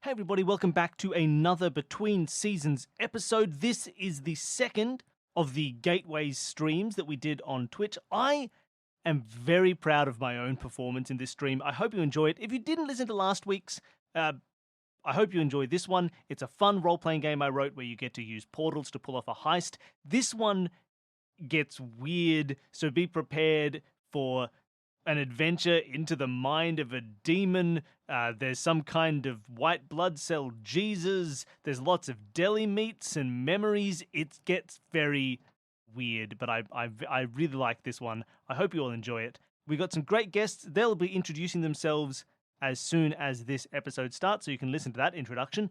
Hey everybody, welcome back to another Between Seasons episode. This is the second of the Gateways streams that we did on Twitch. I am very proud of my own performance in this stream. I hope you enjoy it. If you didn't listen to last week's, I hope you enjoy this one. It's a fun role-playing game I wrote where you get to use portals to pull off a heist. This one gets weird, so be prepared for an adventure into the mind of a demon. There's some kind of white blood cell Jesus. There's lots of deli meats and memories. It gets very weird, but I really like this one. I hope you all enjoy it. We got some great guests. They'll be introducing themselves as soon as this episode starts, so you can listen to that introduction.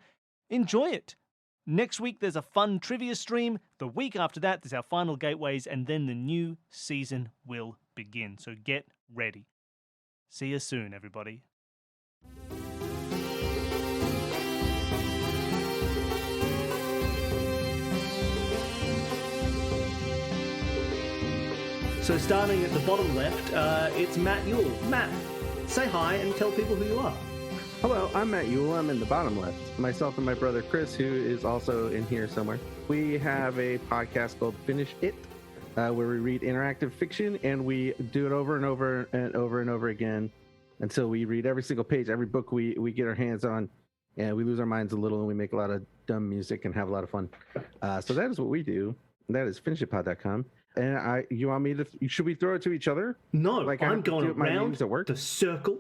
Enjoy it. Next week, there's a fun trivia stream. The week after that, there's our final Gateways, and then the new season will begin. So get ready. See you soon, everybody. So starting at the bottom left, it's Matt Yule. Matt, say hi and tell people who you are. Hello, I'm Matt Yule. I'm in the bottom left. Myself and my brother Chris, who is also in here somewhere. We have a podcast called Finish It, where we read interactive fiction, and we do it over and over and over and over again until we read every single page, every book we get our hands on, and we lose our minds a little, and we make a lot of dumb music and have a lot of fun. So that is what we do. That is finishitpod.com. And you want me to? Should we throw it to each other? No, like I'm going around at work? the circle.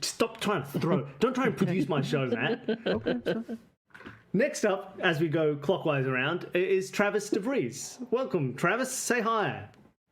Stop trying to throw. Don't try and produce my show, Matt. Okay. Next up, as we go clockwise around, is Travis DeVries. Welcome, Travis. Say hi.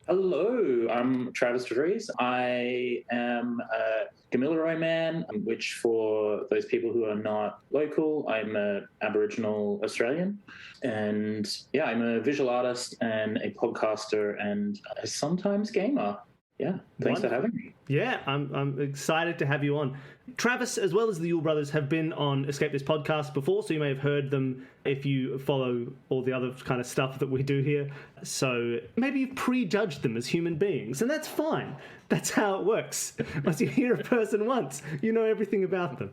Hello, I'm Travis DeVries. I am a Gamilaroi man, which for those people who are not local, I'm an Aboriginal Australian. And yeah, I'm a visual artist and a podcaster and a sometimes gamer. Yeah, thanks for having me. Yeah, I'm excited to have you on. Travis, as well as the Yule brothers, have been on Escape This Podcast before, so you may have heard them if you follow all the other kind of stuff that we do here. So maybe you've prejudged them as human beings, and that's fine. That's how it works. Once you hear a person once, you know everything about them.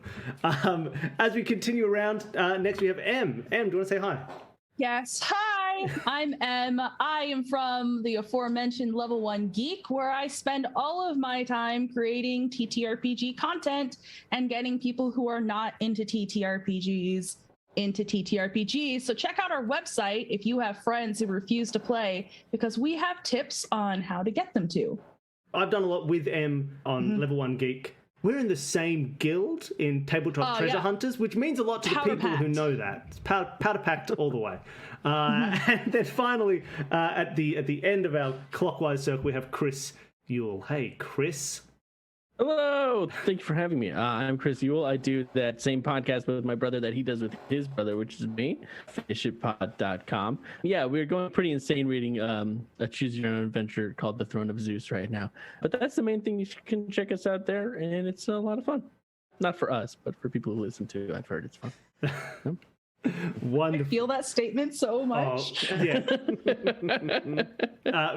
As we continue around, next we have Em. Em, do you want to say hi? Yes. Hi, I'm Em. I am from the aforementioned Level 1 Geek, where I spend all of my time creating TTRPG content and getting people who are not into TTRPGs into TTRPGs. So check out our website if you have friends who refuse to play, because we have tips on how to get them to. I've done a lot with Em on Level 1 Geek. We're in the same guild in Tabletop Treasure Hunters, which means a lot to the people who know that. It's powder packed all the way. And then finally, at the end of our clockwise circle, we have Chris Yule. Hey, Chris. Hello, thank you for having me. I'm Chris Yule. I do that same podcast with my brother that he does with his brother, which is me, finishitpod.com. Yeah, we're going pretty insane reading a choose your own adventure called The Throne of Zeus right now. But that's the main thing. You can check us out there, and it's a lot of fun. Not for us, but for people who listen to it. I've heard it's fun. Wonderful. I feel that statement so much. Oh, yeah.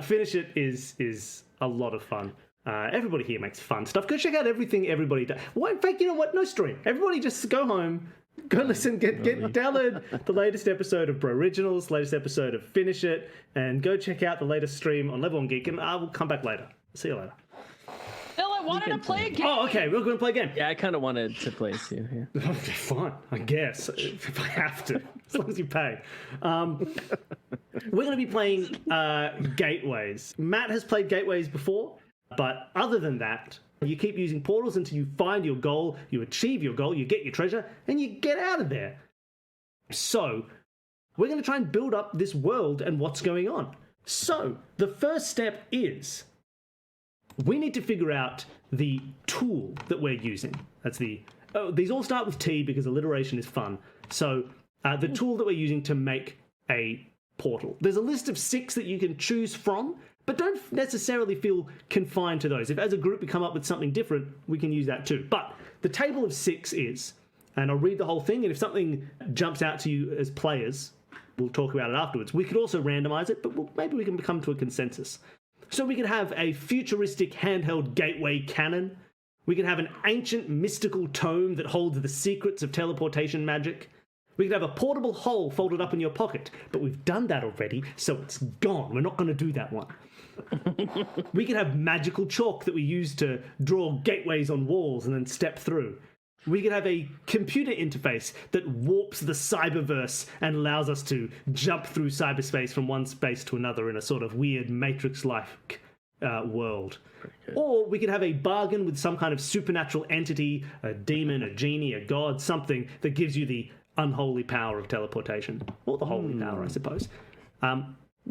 Finish It is a lot of fun. Everybody here makes fun stuff. Go check out everything everybody does. Well, in fact, you know what? No stream. Everybody just go home, go listen, download the latest episode of Bro Originals, latest episode of Finish It, and go check out the latest stream on Level 1 Geek, and I will come back later. See you later. Phil, I wanted to play a game. Oh, okay. We're going to play a game. Yeah, I kind of wanted to play too. Yeah. Okay, fine. I guess if I have to, as long as you pay. We're going to be playing Gateways. Matt has played Gateways before. But other than that, you keep using portals until you find your goal, you achieve your goal, you get your treasure, and you get out of there. So, we're going to try and build up this world and what's going on. So, the first step is we need to figure out the tool that we're using. That's these all start with T because alliteration is fun. So, the tool that we're using to make a portal. There's a list of 6 that you can choose from, but don't necessarily feel confined to those. If as a group we come up with something different, we can use that too. But the table of 6 is, and I'll read the whole thing, and if something jumps out to you as players, we'll talk about it afterwards. We could also randomize it, but maybe we can come to a consensus. So we could have a futuristic handheld gateway cannon, We could have an ancient mystical tome that holds the secrets of teleportation magic. We could have a portable hole folded up in your pocket, but we've done that already, so it's gone. We're not going to do that one. We could have magical chalk that we use to draw gateways on walls and then step through. We could have a computer interface that warps the cyberverse and allows us to jump through cyberspace from one space to another in a sort of weird Matrix-like world. Or we could have a bargain with some kind of supernatural entity, a demon, a genie, a god, something that gives you the unholy power of teleportation. Or the holy power, I suppose.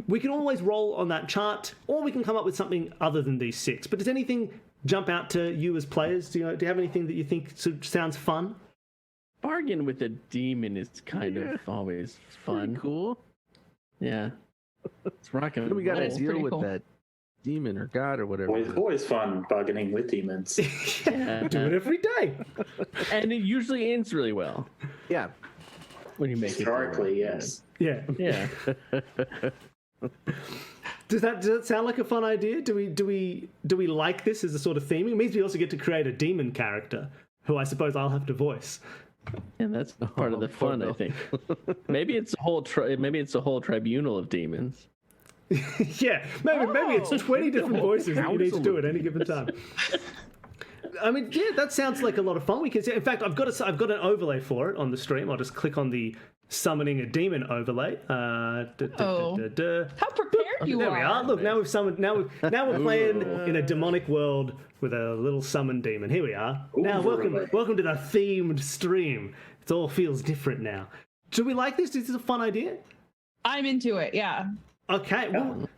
We can always roll on that chart, or we can come up with something other than these 6. But does anything jump out to you as players? Do you have anything that you think sounds fun? Bargain with a demon is kind of always fun. Pretty cool. Yeah. It's rocking. Then we got to is deal pretty with cool. that demon or god or whatever. Always fun bargaining with demons. Yeah. Do it every day. And it usually ends really well Yeah. when you make Historically, it. yes. Yeah. Yeah. Does that sound like a fun idea? Do we like this as a sort of theme? It means we also get to create a demon character, who I suppose I'll have to voice. And that's part of the fun, I think. Maybe it's a whole tribunal of demons. Yeah, maybe it's 20 different voices that you need to do at any given time. I mean, yeah, that sounds like a lot of fun. We can see. In fact, I've got an overlay for it on the stream. I'll just click on the summoning a demon overlay. How prepared you There are. we are. Look, now we've summoned. Now we're playing in a demonic world with a little summoned demon. Here we are. Now, welcome to the themed stream. It all feels different now. Do we like this? Is this a fun idea? I'm into it. Yeah. Okay. Well,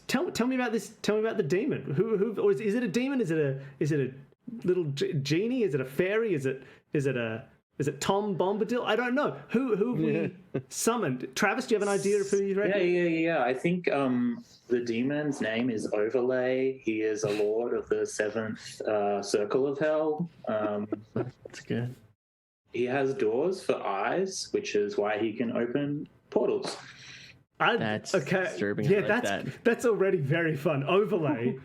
tell me about this. Tell me about the demon. Who? Or is it a demon? Is it a little genie? Is it a fairy? Is it Tom Bombadil? I don't know. Who have we summoned? Travis, do you have an idea of who you reckon? Yeah. I think the demon's name is Overlay. He is a lord of the 7th Circle of Hell. That's good. He has doors for eyes, which is why he can open portals. That's disturbing. Yeah, I like that's already very fun. Overlay,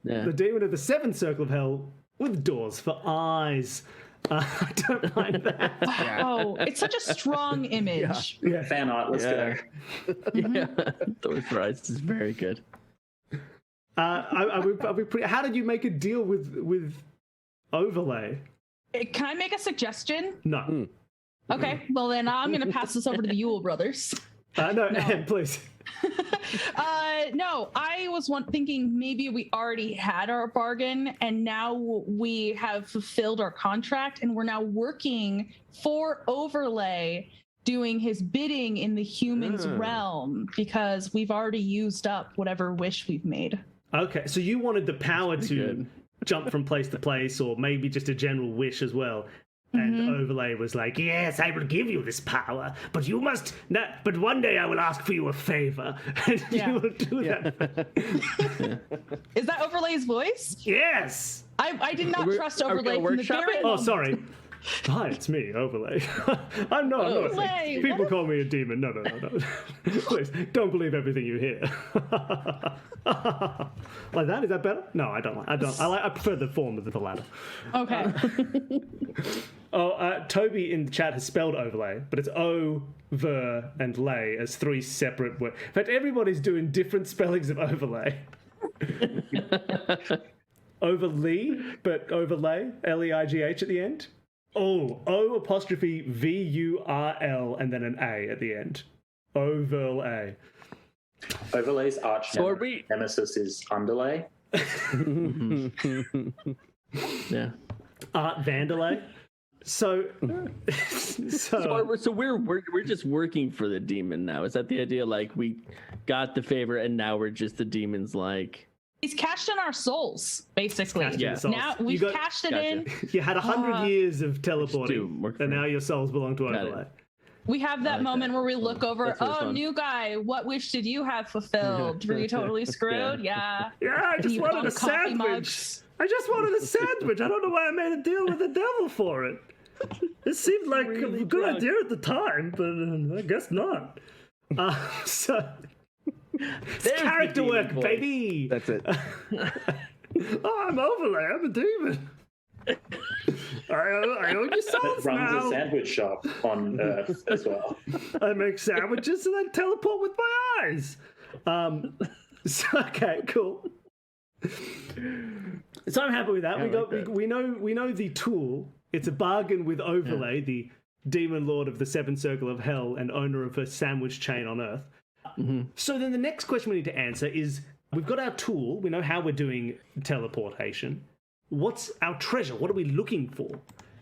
Yeah. the demon of the 7th Circle of Hell with doors for eyes. I don't mind that. Oh, it's such a strong image. Yeah. Fan art, let's go. Yeah. Those rights is very good. How did you make a deal with Overlay? Can I make a suggestion? No. Okay, well then I'm gonna pass this over to the Yule brothers. No, Em, please. No, I was thinking maybe we already had our bargain and now we have fulfilled our contract and we're now working for Overlay, doing his bidding in the humans realm because we've already used up whatever wish we've made. Okay, so you wanted the power to good. jump from place to place, or maybe just a general wish as well. And Overlay was like, "Yes, I will give you this power, but you must. But one day I will ask for you a favor, and Yeah. you will do that." Is that Overlay's voice? Yes. I did not trust are we Overlay gonna from the workshop very it? Oh, moment. sorry. Hi, it's me, Overlay. I'm not. Overlay, People what call me a demon. No. Please, don't believe everything you hear. Like that? Is that better? No, I don't. I prefer the form of the latter. Okay. Toby in the chat has spelled Overlay, but it's O-ver and lay as 3 separate words. In fact, everybody's doing different spellings of Overlay. Overlay, but Overlay, L-E-I-G-H at the end. Oh, O''V-U-R-L and then an A at the end. Overlay. Overlay's arch So are we- nemesis is Underlay. Yeah. Art Vanderlay. So So we're just working for the demon now. Is that the idea? Like we got the favor and now we're just the demons. Like He's cashed in our souls, basically. cashed in the souls. Now You we've got- cashed it Gotcha. in. you had 100 years of teleporting, work for and now it. your souls belong to Got it. Overlay. We have that like moment that. where we look over, That's really oh, fun. new guy, what wish did you have fulfilled? Were you totally screwed? Yeah. Yeah, I just You wanted a bought coffee sandwich. mugs. I just wanted a sandwich. I don't know why I made a deal with the devil for it. It seemed like a Really good drunk. idea at the time, but I guess not. So There's the character demon work, voice. baby. That's it. Oh, I'm Overlay. I'm a demon. I own your souls It runs now. a sandwich shop on Earth as well. I make sandwiches and then teleport with my eyes. Okay, cool. So I'm happy with that. We know the tool. It's a bargain with Overlay, the demon lord of the Seven Circle of Hell and owner of a sandwich chain on Earth. So then the next question we need to answer is, we've got our tool. We know how we're doing teleportation. What's our treasure? What are we looking for?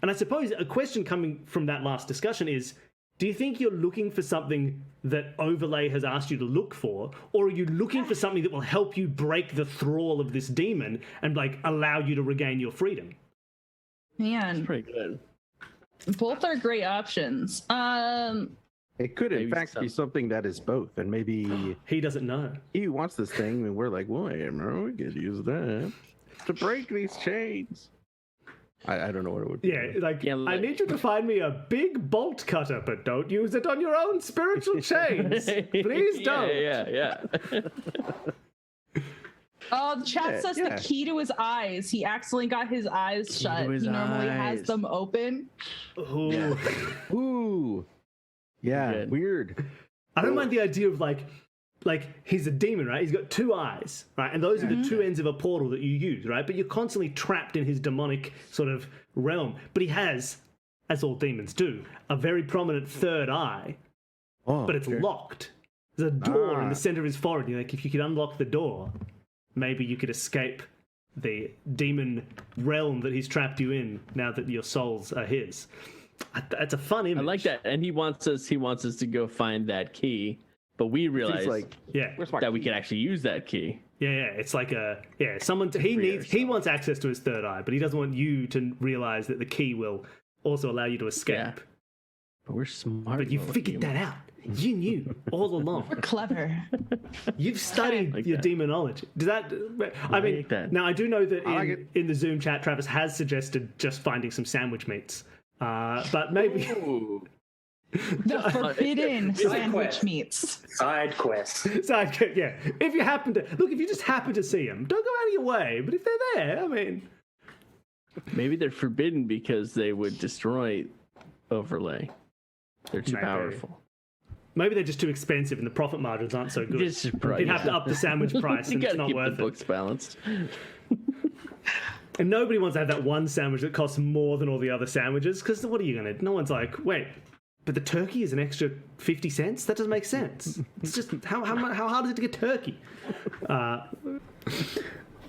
And I suppose a question coming from that last discussion is, do you think you're looking for something that Overlay has asked you to look for, or are you looking for something that will help you break the thrall of this demon and like allow you to regain your freedom? Man, Pretty good. both are great options. It could, in Maybe fact, so. be something that is both, and maybe He doesn't know. he wants this thing, and we're like, well, yeah, no, we could use that to break these chains. I don't know what it would be. Yeah, like, Yeah, I like- need you to find me a big bolt cutter, but don't use it on your own spiritual chains. Please don't. Yeah. Oh, the chat Yeah, says yeah. the key to his eyes. He accidentally got his eyes Key shut. to his He normally has eyes. them open. Ooh. Ooh. Yeah, Good. weird. I don't mind the idea of like he's a demon, right? He's got two eyes, right? And those are the two ends of a portal that you use, right? But you're constantly trapped in his demonic sort of realm. But he has, as all demons do, a very prominent third eye, Oh, but it's okay. locked. There's a door in Ah. the center of his forehead. You're like, if you could unlock the door, maybe you could escape the demon realm that he's trapped you in now that your souls are his. That's a fun image. I like that, and he wants us to go find that key, but we realize He's like, Yeah. where's my that we key? can actually use that key. Yeah, it's like someone he wants access to his third eye, but he doesn't want you to realize that the key will also allow you to escape. Yeah. But we're smart. But you little figured that humans. out. You knew all along. Clever. You've studied Like your that. demonology. Does that? I mean, like that. now I do know that I like it. in the Zoom chat, Travis has suggested just finding some sandwich meats. But maybe Ooh. The forbidden sandwich quest. meats. Side quest. so, yeah. If you happen to look, if you just happen to see them, don't go out of your way. But if they're there, I mean, Maybe they're forbidden because they would destroy Overlay. They're too Maybe. powerful. maybe they're just too expensive and the profit margins aren't so good. Just right, You'd have to up the sandwich price, You and it's gotta not keep worth the it. books balanced. And nobody wants to have that one sandwich that costs more than all the other sandwiches, because what are you going to... No one's like, wait, but the turkey is an extra 50 cents? That doesn't make sense. It's just, how hard is it to get turkey?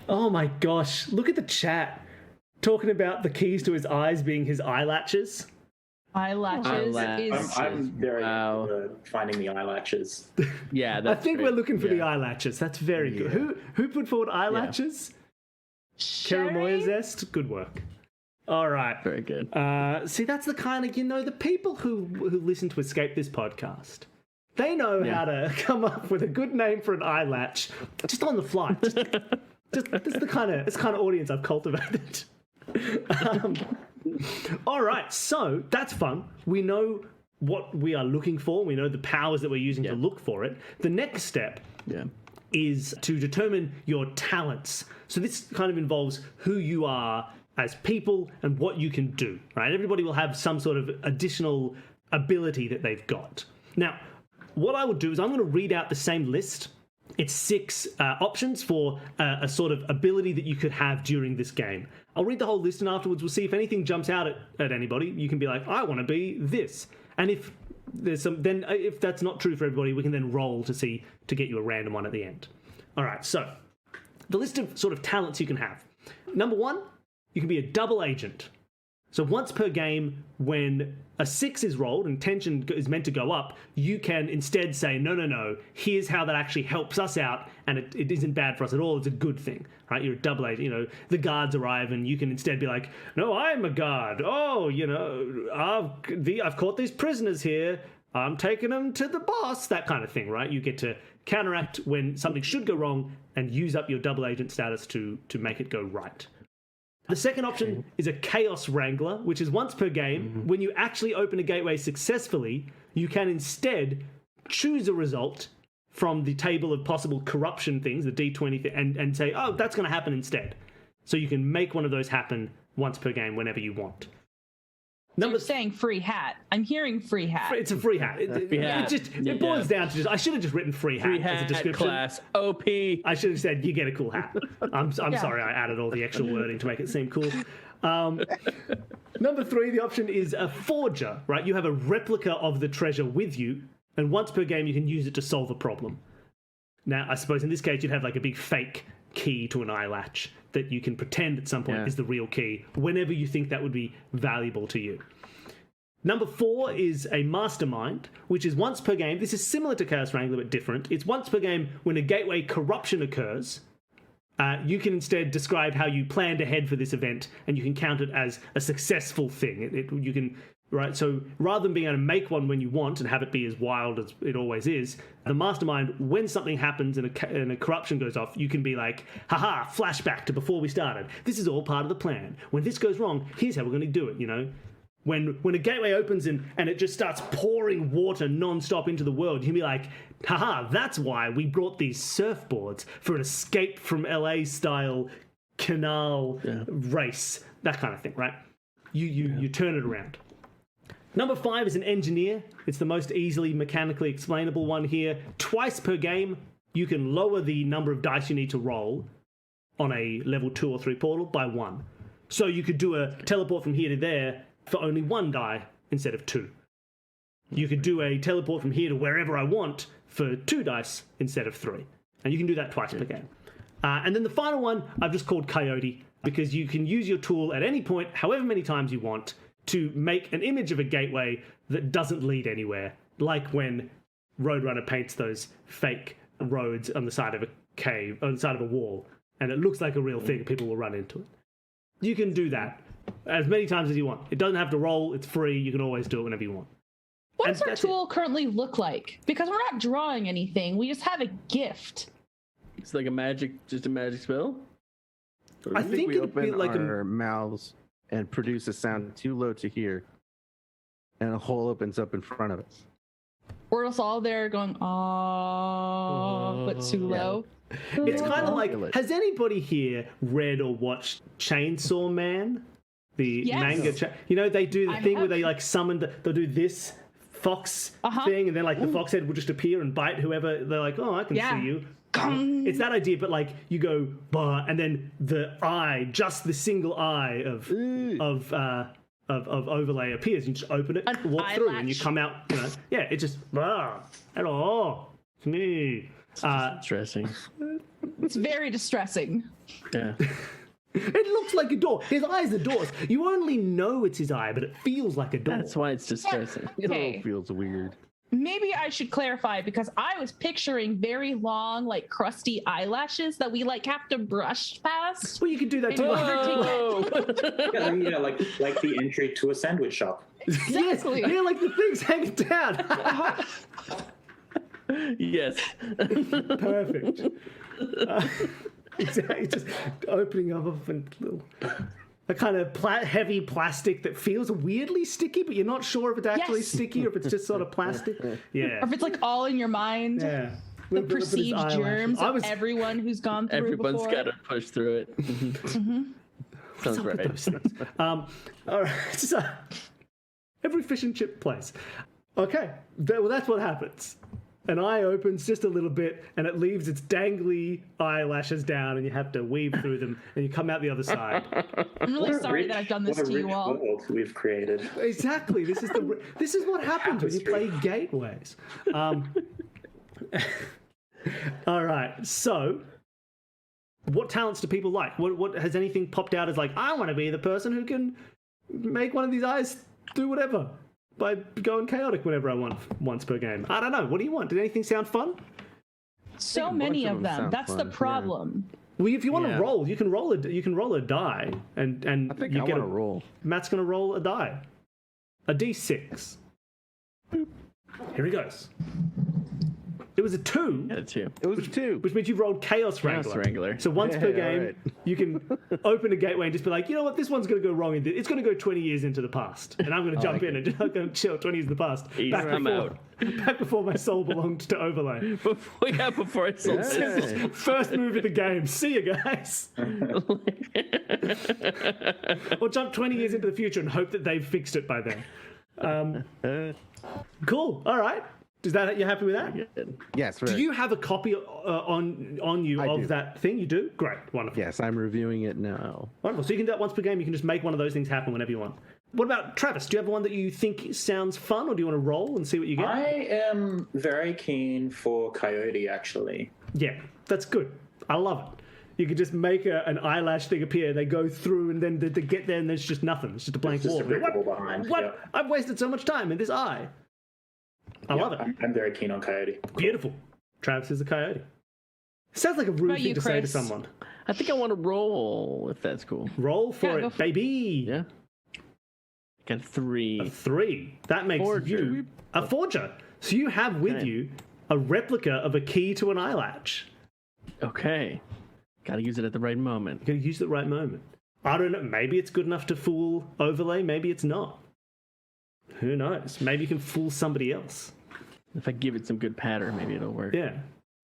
Oh my gosh, look at the chat. Talking about the keys to his eyes being his eyelashes. Eyelashes is I'm very Wow. into finding the eyelashes. Yeah, I that's think great. we're looking for the Yeah. eyelashes. That's very good. Who put forward eyelashes? Kara Sherry? Moyezest? Good work. All right. Very good. See, that's the kind of, the people who listen to Escape This podcast, they know how to come up with a good name for an eyelatch just on the fly. Just this is the kind of audience I've cultivated. All right, so that's fun. We know what we are looking for. We know the powers that we're using to look for it. The next step Yeah. is to determine your talents. So this kind of involves who you are as people and what you can do, right? Everybody will have some sort of additional ability that they've got. Now, what I would do is I'm going to read out the same list. It's 6 options for a sort of ability that you could have during this game. I'll read the whole list, and afterwards we'll see if anything jumps out at anybody. You can be like, I want to be this. And if there's some, then if that's not true for everybody, we can then roll to get you a random one at the end. All right, so the list of sort of talents you can have. Number 1, you can be a double agent. So once per game, when a 6 is rolled and tension is meant to go up, you can instead say, no, here's how that actually helps us out, and it isn't bad for us at all, it's a good thing, right? You're a double agent, the guards arrive, and you can instead be like, no, I'm a guard. Oh, I've caught these prisoners here, I'm taking them to the boss, that kind of thing, right? You get to counteract when something should go wrong and use up your double agent status to make it go right. The second option is a Chaos Wrangler, which is once per game. When you actually open a gateway successfully, you can instead choose a result from the table of possible corruption things, the D20, and say, oh, that's going to happen instead. So you can make one of those happen once per game whenever you want. So you're saying free hat. I'm hearing free hat. It's a free hat. It boils down to just. I should have just written free hat as a description. Class OP. I should have said you get a cool hat. I'm sorry I added all the extra wording to make it seem cool. Number 3, the option is a forger. Right, you have a replica of the treasure with you, and once per game you can use it to solve a problem. Now, I suppose in this case you'd have like a big fake key to an eyelatch that you can pretend at some point is the real key whenever you think that would be valuable to you. Number 4 is a mastermind, which is once per game. This is similar to Chaos Wrangler, but different. It's once per game when a gateway corruption occurs. You can instead describe how you planned ahead for this event, and you can count it as a successful thing. You can, right? So rather than being able to make one when you want and have it be as wild as it always is, the mastermind, when something happens and a corruption goes off, you can be like, haha, flashback to before we started. This is all part of the plan. When this goes wrong, here's how we're going to do it, you know? When a gateway opens and it just starts pouring water non-stop into the world, you can be like, haha, that's why we brought these surfboards for an escape from LA style canal race, that kind of thing, right? You turn it around. Number 5 is an engineer. It's the most easily mechanically explainable one here. Twice per game, you can lower the number of dice you need to roll on a level 2 or 3 portal by 1. So you could do a teleport from here to there for only 1 die instead of 2. You could do a teleport from here to wherever I want for 2 dice instead of 3. And you can do that twice per game. And then the final one, I've just called Coyote, because you can use your tool at any point, however many times you want, to make an image of a gateway that doesn't lead anywhere. Like when Roadrunner paints those fake roads on the side of a cave, on the side of a wall, and it looks like a real thing, people will run into it. You can do that as many times as you want. It doesn't have to roll, it's free, you can always do it whenever you want. What does our tool currently look like? Because we're not drawing anything, we just have a gift. It's like a magic spell? I think we it'd be open like our mouths and produce a sound too low to hear, and a hole opens up in front of us. We're just all there going, "Aww," but too low. It's kind of like, has anybody here read or watched Chainsaw Man? The manga, you know, they do the thing where they like summon, they'll do this fox thing, and then like the fox head will just appear and bite whoever. They're like, oh, I can see you. It's that idea, but like you go, bah, and then the eye, just the single eye of overlay appears. You just open it, walk through, and you come out. You know, it just hello, it's me. Distressing. It's very distressing. Yeah. It looks like a door. His eyes are doors. You only know it's his eye, but it feels like a door. That's why it's distressing. It all feels weird. Maybe I should clarify, because I was picturing very long, like crusty eyelashes that we like have to brush past. Well, you could do that too. Yeah, like the entry to a sandwich shop. Exactly. Yes, like the things hanging down. Yes. Perfect. Exactly, just opening up and little, a kind of heavy plastic that feels weirdly sticky, but you're not sure if it's actually sticky or if it's just sort of plastic. Yeah. Or if it's like all in your mind. Yeah. The perceived germs of everyone who's gone through Everyone's before. got to push through it. Sounds right. All right. So, every fish and chip place. Okay. Well, that's what happens. An eye opens just a little bit, and it leaves its dangly eyelashes down, and you have to weave through them, and you come out the other side. I'm really sorry that I've done this to you all. World we've created. Exactly. This is what happens when you play gateways. All right. So, what talents do people like? What has anything popped out as like, I want to be the person who can make one of these eyes do whatever by going chaotic whenever I want once per game? I don't know. What do you want? Did anything sound fun? So many of them. That's the problem. Well, if you want to roll, you can roll a die, and I think you I want to roll. Matt's going to roll a die, a d6. Here he goes. It was a 2. Yeah, too. It was a 2. Which means you rolled Chaos Wrangler. Wrangler. So once per Yeah, game, alright. you can open a gateway and just be like, you know what, this one's going to go wrong. It's going to go 20 years into the past. And I'm going to jump in and I'm going to chill 20 years in the past. I'm out. Back before my soul belonged to Overlay. Before I sold Yeah. First move of the game. See you guys. Or jump 20 years into the future and hope that they've fixed it by then. Cool. All right. Is that, you're happy with that? Yes. Do you have a copy on you I of do. that thing? You do? Great. Wonderful. Yes, I'm reviewing it now. Wonderful. So you can do that once per game. You can just make one of those things happen whenever you want. What about Travis? Do you have one that you think sounds fun, or do you want to roll and see what you get? I am very keen for Coyote, actually. Yeah, that's good. I love it. You could just make an eyelash thing appear. They go through, and then they get there, and there's just nothing. It's just a blank Just wall. a brick What? wall behind. What? Yeah. I've wasted so much time in this eye. I love it. I'm very keen on Coyote. Beautiful. Travis is a coyote. Sounds like a rude about thing you, to say to Chris? someone. I think I want to roll, if that's cool. Roll for Yeah, go it, for- baby. Yeah. Got 3. A 3. That makes Forger. you a forger. So you have with Okay. you a replica of a key to an eyelatch. Okay. Gotta use it at the right moment. You gotta use it at the right moment. I don't know. Maybe it's good enough to fool Overlay. Maybe it's not. Who knows? Maybe you can fool somebody else. If I give it some good pattern, maybe it'll work. Yeah.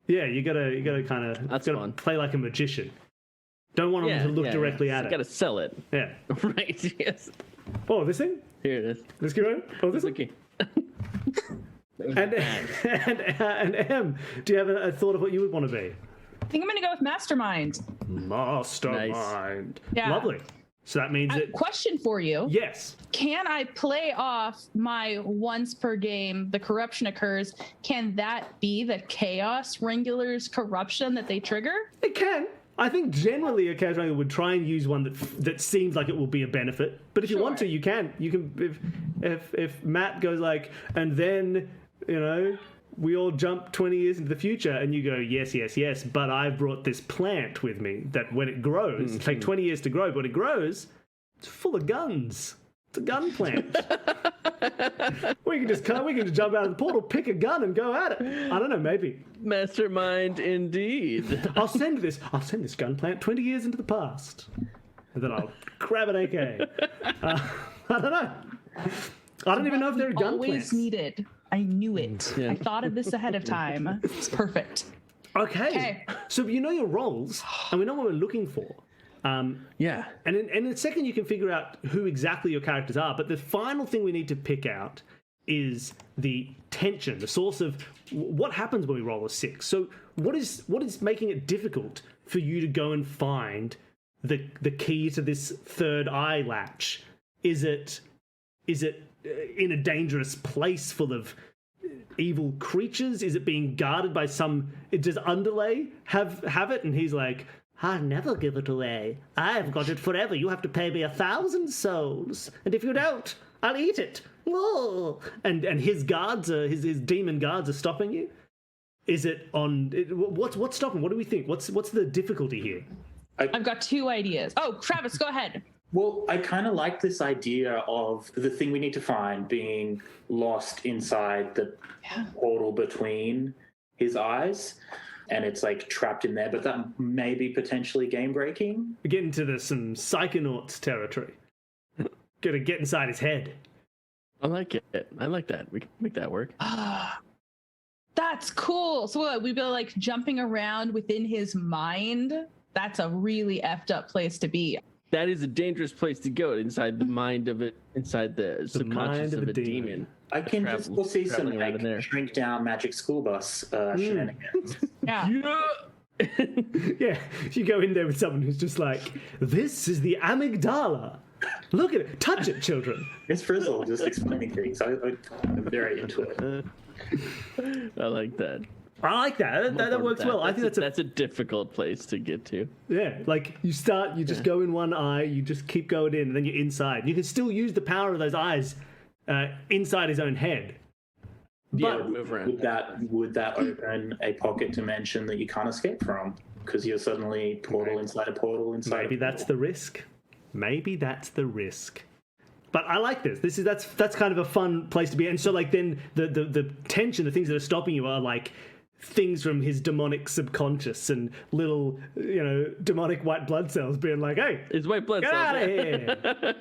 Yeah, you gotta kind of That's fun. play like a magician. Don't want them to look directly at You it. gotta sell it. Yeah. Right, yes. Oh, this thing? Here it is. Let's get it. Oh, this one? Okay. And Em, do you have a thought of what you would want to be? I think I'm going to go with Mastermind. Mastermind. Yeah. Lovely. So that means that Question for you. yes. Can I play off my once per game, the corruption occurs? Can that be the Chaos Wrangler's corruption that they trigger? It can. I think generally a Chaos Wrangler would try and use one that seems like it will be a benefit. But if you want to, Sure. you can. You can if Matt goes like, and then we all jump 20 years into the future, and you go, yes, but I've brought this plant with me that when it grows, it takes 20 years to grow, but when it grows, it's full of guns. It's a gun plant. we can just jump out of the portal, pick a gun, and go at it. I don't know, maybe. Mastermind indeed. I'll send this gun plant 20 years into the past. And then I'll grab an AK. I don't know. I don't even know if there are gun Always plants. needed. I knew it. Yeah. I thought of this ahead of time. It's perfect. Okay. So you know your roles, and we know what we're looking for. Yeah. And in a second, you can figure out who exactly your characters are. But the final thing we need to pick out is the tension, the source of what happens when we roll a 6. So what is making it difficult for you to go and find the key to this third eye latch? Is it in a dangerous place full of evil creatures? Is it being guarded by some? Does Underlay have it? And he's like, I'll never give it away. I've got it forever. You have to pay me 1,000 souls, and if you don't, I'll eat it. Whoa! And his guards his demon guards are stopping you. Is it on? What's stopping? What do we think? What's the difficulty here? I've got 2 ideas. Oh, Travis, go ahead. Well, I kind of like this idea of the thing we need to find being lost inside the portal between his eyes, and it's like trapped in there, but that may be potentially game breaking. We're getting to some Psychonauts territory. Gotta get inside his head. I like it. I like that. We can make that work. That's cool. So what, we'd be like jumping around within his mind? That's a really effed up place to be. That is a dangerous place to go, inside the mind of it, inside the subconscious mind of a demon. I can just foresee some traveling around in there. shrink down magic school bus shenanigans. Yeah. Yeah, you go in there with someone who's just like, this is the amygdala. Look at it. Touch it, children. It's Frizzle just explaining things. I'm very into it. I like that. I like that. That works well. I think that's a difficult place to get to. yeah, like you just go in one eye, you just keep going in, and then you're inside. You can still use the power of those eyes inside his own head. Yeah, But move around. would that open a pocket dimension that you can't escape from? Because you're suddenly portal inside a portal inside. maybe a that's portal. the risk. Maybe that's the risk. But I like this. That's kind of a fun place to be. And so like then the tension, the things that are stopping you are like things from his demonic subconscious and little, demonic white blood cells being like, "Hey, It's white blood get cells. out of here!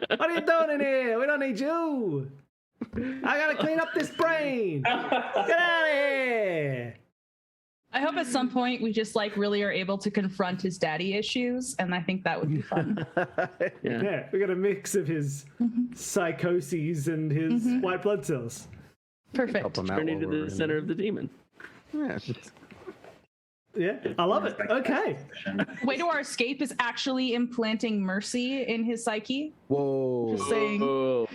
What are you doing in here? We don't need you. I gotta clean up this brain. Get out of here!" I hope at some point we just like really are able to confront his daddy issues, and I think that would be fun. Yeah, we got a mix of his psychoses and his white blood cells. Perfect. Help him out Turn while into we're the in center of the demon. Yeah. Yeah, I love it. Okay. Way to our escape is actually implanting mercy in his psyche. Whoa. Just saying. Oh,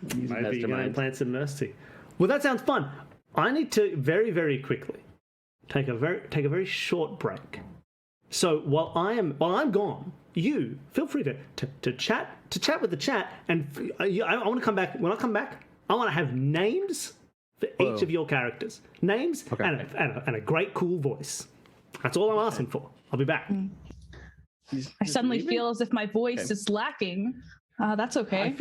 he's a Maybe you're gonna mastermind. implant some mercy. Well, that sounds fun. I need to very, very quickly take a very short break. So while I'm gone, you feel free to chat with the chat, and I want to come back. When I come back, I want to have names for each of your characters, names and a great cool voice. That's all I'm asking for. I'll be back. I suddenly feel as if my voice is lacking. That's okay.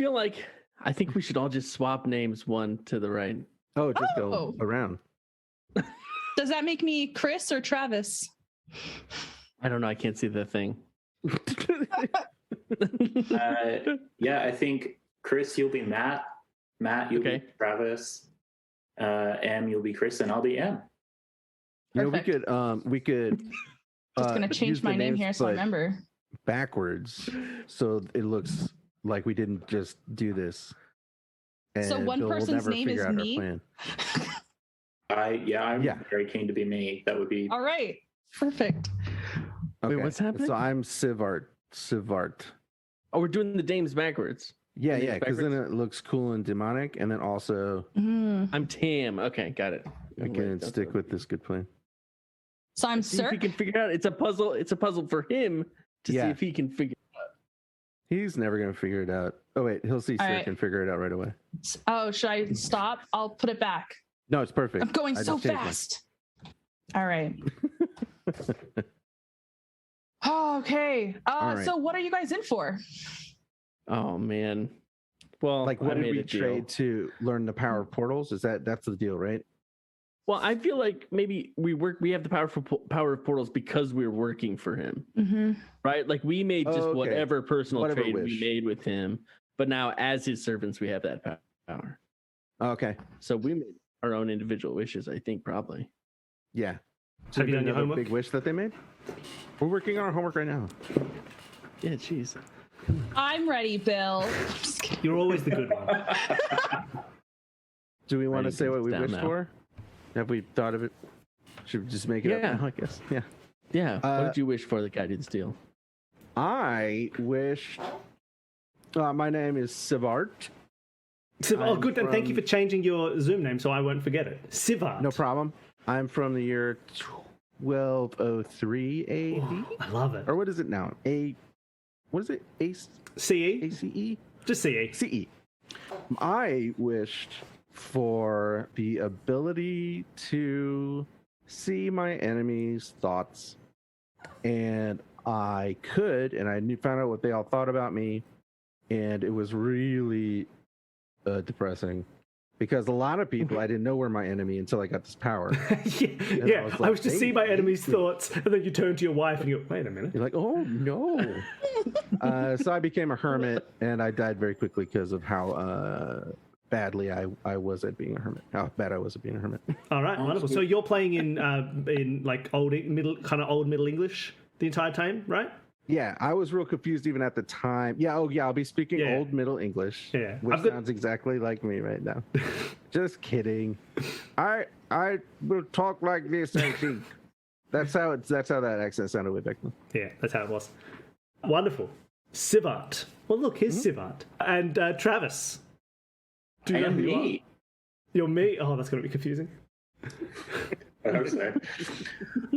I think we should all just swap names one to the right. Oh, just go around. Does that make me Chris or Travis? I don't know. I can't see the thing. Yeah, I think Chris, you'll be Matt. Matt, you'll be Travis. M, you'll be Chris, and I'll be M. You know, Perfect. we could. Just gonna change use the my name names, here so I but remember. backwards, so it looks like we didn't just do this. So And one Bill will person's never name figure is out our me? plan. I'm Yeah. very keen to be me. That would be All right. Perfect. Okay. what's happening? So I'm Sivart. Oh, we're doing the names backwards. Yeah, Names yeah, because then backwards? it looks cool and demonic, and then also I'm Tam. Okay, got it. I can stick with this good plan. So I'm See if Sir. he can figure it out. It's a puzzle. It's a puzzle for him to see Yeah. if he can figure. He's never gonna figure it out. Oh wait, he'll see All Sir right. can figure it out right away. Oh, should I stop? I'll put it back. No, it's perfect. I'm going I so just changed mine. fast. All right. Oh, okay. All right. So what are you guys in for? Oh man. Well, Like, I what did made we a deal. trade to learn the power of portals? That's the deal, right? Well, I feel like maybe we have the power of portals because we're working for him, Mm-hmm. right? Like we made just Oh, okay. whatever personal Whatever trade we wish. made with him, but now as his servants, we have that power. Okay. So we made our own individual wishes, I think, probably. Yeah. Have you done your another homework? big wish that they made? We're working on our homework right now. Yeah, jeez. I'm ready, Bill. Just kidding. You're always the good one. Do we want to Writing say what things we down wished now. for? Have we thought of it? Should we just make it Yeah. up now, I guess? Yeah. Yeah. What Uh, did you wish for that guy didn't steal? I wished. My name is Sivart. Oh, I'm good. And thank you from- for changing your Zoom name so I won't forget it. Sivart. No problem. I'm from the year 1203 AD. I love it. Or what is it now? What is it? CE? ACE? Just CE. CE. I wished for the ability to see my enemies' thoughts, and I could, and I found out what they all thought about me, and it was really depressing because a lot of people I didn't know were my enemy until I got this power. yeah, I was I was like, to see "Hey, my enemy's hey." thoughts, and then you turn to your wife and you go, wait a minute. You're like, oh no. So I became a hermit, and I died very quickly because of how badly I was at being a hermit. How bad I was at being a hermit. All right, wonderful. So you're playing in like old Middle English the entire time, right? Yeah, I was real confused even at the time. Yeah, I'll be speaking Yeah. Old Middle English. Yeah. Which I've got- sounds exactly like me right now. Just kidding. I will talk like this, I think. That's how that accent sounded way back then. Yeah, that's how it was. Wonderful. Sivart. Well, look, here's Sivart. And Travis. Do I you know am who you are? me. You're me? Oh, that's going to be confusing. I hope so.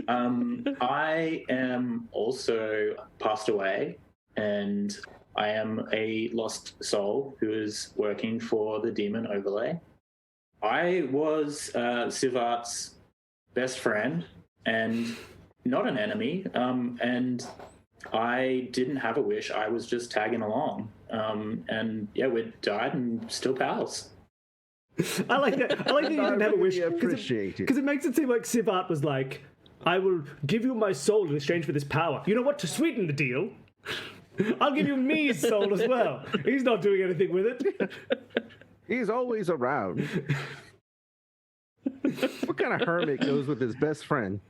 I am also passed away, and I am a lost soul who is working for the Demon Overlay. I was Sivart's best friend and not an enemy, and I didn't have a wish. I was just tagging along, and yeah, we died and still pals. I like that. I like that you didn't have a wish Appreciate it. because it makes it seem like Sivart was like, "I will give you my soul in exchange for this power." You know what? To sweeten the deal, I'll give you Me's soul as well. He's not doing anything with it. He's always around. What kind of hermit goes with his best friend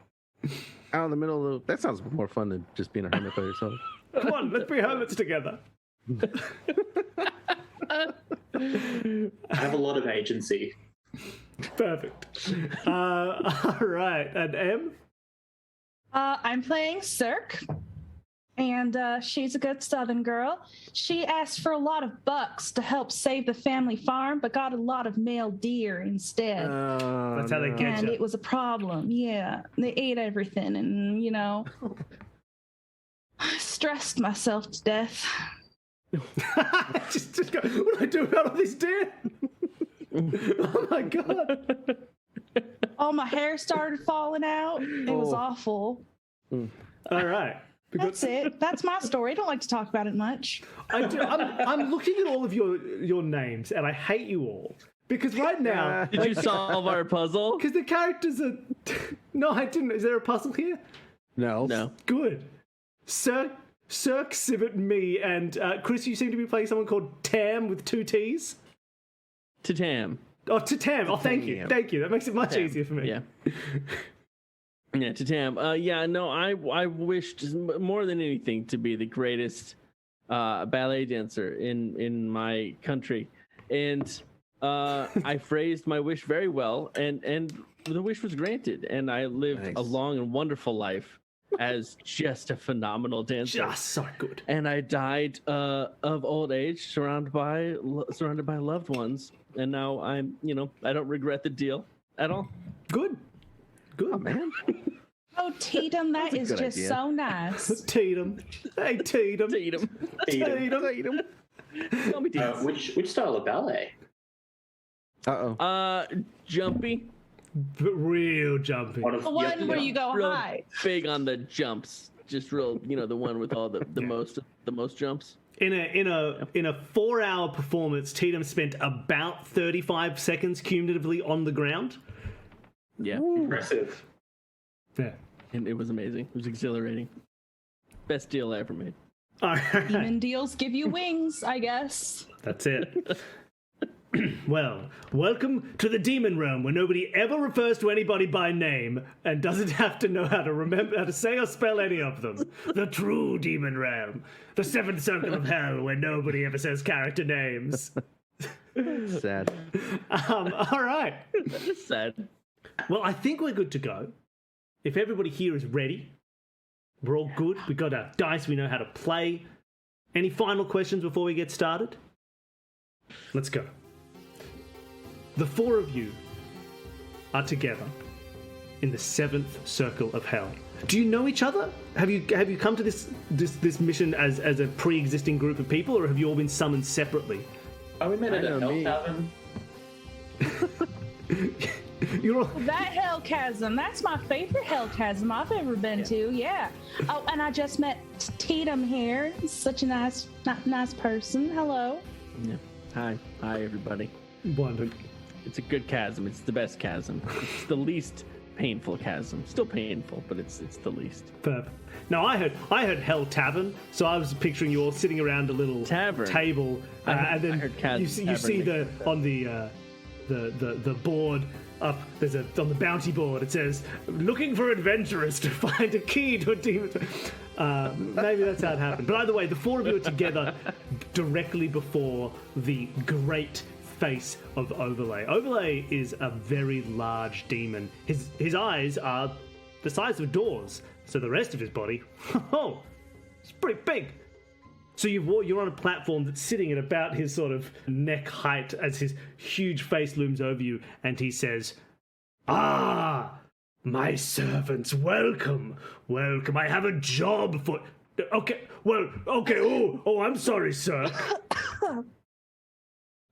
out in the middle of? That sounds more fun than just being a hermit by yourself. Come on, let's be hermits together. I have a lot of agency. Perfect. All right, and M. I'm playing Cirque, and she's a good Southern girl. She asked for a lot of bucks to help save the family farm, but got a lot of male deer instead. That's how they get And you. it was a problem. Yeah, they ate everything, and I stressed myself to death. just go. What do I do about all this deer? Oh my god! All my hair started falling out. It was awful. All right. That's it. That's my story. I don't like to talk about it much. I'm looking at all of your names, and I hate you all because right now, Did you solve our puzzle? because the characters are. No, I didn't. Is there a puzzle here? No. No. Good. Cirque, Civet, me, and Chris. You seem to be playing someone called Tam with 2 T's. Tatam. Oh, Tam. Oh, thank you. Tam. Thank you. That makes it much Tam. easier for me. Yeah. Yeah, Tatam. Yeah, no, I wished more than anything to be the greatest ballet dancer in my country, and I phrased my wish very well, and the wish was granted, and I lived Nice. a long and wonderful life as just a phenomenal dancer. Just so good. And I died of old age, surrounded by loved ones, and now I'm, I don't regret the deal at all. Good. Good. Oh man. Oh, Tatum, that a is good just idea. so nice. Tatum. Hey, Tatum. Tatum. Tatum. Call me Tatum. Which style of ballet? Uh-oh. Jumpy. Real jumping. One of The one where you go Real high. big on the jumps. Just real, the one with all the most jumps. In a 4-hour performance, Tatum spent about 35 seconds cumulatively on the ground. Yeah. Impressive. Yeah. And it was amazing. It was exhilarating. Best deal I ever made. All right. Demon deals give you wings, I guess. That's it. Well, welcome to the demon realm where nobody ever refers to anybody by name and doesn't have to know how to remember how to say or spell any of them. The true demon realm. The 7th circle of hell where nobody ever says character names. Sad. All right. Just sad. Well, I think we're good to go. If everybody here is ready, we're all good. We got our dice. We know how to play. Any final questions before we get started? Let's go. The 4 of you are together in the 7th circle of hell. Do you know each other? Have you come to this mission as a pre-existing group of people, or have you all been summoned separately? Oh, we met at I a know Hell me. Tavern. You're all, That hell chasm, that's my favorite hell chasm I've ever been to, yeah. Oh, and I just met Tatum here. Such a nice person. Hello. Yeah. Hi, everybody. wonderful. It's a good chasm. It's the best chasm. It's the least painful chasm. Still painful, but it's the least. Perfect. Now I heard Hell Tavern, so I was picturing you all sitting around a little Tavern. table, I heard- and then I heard Chasm you see Tavern. on the board up. There's on the bounty board. It says, "Looking for adventurers to find a key to a demon." Maybe that's how it happened. But either way, the 4 of you are together directly before the great face of Overlay. Overlay is a very large demon. His eyes are the size of doors, so the rest of his body, oh, it's pretty big. So you're on a platform that's sitting at about his sort of neck height as his huge face looms over you, and he says, "Ah, my servants, welcome, welcome. I have a job for." Okay, Oh, I'm sorry, sir.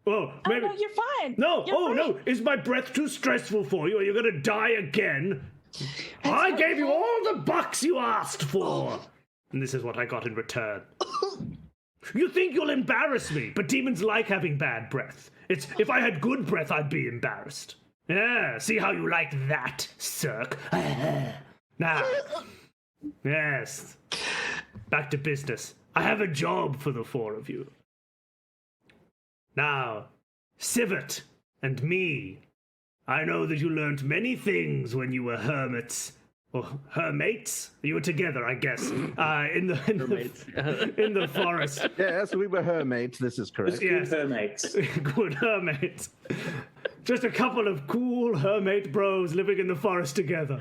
Oh, maybe. Oh, no, you're fine. No, You're fine. no. Is my breath too stressful for you? Are you gonna die again? I gave you all the bucks you asked for. And this is what I got in return. You think you'll embarrass me, but demons like having bad breath. If I had good breath, I'd be embarrassed. Yeah, see how you like that, Cirque. Now, yes, back to business. I have a job for the four of you. Now, Sivert and me, I know that you learned many things when you were hermits. Or hermates? You were together, I guess, in the forest. Yes, we were hermates. This is correct. Yes. Hermates. Good hermates. Just a couple of cool hermit bros living in the forest together.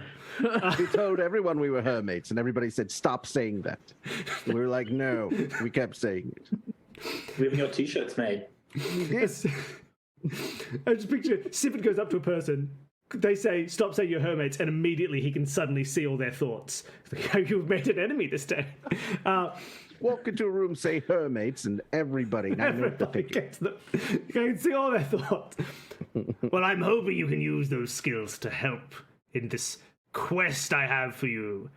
We told everyone we were hermates, and everybody said, "Stop saying that." We were like, "No." We kept saying it. We haven't got t-shirts made. Yes. I just picture Sivert goes up to a person. They say, "Stop saying you're hermates," and immediately he can suddenly see all their thoughts. You've made an enemy this day. Walk into a room, say hermates, and everybody. Now know what to Everybody pick. gets them. You can see all their thoughts. Well, I'm hoping you can use those skills to help in this quest I have for you.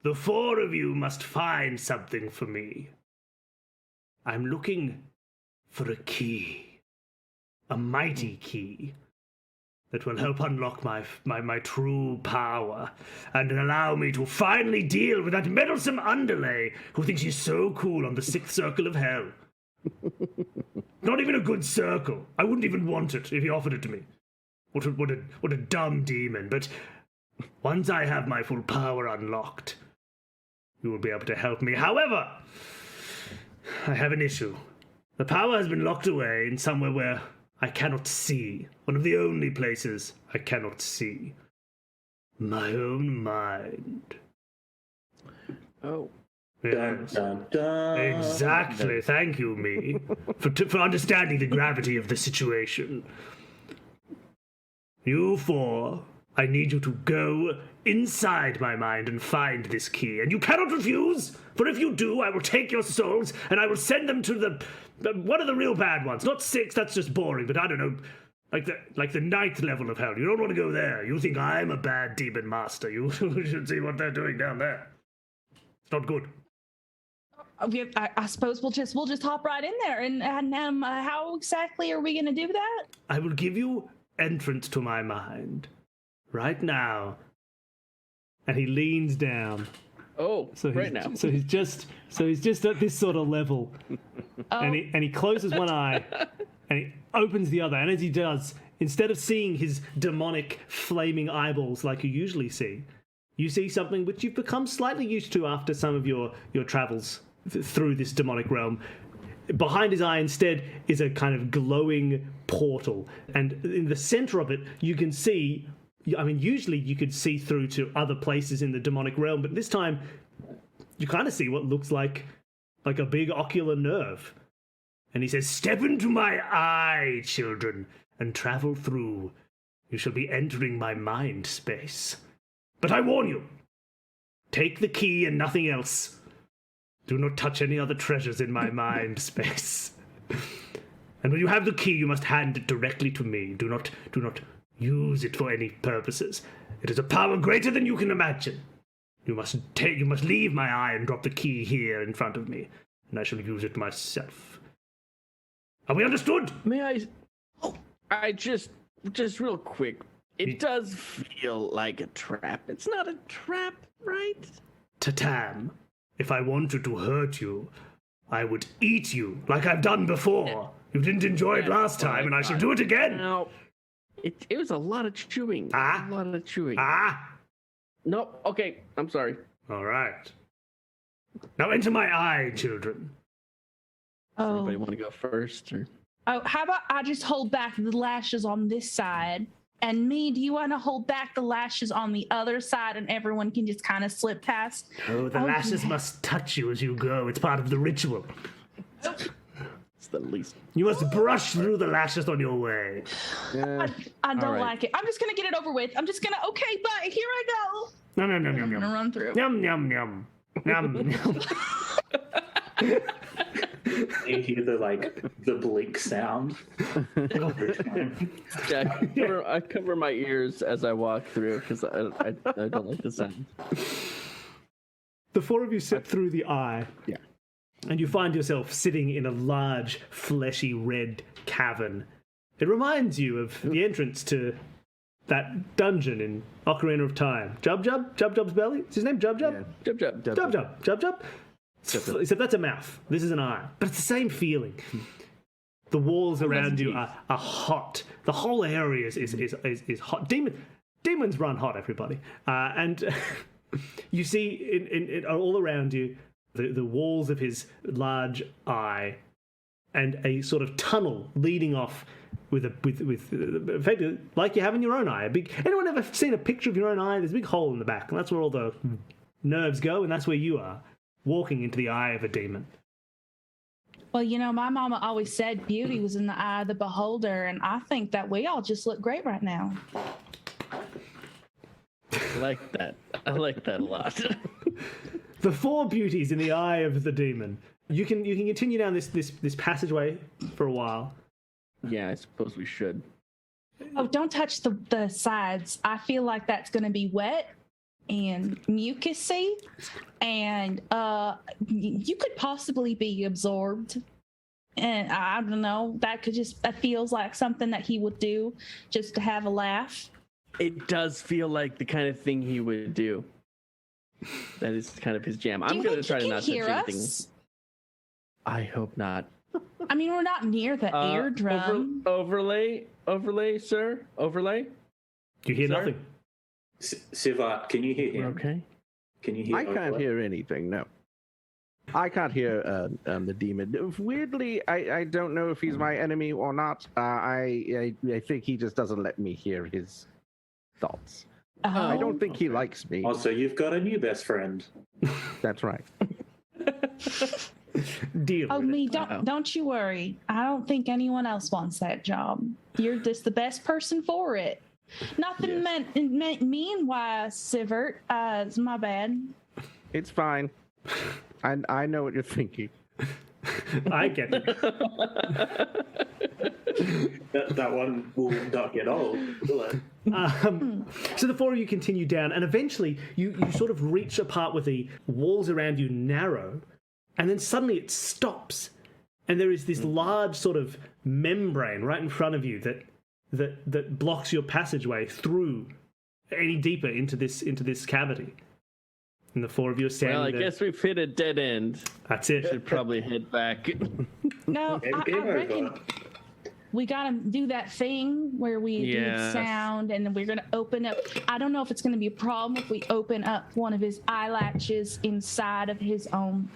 The four of you must find something for me. I'm looking for a key, a mighty key, that will help unlock my true power and allow me to finally deal with that meddlesome underlay who thinks he's so cool on the sixth circle of hell. Not even a good circle. I wouldn't even want it if he offered it to me. What a dumb demon. But once I have my full power unlocked, you will be able to help me. However, I have an issue. The power has been locked away in somewhere where I cannot see. One of the only places I cannot see. My own mind. Oh. Dun, Yes. dun, dun. Exactly. Thank you, me, for understanding the gravity of the situation. You four, I need you to go inside my mind and find this key. And you cannot refuse, for if you do, I will take your souls and I will send them to the one of the real bad ones. Not 6, that's just boring, but I don't know, like the 9th level of hell. You don't want to go there. You think I'm a bad demon master. You should see what they're doing down there. It's not good. I suppose we'll just hop right in there. And how exactly are we going to do that? I will give you entrance to my mind right now. And he leans down. Oh, right now. So he's just at this sort of level. And he closes one eye and he opens the other. And as he does, instead of seeing his demonic flaming eyeballs like you usually see, you see something which you've become slightly used to after some of your travels through this demonic realm. Behind his eye instead is a kind of glowing portal. And in the center of it, you can see, I mean, usually you could see through to other places in the demonic realm, but this time you kind of see what looks like a big ocular nerve. And he says, "Step into my eye, children, and travel through. You shall be entering my mind space. But I warn you, take the key and nothing else. Do not touch any other treasures in my mind space. And when you have the key, you must hand it directly to me. Do not use it for any purposes. It is a power greater than you can imagine. You must leave my eye and drop the key here in front of me, and I shall use it myself. Are we understood?" May I? Oh, I just real quick. It does feel like a trap. It's not a trap, right? Tatam, if I wanted to hurt you, I would eat you like I've done before. You didn't enjoy it last time, and I shall do it again. No, it was a lot of chewing. Ah. A lot of chewing. Ah, Nope. Okay, I'm sorry. all right. Now enter my eye, children. Anybody want to go first? Or? Oh, how about I just hold back the lashes on this side? And me, do you want to hold back the lashes on the other side and everyone can just kind of slip past? Oh, the lashes must touch you as you go. It's part of the ritual. It's the least. You must brush through the lashes on your way. Yeah. I don't right. like it. I'm just going to get it over with. I'm just going to, okay, bye, here I go. Yum, yum, yum, I'm yum, going to yum. run through. Yum, yum, yum. Yum, yum. You hear the bleak sound. Yeah, I cover my ears as I walk through because I don't like the sound. The four of you sit through the eye. Yeah. and you find yourself sitting in a large, fleshy red cavern. It reminds you of the entrance to that dungeon in Ocarina of Time. Jubjub's belly? Is his name Jubjub? Jub jub. Jubjub. Except that's a mouth. This is an eye. But it's the same feeling. The walls around you are hot. The whole area is hot. Demons run hot, everybody. And you see in all around you the walls of his large eye and a sort of tunnel leading off with effectively like you have in your own eye. Anyone ever seen a picture of your own eye? There's a big hole in the back, and that's where all the nerves go, and that's where you are, walking into the eye of a demon. Well, my mama always said beauty was in the eye of the beholder, and I think that we all just look great right now. I like that. I like that a lot. The four beauties in the eye of the demon. You can continue down this passageway for a while. Yeah, I suppose we should. Oh, don't touch the sides. I feel like that's going to be wet and mucusy, and you could possibly be absorbed. And I don't know, that feels like something that he would do just to have a laugh. It does feel like the kind of thing he would do. That is kind of his jam. I'm going to try to not touch anything. I hope not. I mean, we're not near the eardrum. Overlay, sir. Overlay. You hear nothing. Sivat, can you hear him? Okay. Can you hear? I can't hear anything. No, I can't hear the demon. Weirdly, I don't know if he's my enemy or not. I think he just doesn't let me hear his thoughts. I don't think he likes me. Oh, so you've got a new best friend. That's right. Deal. Oh, with me, it. don't you worry. I don't think anyone else wants that job. You're just the best person for it. Nothing mean-wise, Sivert. It's my bad. It's fine. I know what you're thinking. I get it. That one will not get old, will it? So the four of you continue down, and eventually you sort of reach a part where the walls around you narrow, and then suddenly it stops, and there is this large sort of membrane right in front of you that blocks your passageway through any deeper into this cavity. And the four of you are standing Well, I there. guess we've hit a dead end. That's it. Should probably head back. No, I reckon we gotta do that thing where we do the sound, and then we're gonna open up. I don't know if it's gonna be a problem if we open up one of his eyelashes inside of his own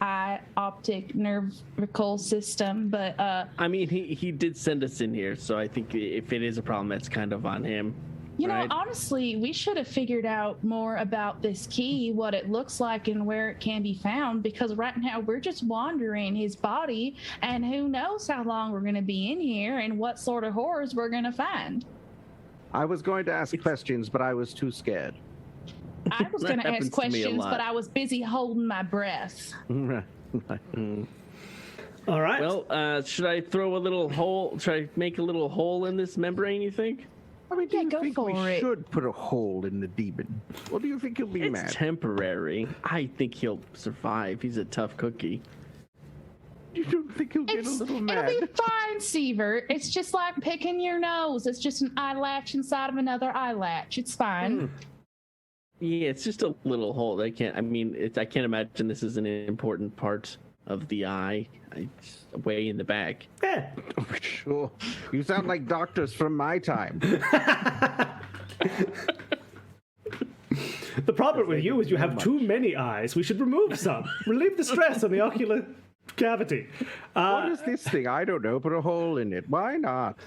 eye optic nervical system, but I mean, he did send us in here, so I think if it is a problem, that's kind of on him. you know, right? honestly, we should have figured out more about this key, what it looks like and where it can be found, because right now we're just wandering his body, and who knows how long we're going to be in here and what sort of horrors we're going to find. I was going to ask questions, but I was too scared. I was going to happens ask to me a questions, lot. but I was busy holding my breath. All right. Well, should I throw a little hole? Should I make a little hole in this membrane, you think? I mean, do Yeah, you go think for we it. should put a hole in the demon? Or do you think he'll be It's mad? temporary. I think he'll survive. He's a tough cookie. You don't think he'll get a little It'll mad? be fine, Sievert. It's just like picking your nose. It's just an eyelash inside of another eyelash. It's fine. Yeah, it's just a little hole. I can't imagine this is an important part of the eye. It's way in the back. Yeah. Sure. You sound like doctors from my time. The problem with you is you have too many eyes. We should remove some. Relieve the stress on the ocular cavity. What is this thing? I don't know. Put a hole in it. Why not?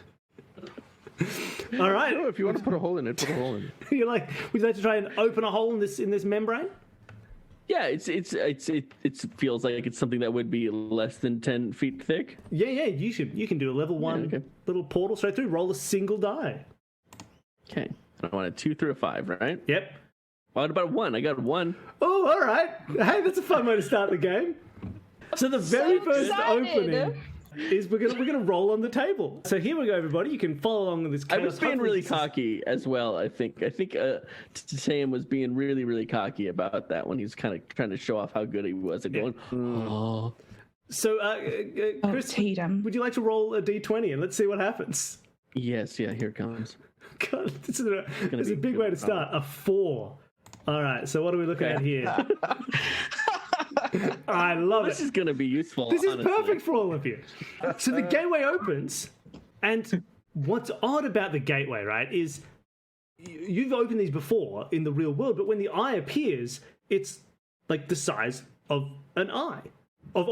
All right. No, if you want to put a hole in it, put a hole in it. Would you like to try and open a hole in this membrane? Yeah, it feels like it's something that would be less than 10 feet thick. Yeah. You can do a level 1 okay. little portal straight through. Roll a single die. Okay. I want a 2 through a 5, right? Yep. What about a 1? I got a 1. Oh, all right. Hey, that's a fun way to start the game. So the very first excited. opening is we're gonna roll on the table. So here we go, everybody. You can follow along with this. I was being really Hopefully this is- cocky as well. I think Sam was being really, really cocky about that when he was kind of trying to show off how good he was at going. Oh, So, Oh, Chris, Tatum. would you like to roll a d20 and let's see what happens? yes, yeah. Here it comes. God, this is a be big good. way to start. A 4. All right. So what are we looking at here? I love This it. is gonna be useful. This is honestly. perfect for all of you. So the gateway opens, and what's odd about the gateway, right, is you've opened these before in the real world, but when the eye appears, it's like the size of an eye, of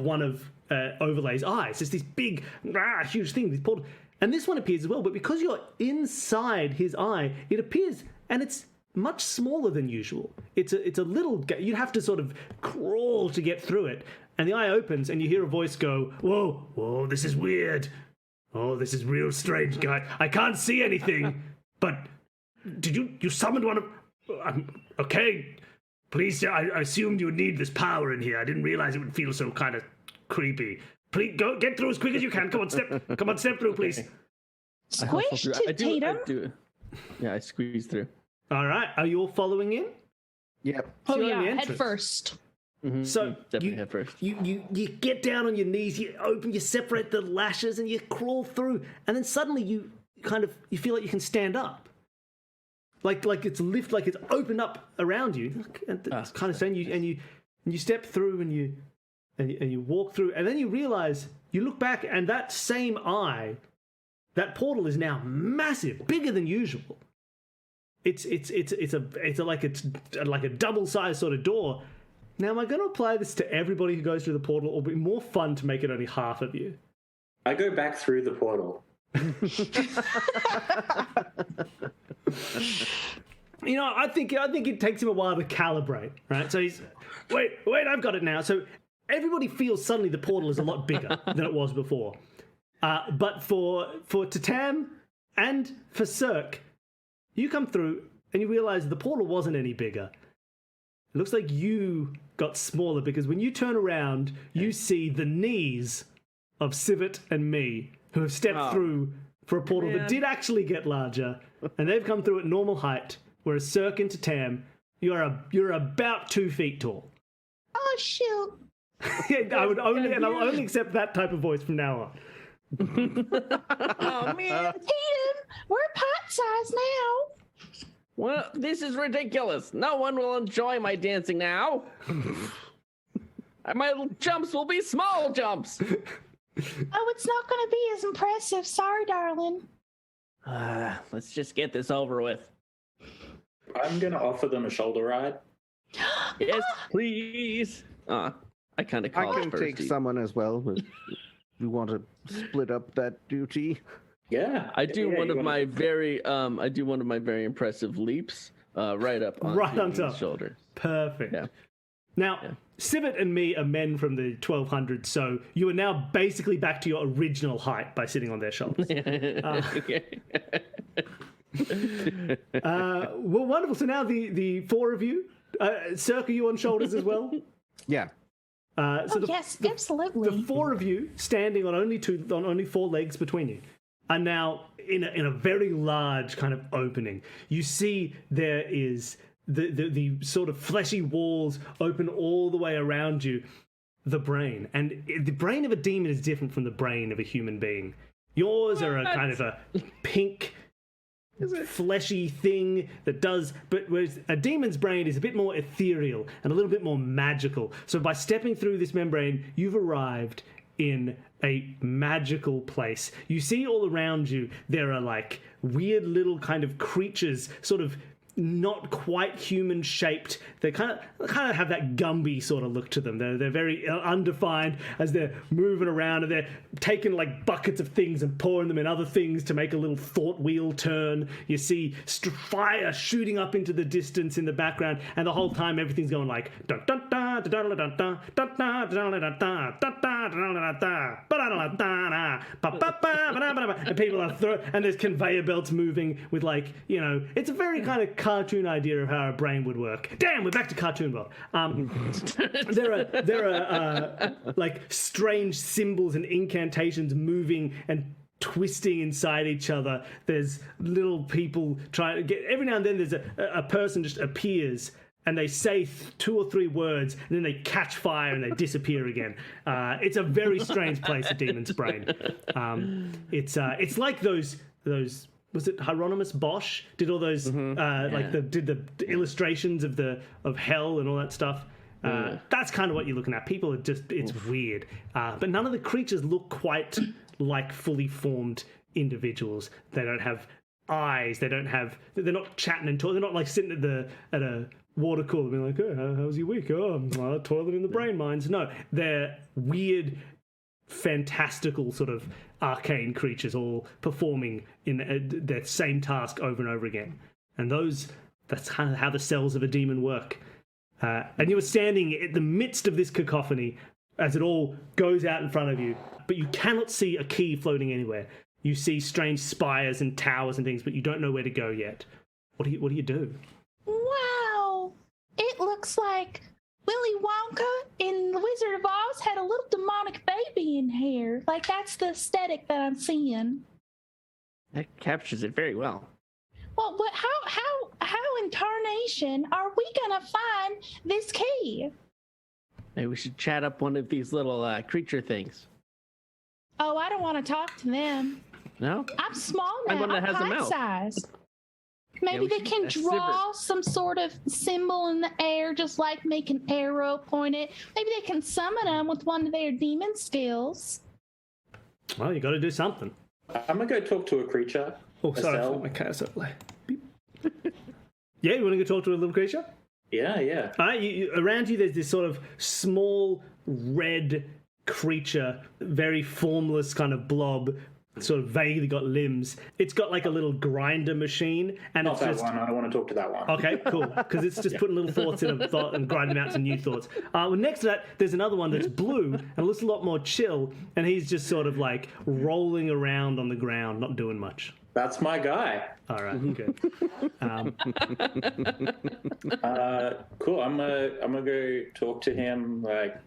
one of Overlay's eyes. It's this big, huge thing. This portal. And this one appears as well, but because you're inside his eye, it appears, and it's much smaller than usual. It's a little. You'd have to sort of crawl to get through it. And the eye opens, and you hear a voice go, "Whoa, whoa, this is weird. Oh, this is real strange, guy. I can't see anything. But did you summoned one of? Okay, please. I assumed you would need this power in here. I didn't realize it would feel so kind of creepy. Please go get through as quick as you can. Come on, step through, please." I hustle Squish through. to I do. Tatum. Yeah, I squeeze through. All right, are you all following in? Yep. Oh you're in yeah, the head entrance. first. So Definitely you, head first. you get down on your knees, you separate the lashes, and you crawl through, and then suddenly you feel like you can stand up, like it's like it's opened up around you, and it's kind of saying you step through and you walk through, and then you realize you look back, and that same eye, that portal is now massive, bigger than usual. It's like a double-sized sort of door. Now, am I going to apply this to everybody who goes through the portal, or will it be more fun to make it only half of you? I go back through the portal. You know, I think it takes him a while to calibrate, right? So he's, wait, I've got it now. So everybody feels suddenly the portal is a lot bigger than it was before. But for Tatam and for Cirque, you come through and you realize the portal wasn't any bigger. It looks like you got smaller because when you turn around, you see the knees of Civet and me who have stepped through for a portal that did actually get larger, and they've come through at normal height, whereas Cirque and Tatam, you're about 2 feet tall. Oh shoot! I'll only accept that type of voice from now on. Oh man! Tatum, we're pot size now. Well, this is ridiculous. No one will enjoy my dancing now. My jumps will be small jumps. Oh, it's not going to be as impressive. Sorry, darling. Let's just get this over with. I'm going to offer them a shoulder ride. Yes, please. I kind of I called can first. take someone as well. If we want to split up that duty. Yeah. I do Yeah, one you of wanna- my very impressive leaps right up on Right on his top. shoulders. Perfect. Yeah. Now, Civet and me are men from the 1200s, so you are now basically back to your original height by sitting on their shoulders. Well, wonderful. So now the 4 of you, Cirque, are you on shoulders as well? Yeah. So Yes, absolutely. the 4 of you standing on only 4 legs between you are now in a very large kind of opening. You see there is the sort of fleshy walls open all the way around you, the brain. And the brain of a demon is different from the brain of a human being. Yours are a kind of a pink, fleshy thing that does, but whereas a demon's brain is a bit more ethereal and a little bit more magical. So by stepping through this membrane, you've arrived in a magical place. You see all around you, there are like weird little kind of creatures, sort of not quite human shaped. They kind of have that Gumby sort of look to them. They're very undefined as they're moving around, and they're taking like buckets of things and pouring them in other things to make a little thought wheel turn. You see fire shooting up into the distance in the background, and the whole time everything's going like dun dun dun and people are and there's conveyor belts moving with like, you know, it's a very kind of cartoon idea of how a brain would work. Damn, we're back to cartoon world. There are like strange symbols and incantations moving and twisting inside each other. There's little people trying to get. Every now and then, there's a person just appears and they say 2 or 3 words, and then they catch fire and they disappear again. It's a very strange place, a demon's brain. It's like those. Was it Hieronymus Bosch did all those did the illustrations of hell and all that stuff? That's kind of what you're looking at. People are just, it's weird. But none of the creatures look quite like fully formed individuals. They don't have eyes. They're not chatting and talking. They're not like sitting at a water cooler being like, oh, how's your week? Oh, toilet in the brain mines. No, they're weird, fantastical sort of arcane creatures all performing in their same task over and over again. And that's kind of how the cells of a demon work. And you were standing in the midst of this cacophony as it all goes out in front of you, but you cannot see a key floating anywhere. You see strange spires and towers and things, but you don't know where to go yet. What do you do? Wow, it looks like Willy Wonka in The Wizard of Oz had a little demonic baby in here. Like, that's the aesthetic that I'm seeing. That captures it very well. Well, but how in tarnation are we gonna find this key? Maybe we should chat up one of these little creature things. Oh, I don't want to talk to them. No? I'm small now. Find one that I'm has a mouth. pint-sized. Maybe they can draw some sort of symbol in the air, just like make an arrow pointed. Maybe they can summon them with one of their demon skills. Well, you got to do something. I'm gonna go talk to a creature. Oh, sorry, Estelle. my cat's up. Beep. Yeah, you want to go talk to a little creature? Yeah. All right, around you, there's this sort of small red creature, very formless kind of blob, sort of vaguely got limbs. It's got like a little grinder machine, and Not it's that just one. I don't want to talk to that one. okay, cool, because it's just putting little thoughts in a thought and grinding out some new thoughts. Well, next to that, there's another one that's blue and looks a lot more chill, and he's just sort of like rolling around on the ground, not doing much. That's my guy. All right, good. Cool. I'm gonna go talk to him. Like,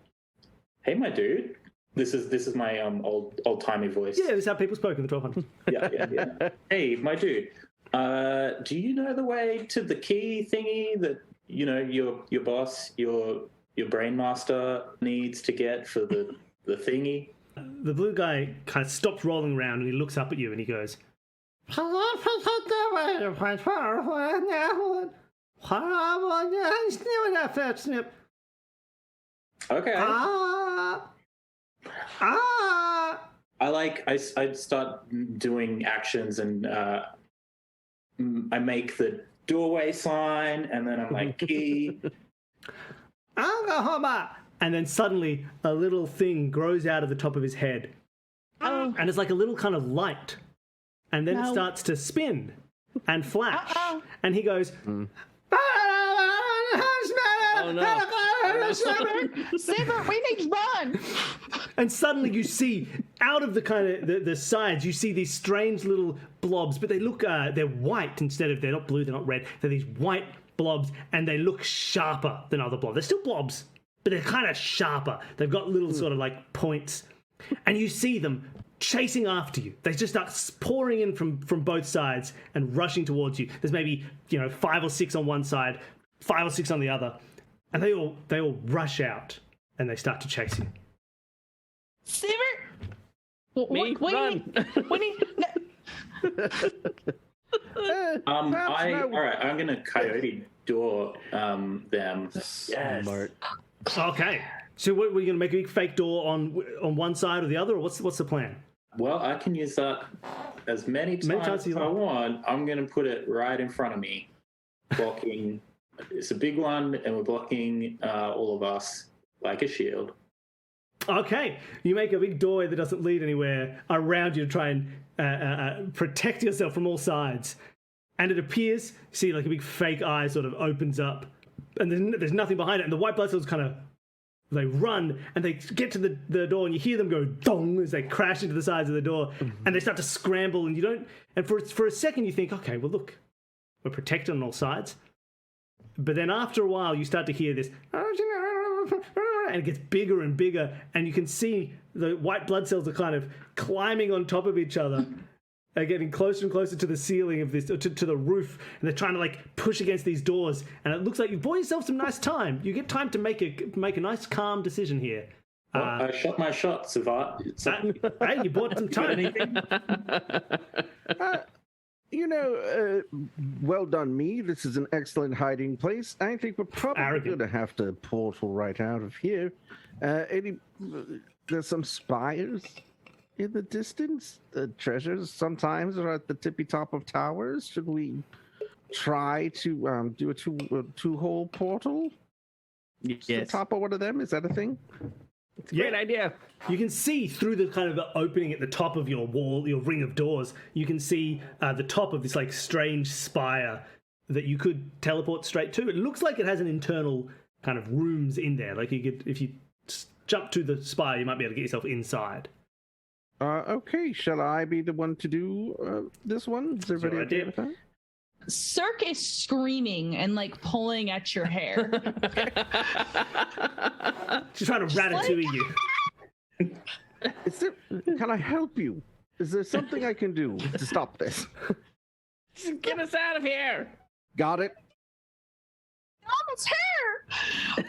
hey, my dude. This is my old timey voice. Yeah, this is how people spoke in the 1200s. Yeah. Hey, my dude. Do you know the way to the key thingy that your boss, your brain master needs to get for the thingy? The blue guy kind of stops rolling around and he looks up at you and he goes, Okay. I start doing actions and I make the doorway sign and then I'm like key. And then suddenly a little thing grows out of the top of his head. Oh. And it's like a little kind of light. And then it No. starts to spin and flash. Uh-oh. And he goes, Oh, no. Silver, we need to run. and suddenly you see out of the kind of the sides, you see these strange little blobs, but they look, they're white instead of, they're not blue, they're not red. They're these white blobs and they look sharper than other blobs. They're still blobs, but they're kind of sharper. They've got little sort of like points. And you see them chasing after you. They just start pouring in from both sides and rushing towards you. There's maybe, 5 or 6 on one side, 5 or 6 on the other. And they all rush out and they start to chase you. Silver. Me? Run. All right. I'm gonna coyote door them. Yes. Smart. Okay. So what, we're going to make a big fake door on one side or the other, or what's the plan? Well, I can use that as many times times as as you I like. want. I'm gonna put it right in front of me, blocking. It's a big one, and we're blocking all of us like a shield. Okay. You make a big doorway that doesn't lead anywhere around you to try and protect yourself from all sides. And it appears, see, like a big fake eye sort of opens up, and there's nothing behind it, and the white blood cells kind of They run and they get to the door, and you hear them go dong as they crash into the sides of the door, and they start to scramble. And you don't. And for a second, you think, okay, well, look, we're protected on all sides. But then after a while, you start to hear this, and it gets bigger and bigger, and you can see the white blood cells are kind of climbing on top of each other. Are getting closer and closer to the ceiling of this, to the roof, and they're trying to like push against these doors. And it looks like you've bought yourself some nice time. You get time to make a nice, calm decision here. Well, I shot my shot, Savat. Hey, you bought some time. Well done, me. This is an excellent hiding place. I think we're probably going to have to portal right out of here. There's some spires in the distance. The treasures sometimes are at the tippy top of towers. Should we try to do a two-hole portal? Yes. To the top of one of them? Is that a thing? Great idea. You can see through the kind of the opening at the top of your wall, your ring of doors. You can see the top of this like strange spire that you could teleport straight to. It looks like it has an internal kind of rooms in there. Like you could, if you jump to the spire, you might be able to get yourself inside. Okay, shall I be the one to do this one? Is everybody okay with that? Cirque is screaming and like pulling at your hair. She's trying to ratatouille you. Can I help you? Is there something I can do to stop this? Just get us out of here. Got it. Mama's hair.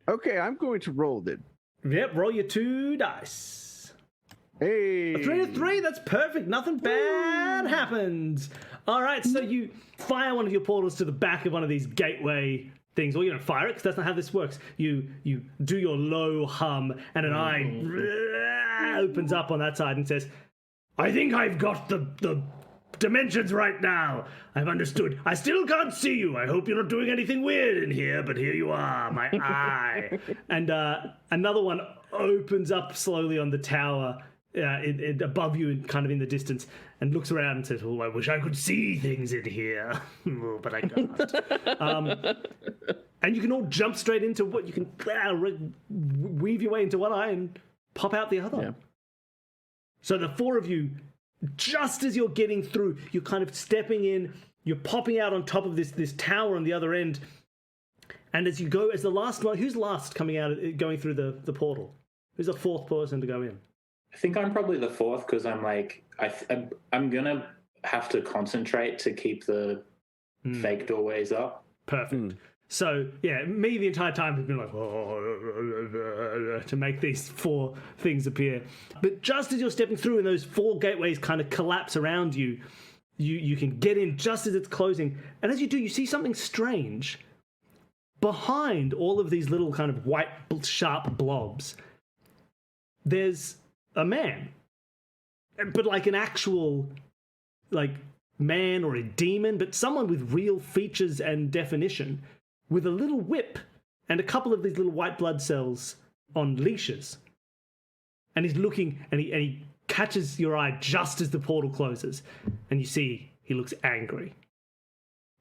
Okay, I'm going to roll then. Yep, roll your 2 dice. Hey. A 3 and a 3, that's perfect. Nothing bad happens. All right, so you fire one of your portals to the back of one of these gateway things. Well, you don't fire it because that's not how this works. You do your low hum, and an eye opens up on that side and says, I think I've got the dimensions right now. I've understood. I still can't see you. I hope you're not doing anything weird in here, but here you are, my eye. And another one opens up slowly on the tower above you and kind of in the distance and looks around and says, oh, I wish I could see things in here. Oh, but I can't. And you can all jump straight into what you can weave your way into one eye and pop out the other. Yeah. So the 4 of you, just as you're getting through, you're kind of stepping in, you're popping out on top of this tower on the other end. And as you go, as the last one, who's last coming out, going through the portal? Who's the 4th person to go in? I think I'm probably the 4th because I'm like, I'm going to have to concentrate to keep the fake doorways up. Perfect. So, yeah, me the entire time has been like, to make these 4 things appear. But just as you're stepping through and those 4 gateways kind of collapse around you, you can get in just as it's closing. And as you do, you see something strange. Behind all of these little kind of white, sharp blobs, there's a man. But like an actual, like, man or a demon, but someone with real features and definition, with a little whip and a couple of these little white blood cells on leashes. And he's looking, and he catches your eye just as the portal closes. And you see he looks angry.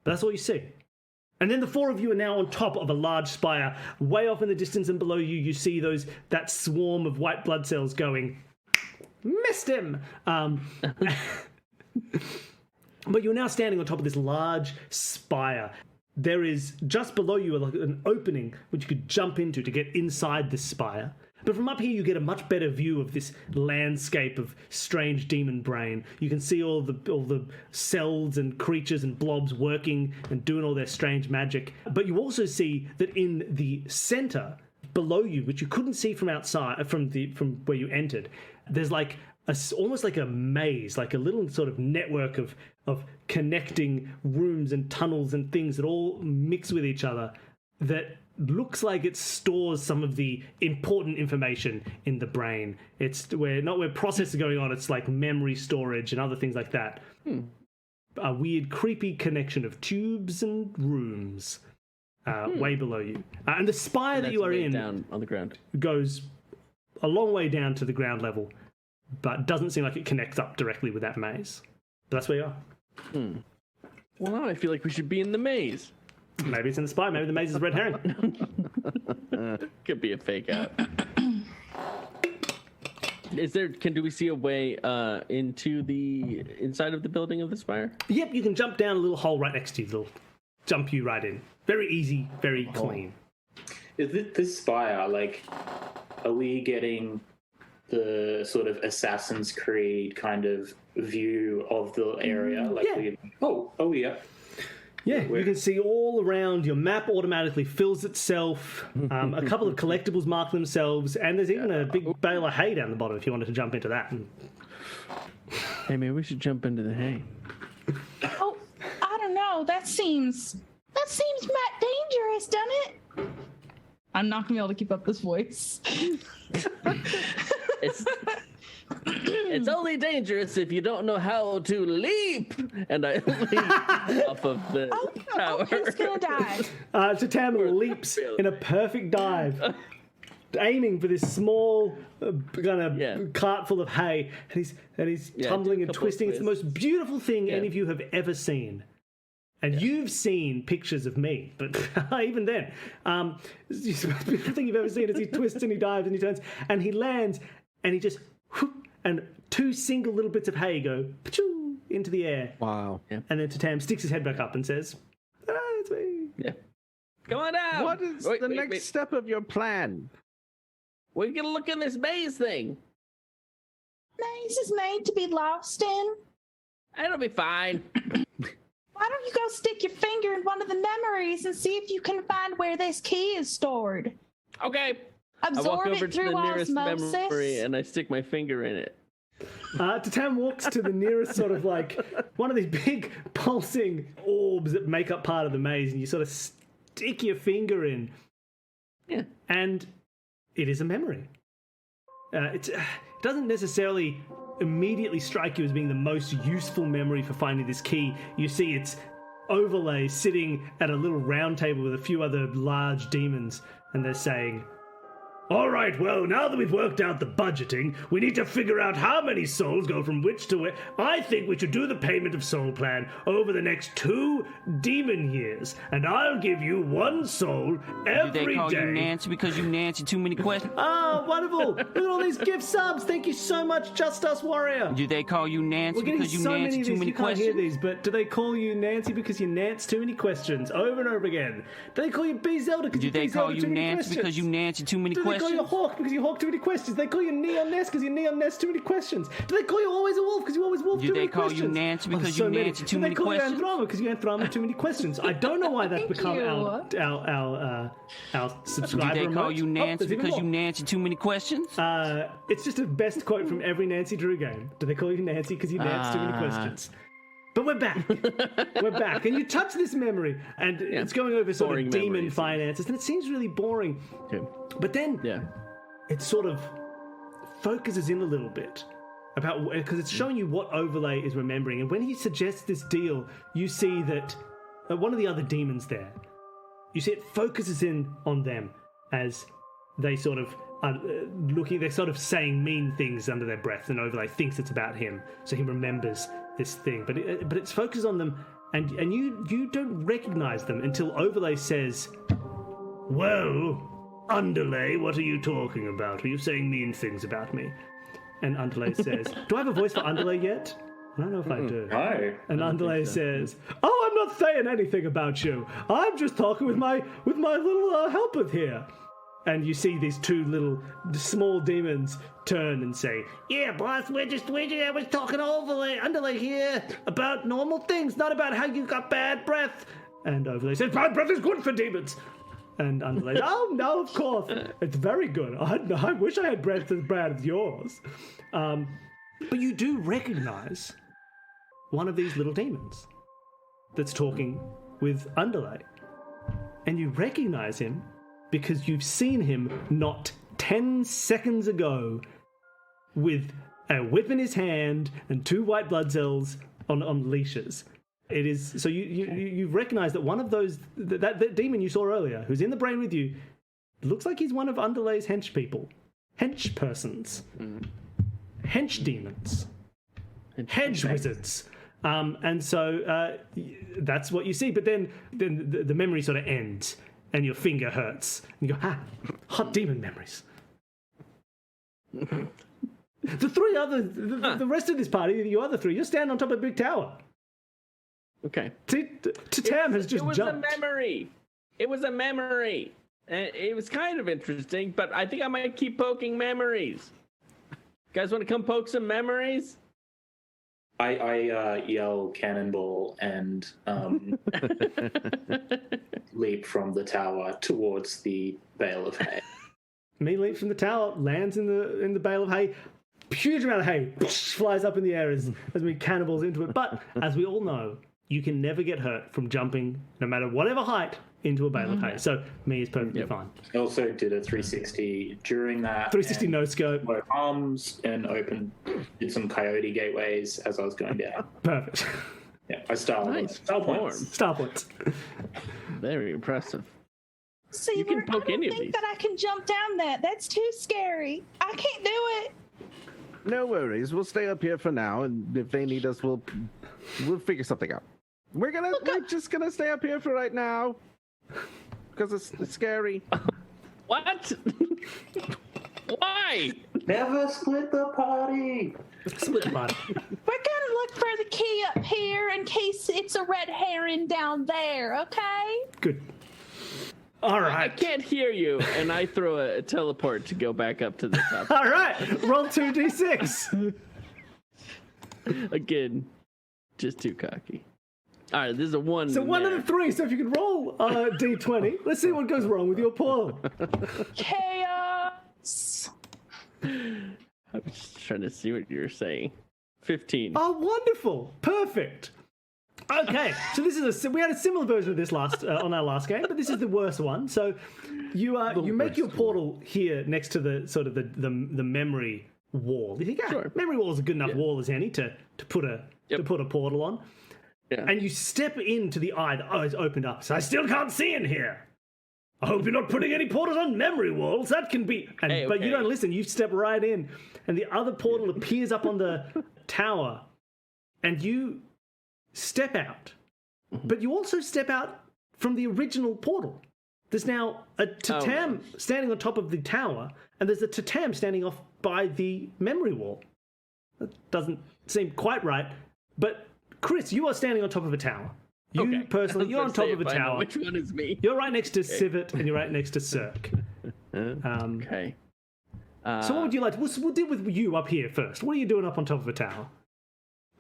But that's all you see. And then the 4 of you are now on top of a large spire. Way off in the distance and below you, you see that swarm of white blood cells going, missed him! But you're now standing on top of this large spire. There is, just below you, like an opening which you could jump into to get inside this spire. But from up here, you get a much better view of this landscape of strange demon brain. You can see all the cells and creatures and blobs working and doing all their strange magic. But you also see that in the center, below you, which you couldn't see from outside, from where you entered, there's like almost like a maze, like a little sort of network of connecting rooms and tunnels and things that all mix with each other that looks like it stores some of the important information in the brain. It's not where processes are going on, it's like memory storage and other things like that. A weird, creepy connection of tubes and rooms way below you. And the spire that you are in down on the ground goes a long way down to the ground level, but doesn't seem like it connects up directly with that maze. But that's where you are. Well, now I feel like we should be in the maze. Maybe it's in the spire. Maybe the maze is red herring. Could be a fake out. Do we see a way into the inside of the building of the spire? Yep, you can jump down a little hole right next to you. It'll jump you right in. Very easy, very clean. Is this spire, like, are we getting the sort of Assassin's Creed kind of view of the area? Like, Yeah. Yeah. Yeah, you can see all around. Your map automatically fills itself. A couple of collectibles mark themselves, and there's even a big bale of hay down the bottom if you wanted to jump into that. Hey, maybe we should jump into the hay. Oh, I don't know. That seems dangerous, doesn't it? I'm not gonna be able to keep up this voice. It's only dangerous if you don't know how to leap. And I leap off of the tower. Who's gonna die? Tatam leaps in a perfect dive, aiming for this small kind of cart full of hay, and he's tumbling and twisting. It's the most beautiful thing any of you have ever seen. And you've seen pictures of me, but even then, it's the most beautiful thing you've ever seen as he twists and he dives and he turns and he lands and he just whoop, and two single little bits of hay go pa-choo, into the air. Wow. Yeah. And then Tatam sticks his head back up and says, it's me. Yeah. Come on down. What is the next step of your plan? We're gonna look in this maze thing. Maze is made to be lost in. It'll be fine. Why don't you go stick your finger in one of the memories and see if you can find where this key is stored? Okay. Absorb I walk over it to through the nearest osmosis. memory and I stick my finger in it. Tatam walks to the nearest sort of like one of these big pulsing orbs that make up part of the maze, and you sort of stick your finger in. Yeah. And it is a memory. It doesn't necessarily immediately strike you as being the most useful memory for finding this key. You see its overlay sitting at a little round table with a few other large demons, and they're saying, all right, well, now that we've worked out the budgeting, we need to figure out how many souls go from which to where. I think we should do the payment of soul plan over the next 2 demon years, and I'll give you 1 soul every day. Do they call you Nancy because you Nancy too many questions? Oh, wonderful. Look at all these gift subs. Thank you so much, Just Us Warrior. Do they call you Nancy We're getting because you so many Nancy of too these, many you can't questions? hear these, but do they call you Nancy because you Nance too many questions over and over again? Do they call you B Zelda because Do you they B call Zelda you too many Nancy questions? because you Nancy too many Do they call you questions? Hawk because you Hawk too many questions? They call you Neon Ness because you Neon Ness too many questions. Do they call you Always a Wolf because you Always Wolf Do too they many call questions? you Nancy Oh, because so you many. Nancy too Do many they call questions? you Androma because you Androma too many questions? I don't know why that's Thank become you. our subscriber Do they call emote. you Oh, Nancy there's even because you more. Nancy too many questions? It's just a best quote from every Nancy Drew game. Do they call you Nancy because you Nance too many questions? But we're back. We're back. And you touch this memory, and it's going over sort Boring of demon memories. finances, and it seems really boring. Okay. But then Yeah. it sort of focuses in a little bit about, because it's showing you what Overlay is remembering. And when he suggests this deal, you see that one of the other demons there, you see it focuses in on them as they sort of are they're sort of saying mean things under their breath, and Overlay thinks it's about him, so he remembers this thing. But it's focused on them, and you don't recognize them until Overlay says, well, Underlay, what are you talking about? Are you saying mean things about me? And Underlay says, do I have a voice for Underlay yet? I don't know if I do. No. And Underlay says, oh, I'm not saying anything about you. I'm just talking with my little helper here. And you see these 2 little small demons turn and say, yeah, boss, we're talking Underlay here about normal things, not about how you got bad breath. And Overlay says, bad breath is good for demons. And Underlay, oh, no, of course. It's very good. I wish I had breath as bad as yours. But you do recognize one of these little demons that's talking with Underlay. And you recognize him because you've seen him not 10 seconds ago with a whip in his hand and 2 white blood cells on leashes. It is so you recognize that one of those that demon you saw earlier, who's in the brain with you, looks like he's one of Underlay's hench people, hench persons, hench demons, hedge wizards. And so that's what you see. But then the memory sort of ends, and your finger hurts. And you go, hot demon memories. The rest of this party, you other three, you're standing on top of a big tower. Okay. Tam has just jumped. It was a memory. It was kind of interesting, but I think I might keep poking memories. Guys want to come poke some memories? I yell cannonball and leap from the tower towards the bale of hay. Me leaps from the tower, lands in the bale of hay. Huge amount of hay flies up in the air as we cannonballs into it. But as we all know, you can never get hurt from jumping, no matter whatever height, into a bale of hay. So me is perfectly fine. I also did a 360 during that. 360 no scope. Both arms and did some coyote gateways as I was going down. Perfect. Yeah, I style points. Star points. Very impressive. See, You can poke I don't any of think these. that I can jump down that. That's too scary. I can't do it. No worries. We'll stay up here for now, and if they need us, we'll figure something out. We're just gonna stay up here for right now because it's scary. What? Why? Never split the party. Split the body. We're gonna look for the key up here in case it's a red herring down there, okay? Good. All I right. can't hear you, and I throw a teleport to go back up to the top. All right. Roll 2d6. Again, just too cocky. All right, this is a 1. So 1 out of 3. So if you could roll d20, let's see what goes wrong with your portal. Chaos. I was just trying to see what you were saying. 15. Oh, wonderful! Perfect. Okay, so this is we had a similar version of this on our last game, but this is the worst one. So you make your portal here next to the sort of the memory wall. You think, Sure. memory wall is a good enough wall as any to put a portal on. Yeah. And you step into the eye. The eye's opened up. So I still can't see in here. I hope you're not putting any portals on memory walls. That can be. But you don't listen. You step right in, and the other portal appears up on the tower, and you step out. But you also step out from the original portal. There's now a Tatam standing on top of the tower, and there's a Tatam standing off by the memory wall. That doesn't seem quite right. But Chris, you are standing on top of a tower. You personally, you're on top of a tower. Which one is me? You're right next to Civet, and you're right next to Cirque. Okay. So what would you like? We'll deal with you up here first. What are you doing up on top of a tower?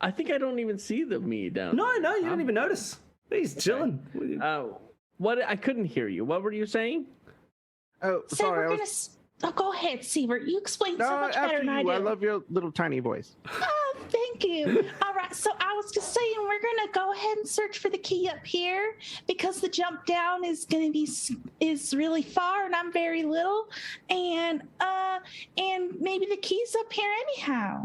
I think I don't even see me down. No, you don't even notice. He's chilling. What? I couldn't hear you. What were you saying? Oh, So sorry. we're gonna. go ahead, Sievert. You explain so much better after than you. I do. I love your little tiny voice. Oh, thank you. All right, so I was just saying we're gonna go ahead and search for the key up here because the jump down is gonna be really far and I'm very little, and maybe the key's up here anyhow.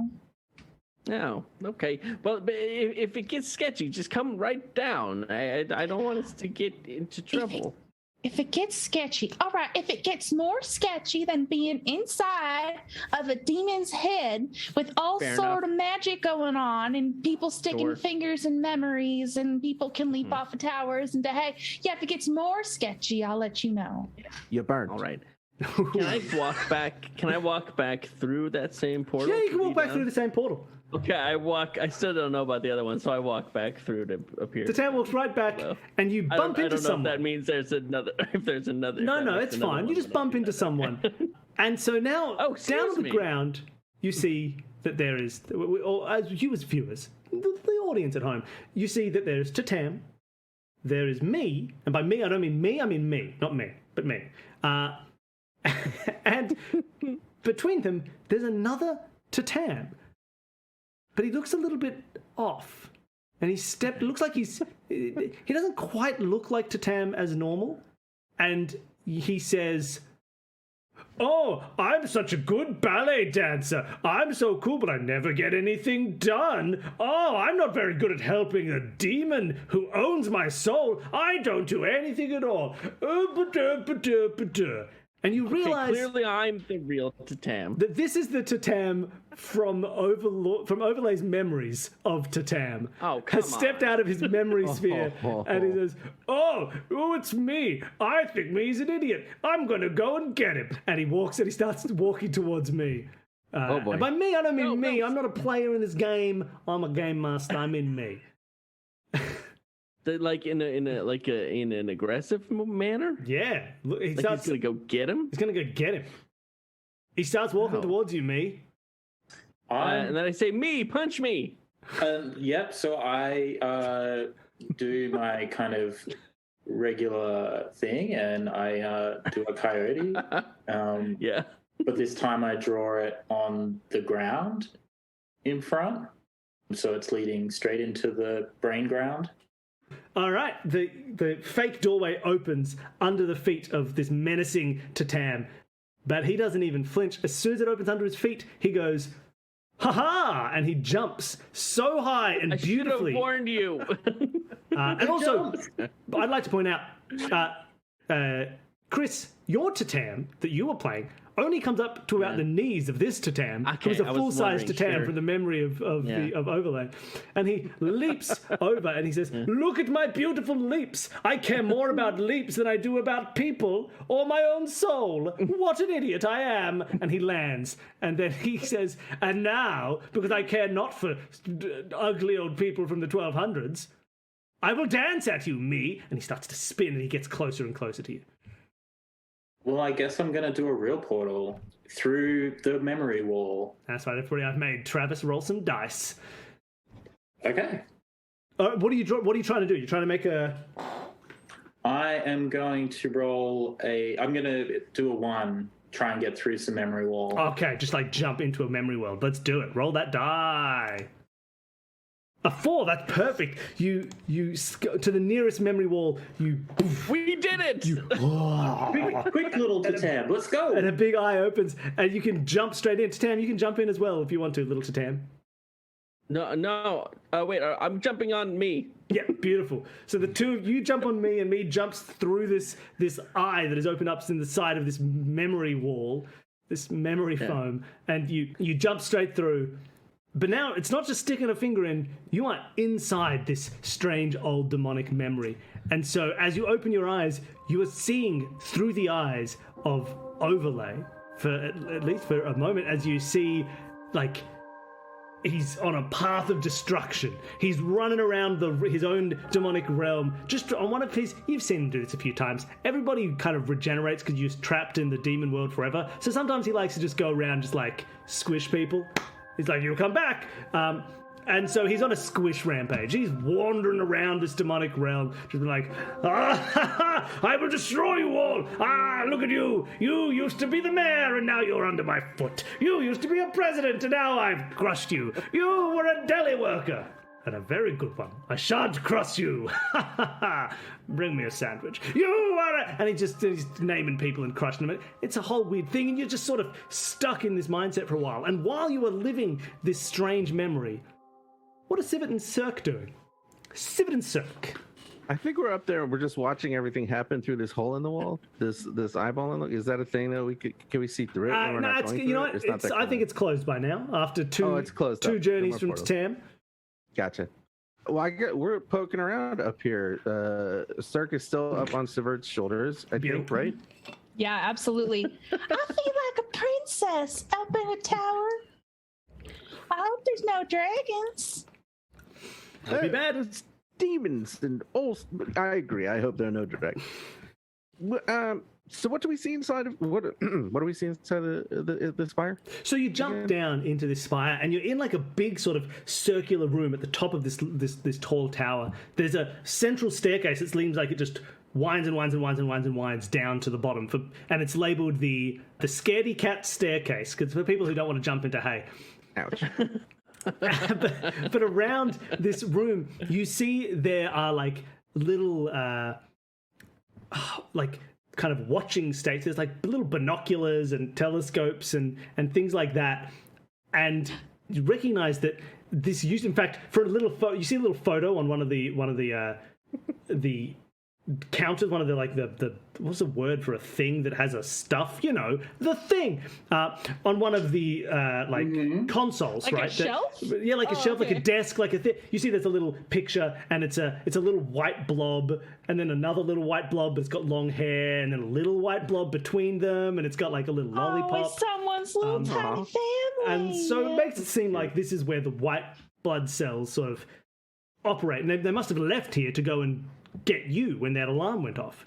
No. Okay. Well, but if it gets sketchy, just come right down. I don't want us to get into trouble. If it gets sketchy, all right. If it gets more sketchy than being inside of a demon's head with all sort of magic going on and people sticking fingers in memories and people can leap off of towers and if it gets more sketchy, I'll let you know. You're burned. All right. Can I walk back? Can I walk back through that same portal? Yeah, you can walk back through the same portal. Okay, I still don't know about the other one, so I walk back through to appear. The town walks right back, and you bump into someone. I don't know if that means there's another. If there's another. No, it's fine. You just bump into someone, and so now down on the ground, you see that there is, or as you as viewers, the audience at home, you see that there's Tatam, there is me, and by me I don't mean me, I mean me, not me, but me, and between them there's another Tatam. But he looks a little bit off. And looks like he doesn't quite look like Tatam as normal. And he says, "Oh, I'm such a good ballet dancer. I'm so cool, but I never get anything done. Oh, I'm not very good at helping a demon who owns my soul. I don't do anything at all." And you Okay, realize clearly I'm the real Tatam. that this is the Tatam from Overlay's memories of Tatam. Oh, come has stepped out of his memory sphere, and he says, "Oh, it's me. I think me's an idiot. I'm gonna go and get him." And he starts walking towards me. Oh, boy. And by me, I don't mean No, me. no. I'm not a player in this game. I'm a game master. I'm in me. Like in an aggressive manner. Yeah. Look, he Like starts. he's gonna go get him. He's gonna go get him. He starts walking Wow. towards you, me. And then I say, "Me, punch me." Yep. So I do my kind of regular thing, and I do a coyote. Yeah. But this time I draw it on the ground in front, so it's leading straight into the brain ground. All right, the fake doorway opens under the feet of this menacing Tatam, but he doesn't even flinch. As soon as it opens under his feet, he goes, "Ha ha!" and he jumps so high and I should have beautifully. warned you. And also, I'd like to point out, Chris, your Tatam that you were playing only comes up to about the knees of this Tatam, Okay, who's a I was full-size wondering, Tatam sure. from the memory of Overlay. And he leaps over and he says, "Look at my beautiful leaps. I care more about leaps than I do about people or my own soul. What an idiot I am." And he lands. And then he says, "And now, because I care not for ugly old people from the 1200s, I will dance at you, me." And he starts to spin and he gets closer and closer to you. Well, I guess I'm going to do a real portal through the memory wall. That's right, everybody. I've made Travis roll some dice. Okay. What are you trying to do? You're trying to make a. I am going to roll I'm going to do a 1, try and get through some memory wall. Okay, just like jump into a memory world. Let's do it. Roll that die. A 4. That's perfect. You to the nearest memory wall. You We did it. Quick little Tatam, let's go. and a big eye opens, and you can jump straight in. Tatam, you can jump in as well if you want to, little Tatam. No. Wait. I'm jumping on me. Yeah, beautiful. So the two of you jump on me, and me jumps through this eye that is opened up in the side of this memory wall, this memory foam, and you jump straight through. But now it's not just sticking a finger in, you are inside this strange old demonic memory. And so as you open your eyes, you are seeing through the eyes of Overlay, for at least for a moment, as you see, like, he's on a path of destruction. He's running around his own demonic realm. Just on one of his, you've seen him do this a few times. Everybody kind of regenerates because you're trapped in the demon world forever. So sometimes he likes to just go around, just like squish people. He's like, "You'll come back." And so he's on a squish rampage. He's wandering around this demonic realm, just like, "I will destroy you all. Look at you. You used to be the mayor, and now you're under my foot. You used to be a president, and now I've crushed you. You were a deli worker. And a very good one. I shan't cross you. Bring me a sandwich. You are a... And he's naming people and crushing them. It's a whole weird thing, and you're just sort of stuck in this mindset for a while. And while you are living this strange memory, what is Sivert and Cirque doing? Sivert and Cirque. I think we're up there and we're just watching everything happen through this hole in the wall. This eyeball in the... Is that a thing that can we see through it? when we're No, not it's, going you know through what? it? It's not that I think cool. it's closed by now after it's closed two up. journeys No from more portals. Tam. Gotcha. Well, we're poking around up here. Cirque is still up on Sivert's shoulders, I think, right? Yeah, absolutely. I feel like a princess up in a tower. I hope there's no dragons. That'd be bad. It's demons and all. I agree. I hope there are no dragons. So what do we see inside of what do we see inside the spire? So you jump down into this spire, and you're in like a big sort of circular room at the top of this tall tower. There's a central staircase that seems like it just winds and winds and winds and winds and winds down to the bottom. And it's labeled the Scaredy Cat Staircase, because for people who don't want to jump into hay. Ouch. but around this room, you see there are like little like kind of watching states. There's like little binoculars and telescopes and things like that. And you recognize that this used, in fact, for a little you see a little photo on one of the counters, one of the what's the word for a thing that has a stuff, the thing, on one of the consoles, Like right? a shelf? Yeah, like a shelf, like a okay. desk, like a thing. You see there's a little picture, and it's a little white blob, and then another little white blob, but it's got long hair, and then a little white blob between them, and it's got like a little lollipop. Oh, it's someone's little tiny family. And so it makes it seem like this is where the white blood cells sort of operate. And they must have left here to go and get you when that alarm went off.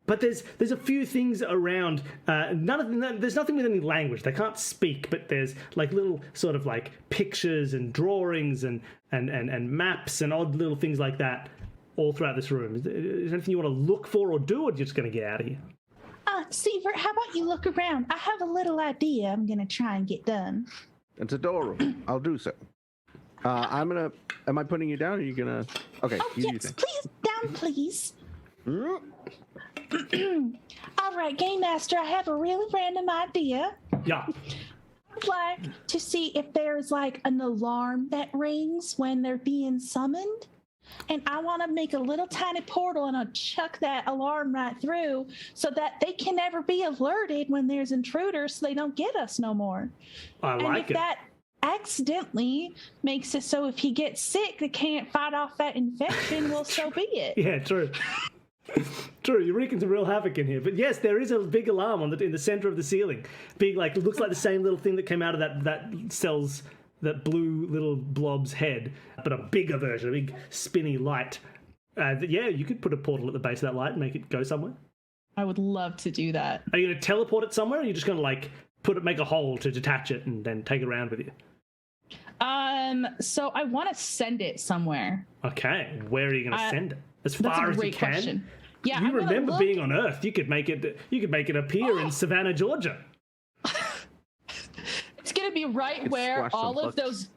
But there's a few things around. There's nothing with any language. They can't speak, but there's like little sort of like pictures and drawings and maps and odd little things like that all throughout this room. Is there anything you want to look for or do, or are you just going to get out of here? Seaver, how about you look around? I have a little idea I'm going to try and get done. It's a door room. I'll do so. Am I putting you down, or are you gonna? Okay, Oh, you do yes, thing. please, down, please. Mm. All right, Game Master, I have a really random idea. Yeah. I'd like to see if there's like an alarm that rings when they're being summoned. And I want to make a little tiny portal and I'll chuck that alarm right through so that they can never be alerted when there's intruders so they don't get us no more. I And like if it. that accidentally makes it so if he gets sick, they can't fight off that infection, well, so be it. Yeah, true. True, you're wreaking some real havoc in here. But yes, there is a big alarm in the center of the ceiling. Big, like, it looks like the same little thing that came out of that cell's, that blue little blob's head, but a bigger version, a big spinny light. Yeah, you could put a portal at the base of that light and make it go somewhere. I would love to do that. Are you going to teleport it somewhere, or are you just going to, like, make a hole to detach it and then take it around with you? So I want to send it somewhere. Okay, where are you going to send it? As That's far a as you great can? question. Yeah, You I'm gonna remember look- being on Earth. You could make it appear in Savannah, Georgia. It's gonna be right Could where squash some all of bucks.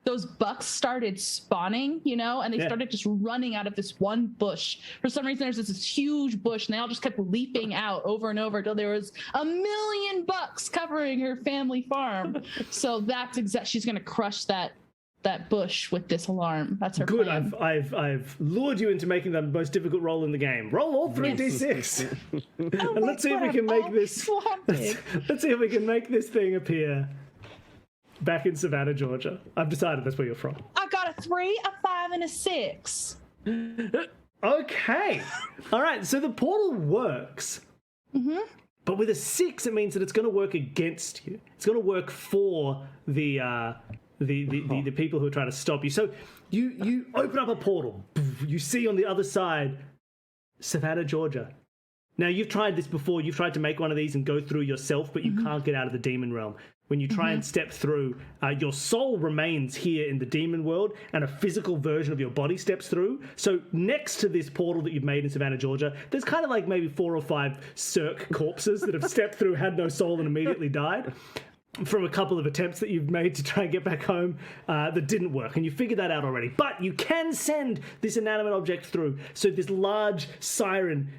those bucks started spawning, and they Yeah. started just running out of this one bush. For some reason, there's this huge bush, and they all just kept leaping out over and over until there was 1,000,000 bucks covering her family farm. So that's she's gonna crush that bush with this alarm. That's her Good. plan. I've lured you into making the most difficult roll in the game. Roll all 3d6, and let's see if we can make this. Let's see if we can make this thing appear back in Savannah, Georgia. I've decided that's where you're from. I got a 3, a 5, and a 6. Okay. All right. So the portal works. Mm-hmm. But with a 6, it means that it's going to work against you. It's going to work for the people who are trying to stop you. So you open up a portal. You see on the other side Savannah, Georgia. Now, you've tried this before. You've tried to make one of these and go through yourself, but you can't get out of the demon realm. When you try and step through, your soul remains here in the demon world, and a physical version of your body steps through. So next to this portal that you've made in Savannah, Georgia, there's kind of like maybe 4 or 5 Cirque corpses that have stepped through, had no soul, and immediately died from a couple of attempts that you've made to try and get back home that didn't work. And you figured that out already. But you can send this inanimate object through. So this large siren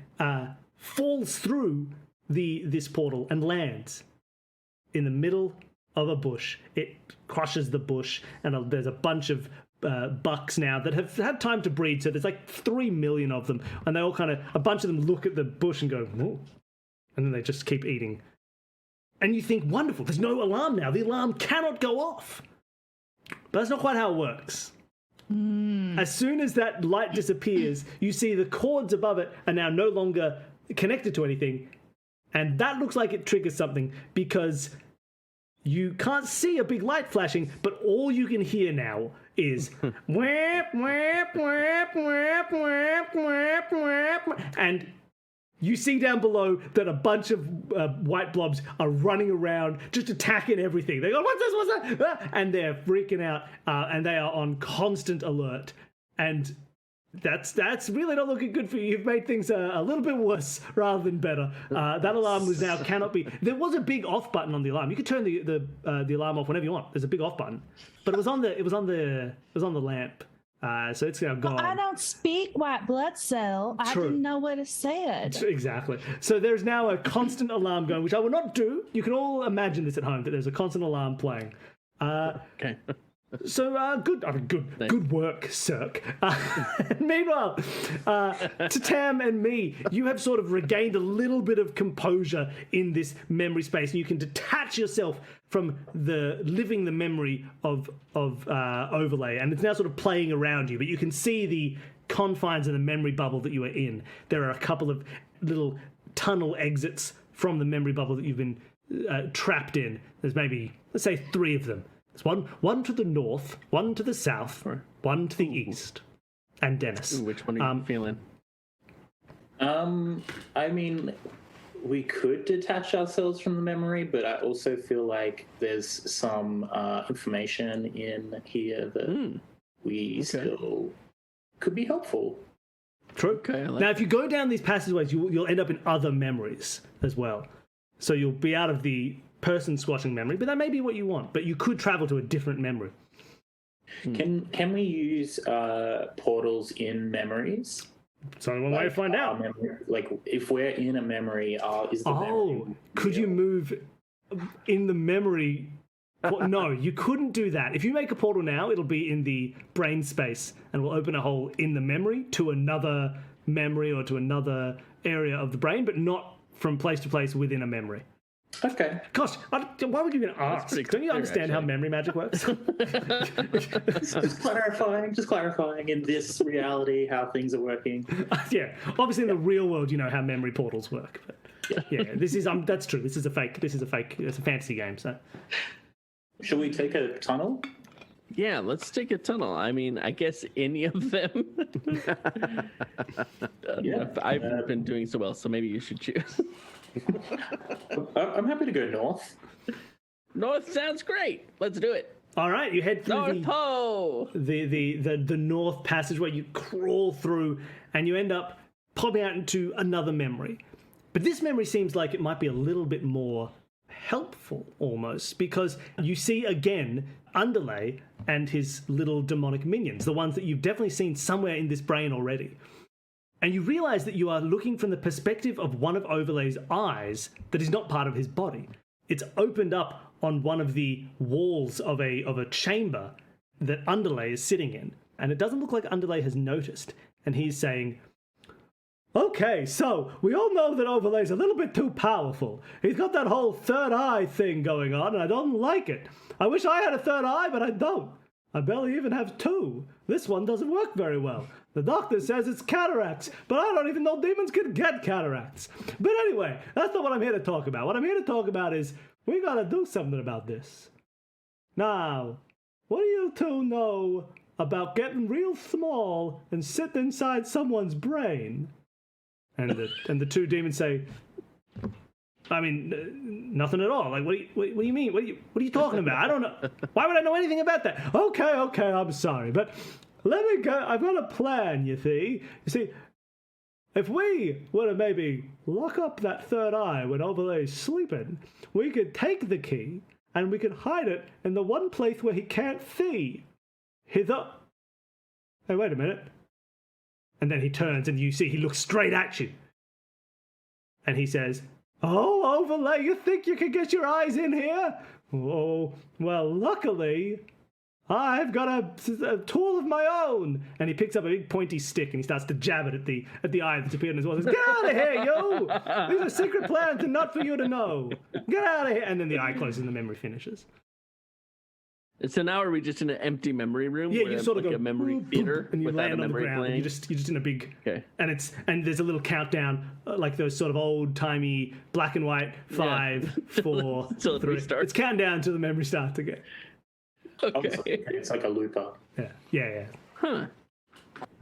falls through this portal and lands in the middle of a bush. It crushes the bush, and there's a bunch of bucks now that have had time to breed. So there's like 3 million of them, and they all a bunch of them look at the bush and go, whoa, and then they just keep eating. And you think, wonderful, there's no alarm now. The alarm cannot go off. But that's not quite how it works. As soon as that light disappears, you see the cords above it are now no longer connected to anything. And that looks like it triggers something, because you can't see a big light flashing, but all you can hear now is whap, whap, whap, whap, whap, whap, whap. And you see down below that a bunch of white blobs are running around, just attacking everything. They go, what's this, what's that? Ah! And they're freaking out, and they are on constant alert. And that's really not looking good for you. You've made things a little bit worse rather than better. That alarm cannot be. There was a big off button on the alarm. You could turn the alarm off whenever you want. There's a big off button, but it was on the lamp. So it's now gone. I don't speak white blood cell. I True. didn't know what it said. Exactly. So there's now a constant alarm going, which I will not do. You can all imagine this at home, that there's a constant alarm playing. Okay. So good work, Cirque. Meanwhile, to Tam and me, you have sort of regained a little bit of composure in this memory space, and you can detach yourself from living the memory of Overlay, and it's now sort of playing around you. But you can see the confines of the memory bubble that you are in. There are a couple of little tunnel exits from the memory bubble that you've been trapped in. There's maybe, let's say, 3 of them. There's one to the north, one to the south, one to the east. And Dennis. Ooh, which one are you feeling? I mean, we could detach ourselves from the memory, but I also feel like there's some information in here that we still could be helpful. True. Okay, I like now, if you go down these passageways, you'll end up in other memories as well. So you'll be out of the person squashing memory, but that may be what you want. But you could travel to a different memory. Can we use portals in memories? It's only one way to find out. Like, if we're in a memory, is the memory... could you move in the memory? No, you couldn't do that. If you make a portal now, it'll be in the brain space and will open a hole in the memory to another memory or to another area of the brain, but not from place to place within a memory. Okay. Gosh, why would you even ask? Don't you understand how memory magic works? just clarifying in this reality how things are working. Yeah, obviously in the real world, you know how memory portals work. But yeah, this is that's true. This is a fake. It's a fantasy game. So, should we take a tunnel? Yeah, let's take a tunnel. I mean, I guess any of them. I've been doing so well, so maybe you should choose. I'm happy to go north. North sounds great. Let's do it. All right, you head through North Pole. the north passageway. You crawl through, and you end up popping out into another memory. But this memory seems like it might be a little bit more helpful, almost, because you see again Underlay and his little demonic minions, the ones that you've definitely seen somewhere in this brain already. And you realize that you are looking from the perspective of one of Overlay's eyes that is not part of his body. It's opened up on one of the walls of a chamber that Underlay is sitting in. And it doesn't look like Underlay has noticed. And he's saying, okay, so we all know that Overlay's a little bit too powerful. He's got that whole third eye thing going on, and I don't like it. I wish I had a third eye, but I don't. I barely even have 2. This one doesn't work very well. The doctor says it's cataracts, but I don't even know demons can get cataracts. But anyway, that's not what I'm here to talk about. What I'm here to talk about is we gotta do something about this. Now, what do you 2 know about getting real small and sit inside someone's brain? And the 2 demons say, I mean, nothing at all. Like, what do you mean? What are you talking about? I don't know. Why would I know anything about that? Okay, I'm sorry, but let me go. I've got a plan, you see. You see, if we were to maybe lock up that third eye when Overlay's sleeping, we could take the key and we could hide it in the one place where he can't see. Hey, wait a minute. And then he turns and you see he looks straight at you. And he says, oh, Overlay, you think you can get your eyes in here? Oh, well, luckily, I've got a tool of my own. And he picks up a big pointy stick and he starts to jab it at the eye that's appeared in his wall. He says, get out of here, you! These are secret plans and not for you to know. Get out of here. And then the eye closes and the memory finishes. So now are we just in an empty memory room? Yeah, you sort of like go a memory boop, theater boop, and you without land a on the memory ground. And playing? you're just in a big, Okay. and there's a little countdown, like those sort of old timey black and white 5, 4, Till it 3. restarts. It's countdown down till the memory starts again. Okay. It's like a looper. Yeah. Huh.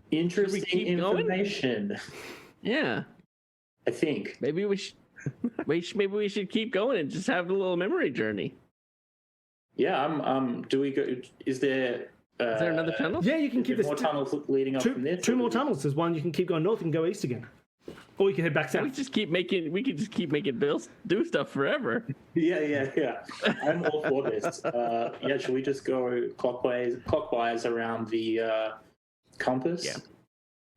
Interesting keep going? information. Yeah. I think. Maybe we should. Maybe we should keep going and just have a little memory journey. Yeah. Do we go? Is there? Is there another tunnel? Yeah, you can keep this. more tunnels leading up from this. Two more tunnels. There's one you can keep going north and go east again, or you can head back We south. We could just keep making Bills do stuff forever. Yeah. I'm all for this. Yeah, should we just go clockwise around the compass? Yeah.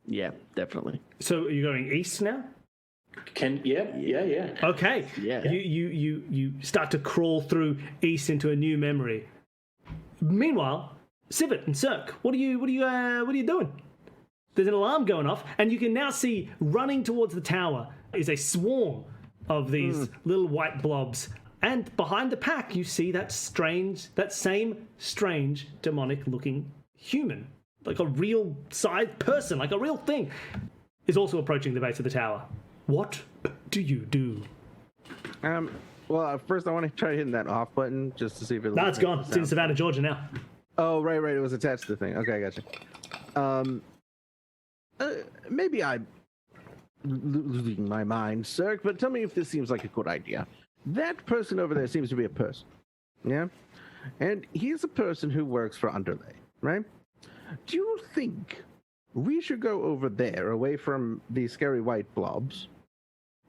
Yeah, definitely. So are you going east now? Yeah. Okay. Yeah. You start to crawl through east into a new memory. Meanwhile, Civet and Cirque, what are you doing? There's an alarm going off, and you can now see running towards the tower is a swarm of these little white blobs. And behind the pack, you see that same strange, demonic-looking human, like a real-sized person, like a real thing, is also approaching the base of the tower. What do you do? Well, first I want to try hitting that off button just to see if it. No, it's gone. It's in Savannah, Georgia now. Oh, right. It was attached to the thing. Okay, I gotcha. Maybe I'm losing my mind, sir, but tell me if this seems like a good idea. That person over there seems to be a person, yeah? And he's a person who works for Underlay, right? Do you think we should go over there, away from these scary white blobs,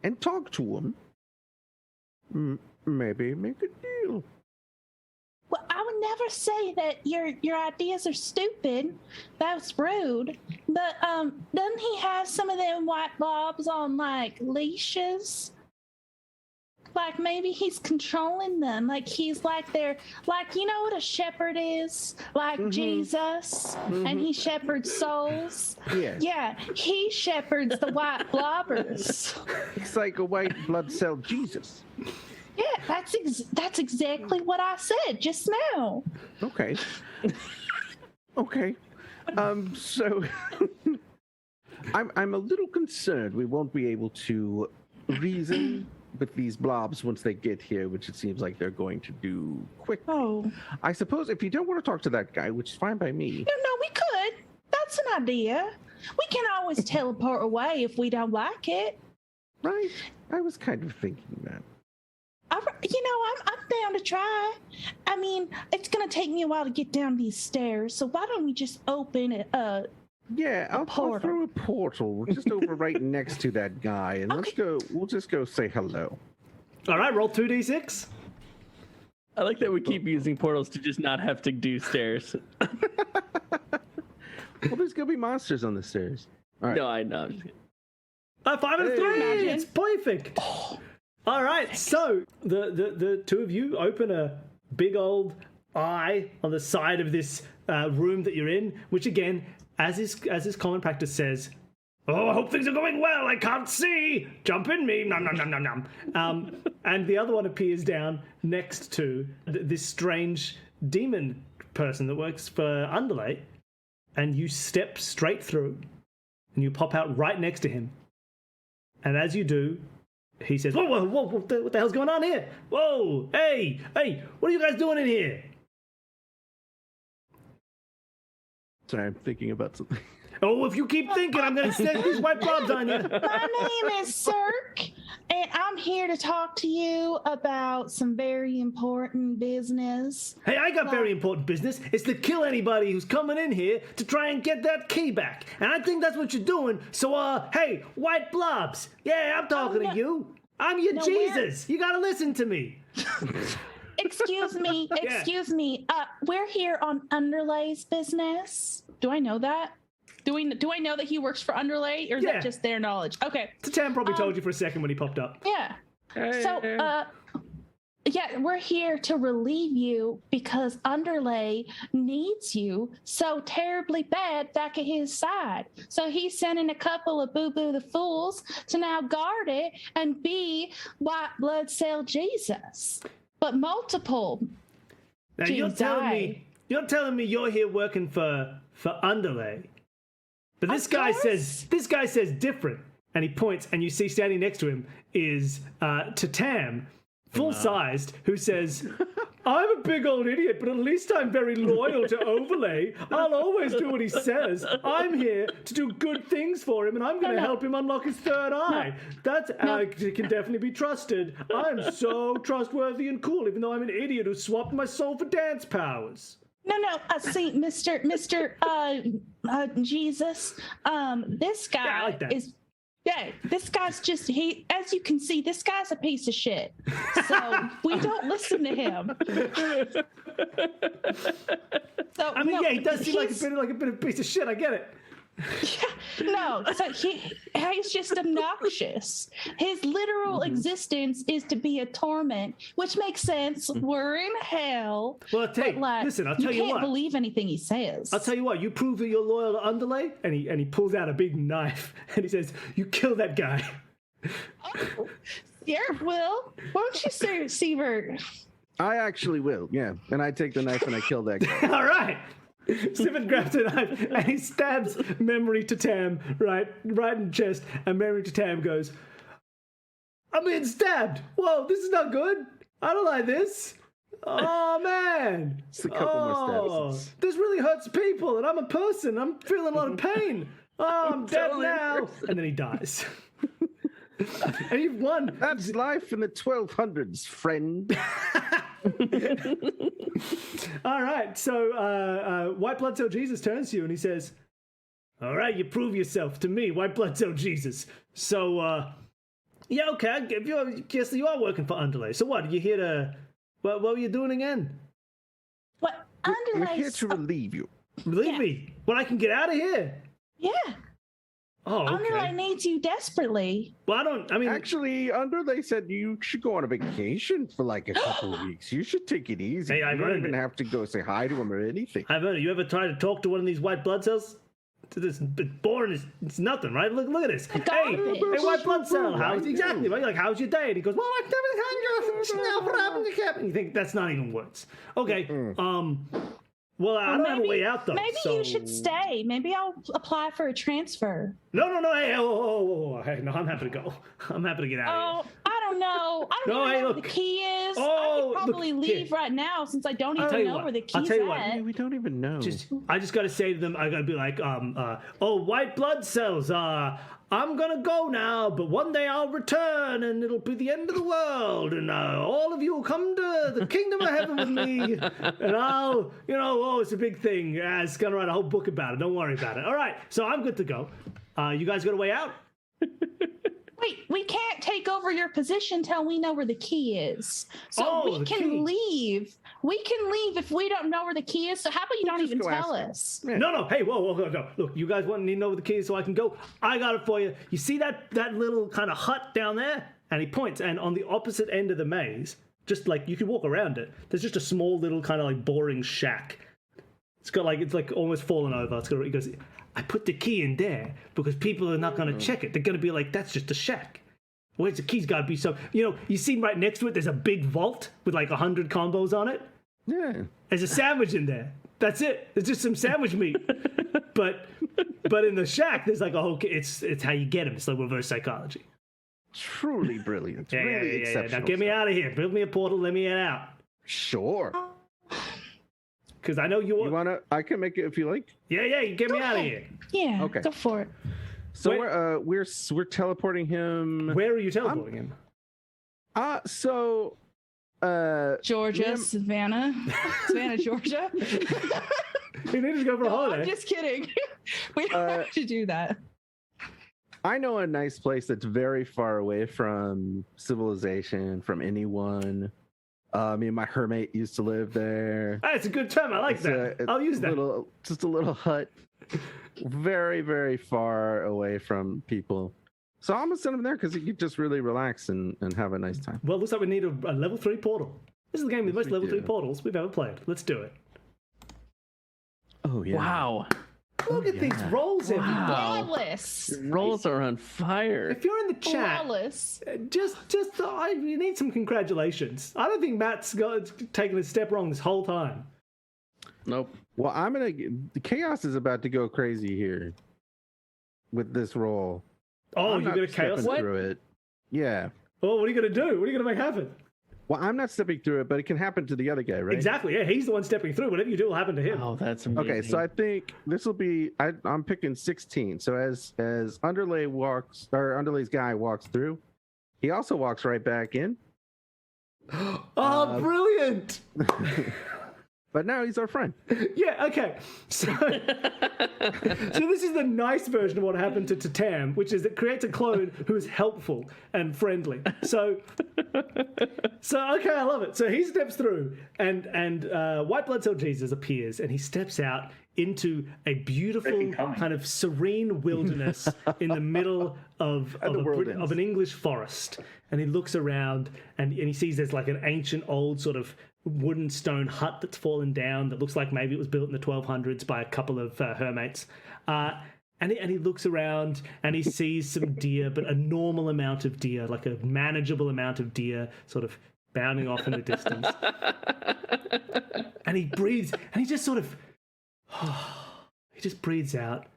and talk to him? Maybe make a deal. Well, I would never say that your ideas are stupid. That's rude. But doesn't he have some of them white blobs on like leashes? Like maybe he's controlling them. Like he's like you know what a shepherd is? Like Jesus, and he shepherds souls. Yes. Yeah, he shepherds the white blobbers. It's like a white blood cell Jesus. Yeah, that's exactly what I said just now. Okay. Okay. So I'm a little concerned we won't be able to reason with these blobs once they get here, which it seems like they're going to do quick. Oh. I suppose if you don't want to talk to that guy, which is fine by me. No, we could. That's an idea. We can always teleport away if we don't like it. Right? I was kind of thinking that. I'm down to try. I mean, it's going to take me a while to get down these stairs, so why don't we just open it? Yeah, I'll throw a portal just over right next to that guy, and Okay. we'll just go say hello. All right, roll 2d6. I like that we keep using portals to just not have to do stairs. Well, there's gonna be monsters on the stairs. All right. No, I know. I'm just kidding. 5 and a 3. Imagine. It's perfect. All right, so the two of you open a big old eye on the side of this room that you're in, which again, as is common practice, says, "Oh, I hope things are going well. I can't see. Jump in me. Nom nom nom nom nom." And the other one appears down next to this strange demon person that works for Underlay, and you step straight through, and you pop out right next to him. And as you do, he says, whoa, what the hell's going on here? Whoa, hey, what are you guys doing in here? Sorry, I'm thinking about something. Oh, if you keep thinking, I'm going to stick these white blobs on you. My name is Cirque, and I'm here to talk to you about some very important business. Hey, I got very important business. It's to kill anybody who's coming in here to try and get that key back. And I think that's what you're doing. So, hey, white blobs. Yeah, I'm talking to you. I'm your Jesus. You got to listen to me. Excuse me. We're here on Underlay's business. Do I know that? Do I know that he works for Underlay, or is Yeah. that just their knowledge? Okay. Tam probably told you for a second when he popped up. Yeah. So, yeah, we're here to relieve you because Underlay needs you so terribly bad back at his side. So he's sending a couple of Boo-Boo the Fools to now guard it and be white blood cell Jesus. But multiple. Now you're telling me you're here working for Underlay. But this guy says different, and he points, and you see standing next to him is Tam, full-sized, who says, "I'm a big old idiot, but at least I'm very loyal to Overlay. I'll always do what he says. I'm here to do good things for him, and I'm going to help him unlock his third eye. I can definitely be trusted. I'm so trustworthy and cool, even though I'm an idiot who swapped my soul for dance powers." No. See, Mr. Jesus. This guy I like that. is. Yeah, this guy's just as you can see, this guy's a piece of shit. So we don't listen to him. So I mean, yeah, he does seem like a bit of a piece of shit. I get it. No, so he's just obnoxious. His literal existence is to be a torment, which makes sense. We're in hell. Well, But, like, listen, I'll tell you can't what. believe anything he says. I'll tell you what. You prove that you're loyal to Underlay, and he pulls out a big knife and he says, "You kill that guy." Yeah, Will. Why don't you say, Sievert? I actually will, yeah. And I take the knife and I kill that guy. All right. Sievert grabs a knife and he stabs Memory to Tam right in the chest, and Memory to Tam goes, "I'm being stabbed. Whoa, this is not good. I don't like this. Oh man, Just a couple more steps. This really hurts people, and I'm a person. I'm feeling a lot of pain. Oh, I'm dead totally a now." person. And then he dies. And you've won. That's life in the 1200s, friend. All right, so White Blood Cell Jesus turns to you and he says, "All right, you prove yourself to me, White Blood Cell Jesus. So, yeah, okay, I guess you are working for Underlay. So what, are you here to, what were you doing again? What? We're Underlay. here to relieve you. Relieve me. When I can get out of here. Yeah. Oh, Underlay okay. needs you desperately. Well, I mean, Actually, Underlay said you should go on a vacation for like a couple of weeks. You should take it easy. Hey, I've you don't earned even it. have to go say hi to him or anything. I've heard it. You ever tried to talk to one of these White Blood Cells? It's boring. It's nothing, right? Look at this. Hey, garbage. White Blood Cell. How's Right. exactly right? You're like, how's your day? And he goes, "Well, and you think that's not even words. Okay. Well, I don't have a way out though. Maybe so... you should stay. Maybe I'll apply for a transfer. No. Hey, hey, no, I'm happy to go. I'm happy to get out of Oh, I don't know. I don't No, even hey, know where look. the key is. Oh, I look, could probably here. leave right now since I don't I'll tell even you know what. where the I'll key's tell you what. at. Yeah, we don't even know. I just got to say to them, I got to be like, oh, White Blood Cells, I'm gonna go now, but one day I'll return and it'll be the end of the world, and all of you will come to the kingdom of heaven with me, and I'll, it's a big thing. Yeah, it's gonna write a whole book about it. Don't worry about it. All right, so I'm good to go. You guys got a way out? Wait, we can't take over your position till we know where the key is. So Oh, we the can key. leave. We can leave if we don't know where the key is. So how about you don't just even go ask tell him. us? No. Hey, whoa. Look, you guys want to know where the key is so I can go? I got it for you. You see that little kind of hut down there? And he points, and on the opposite end of the maze, just like you could walk around it, there's just a small little kind of like boring shack. It's like almost fallen over. He goes, "I put the key in there because people are not going to check it. They're going to be like, that's just a shack. Where's the key's got to be so, you see right next to it, there's a big vault with like 100 combos on it. Yeah. There's a sandwich in there. That's it. It's just some sandwich meat. But in the shack, there's like a whole. It's how you get them. It's like reverse psychology. Truly brilliant. Yeah, really yeah. exceptional. Now get me stuff. out of here. Build me a portal. Let me get out. Sure. Because I know you. You wanna? I can make it if you like. Yeah. You get me out of here. Yeah, Okay. go for it. So Wait. we're teleporting him. Where are you teleporting him? Georgia, ma'am- Savannah, Georgia. You need to go for a No, holiday. I'm just kidding. We don't have to do that. I know a nice place that's very far away from civilization, from anyone. Me and my hermit used to live there. Ah, it's a good term. I like that. It's I'll use that. Just a little hut, very, very far away from people. So I'm gonna send him there because he could just really relax and have a nice time. Well, looks like we need a level 3 portal. This is the game with the most we level 3 do. portals we've ever played. Let's do it. Oh yeah. Wow. Look at these rolls, everybody. Flawless. Rolls are on fire. If you're in the chat, Flawless. you need some congratulations. I don't think Matt's taken a step wrong this whole time. Nope. Well, the chaos is about to go crazy here with this roll. Oh, I'm you're not gonna chaos stepping it? through it. Yeah. Oh, what are you gonna do? What are you gonna make happen? Well, I'm not stepping through it, but it can happen to the other guy, right? Exactly. Yeah, he's the one stepping through. Whatever you do will happen to him. Oh, that's amazing. Okay, so I think this will be. I'm picking 16. So as Underlay's guy walks through, he also walks right back in. Oh, brilliant! but now he's our friend. Yeah, okay. So this is the nice version of what happened to Tam, which is it creates a clone who is helpful and friendly. So okay, I love it. So he steps through, and White Blood Cell Jesus appears, and he steps out into a beautiful kind of serene wilderness in the middle of an English forest. And he looks around, and he sees there's like an ancient old sort of wooden stone hut that's fallen down that looks like maybe it was built in the 1200s by a couple of hermates. And he looks around and he sees some deer, but a normal amount of deer, like a manageable amount of deer sort of bounding off in the distance. And he breathes, and he just sort of, he just breathes out.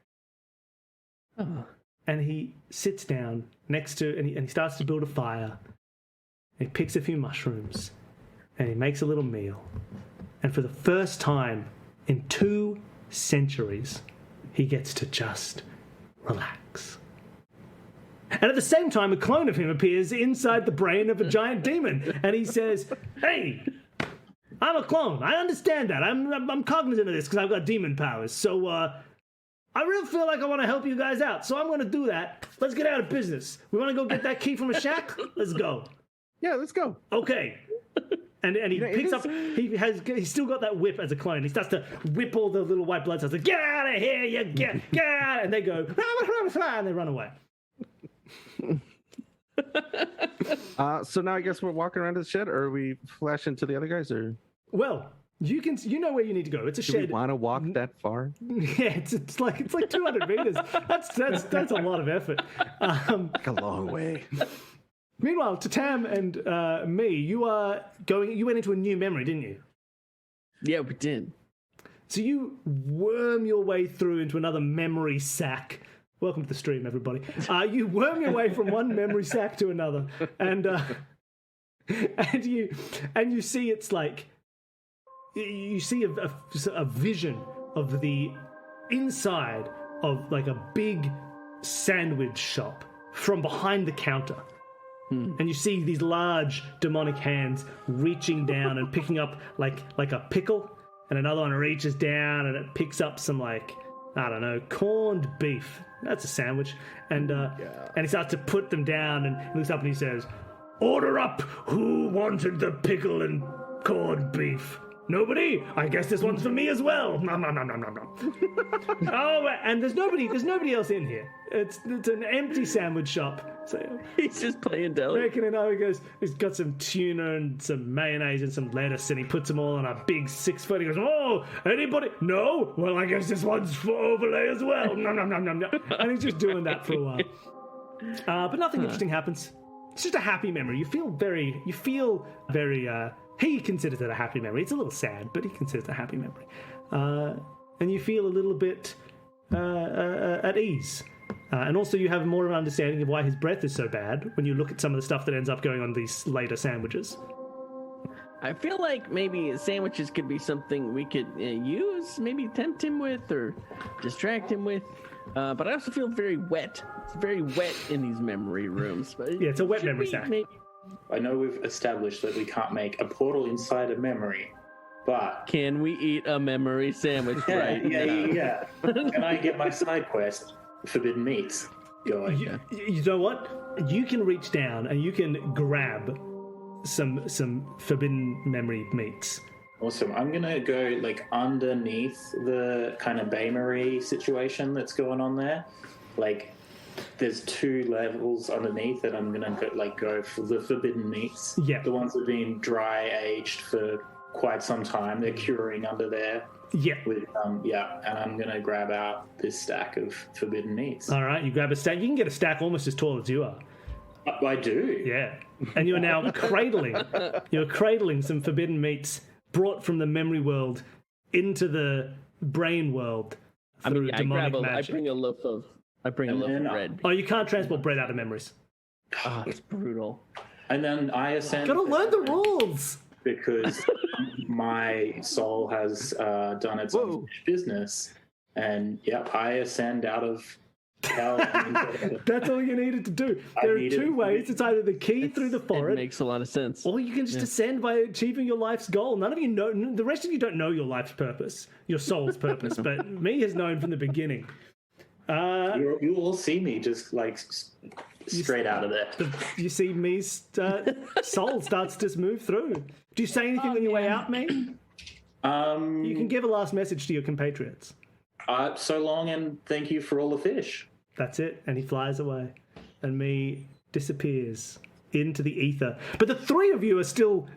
And he sits down next to, and he starts to build a fire. And he picks a few mushrooms, and he makes a little meal. And for the first time in 2 centuries, he gets to just relax. And at the same time, a clone of him appears inside the brain of a giant demon, and he says, "Hey, I'm a clone. I understand that. I'm cognizant of this because I've got demon powers. So I really feel like I want to help you guys out. So I'm going to do that. Let's get out of business. We want to go get that key from a shack? Let's go." Yeah, let's go. Okay. And he picks up. He's still got that whip as a clone. He starts to whip all the little white blood cells. Like, get out of here! You get out! And they go, and they run away. So now I guess we're walking around to the shed, or are we flash into the other guys, or? Well, you know where you need to go. It's a Do shed. we want to walk that far? Yeah, it's like 200 meters. That's a lot of effort. Like a long way. Meanwhile, to Tam and me, you went into a new memory, didn't you? Yeah, we did. So you worm your way through into another memory sack. Welcome to the stream, everybody. You worm your way from one memory sack to another, and you see it's like you see a vision of the inside of like a big sandwich shop from behind the counter. And you see these large demonic hands reaching down and picking up like a pickle, and another one reaches down and it picks up some like, I don't know, corned beef. That's a sandwich. And he starts to put them down and he looks up and he says, "Order up. Who wanted the pickle and corned beef? Nobody? I guess this one's for me as well. Nom, nom, nom, nom, nom, nom." Oh, and there's nobody else in here. It's an empty sandwich shop. So He's just playing deli. Reckon it out. He's got some tuna and some mayonnaise and some lettuce, and he puts them all on a big 6-foot. He goes, "Oh, anybody? No? Well, I guess this one's for overlay as well." Nom, nom, nom, nom, nom. And he's just doing that for a while. But nothing interesting happens. It's just a happy memory. You feel very. He considers it a happy memory. It's a little sad, but he considers it a happy memory. And you feel a little bit at ease. And also you have more of an understanding of why his breath is so bad when you look at some of the stuff that ends up going on these later sandwiches. I feel like maybe sandwiches could be something we could use, maybe tempt him with or distract him with. But I also feel very wet. It's very wet in these memory rooms. Yeah, it's a wet memory sack. I know we've established that we can't make a portal inside a memory, but Can we eat a memory sandwich right now? yeah. Can I get my side quest, Forbidden Meats, going? You know what? You can reach down and you can grab some forbidden memory meats. Awesome. I'm gonna go like underneath the kind of Bamery situation that's going on there. Like, there's 2 levels underneath that I'm gonna go for the forbidden meats. Yeah. The ones that have been dry aged for quite some time. They're curing under there. Yeah. With and I'm gonna grab out this stack of forbidden meats. All right, you grab a stack. You can get a stack almost as tall as you are. I do. Yeah. And you are now cradling some forbidden meats brought from the memory world into the brain world through demonic magic. I bring a loaf of bread. Oh, you can't transport bread out of memories. Oh, it's brutal. And then I ascend. Gotta learn the rules. Because my soul has done its own business, and I ascend out of how. That's all you needed to do. There are needed- two ways. It's either the key through the It forehead, makes a lot of sense. or you can just ascend by achieving your life's goal. None of you know. The rest of you don't know your life's purpose, your soul's purpose, but me has known from the beginning. You all see me just like straight out of there. You see me's soul starts to move through. Do you say anything on your way out, me? You can give a last message to your compatriots. So long, and thank you for all the fish. That's it, and he flies away, and me disappears into the ether. But the three of you are still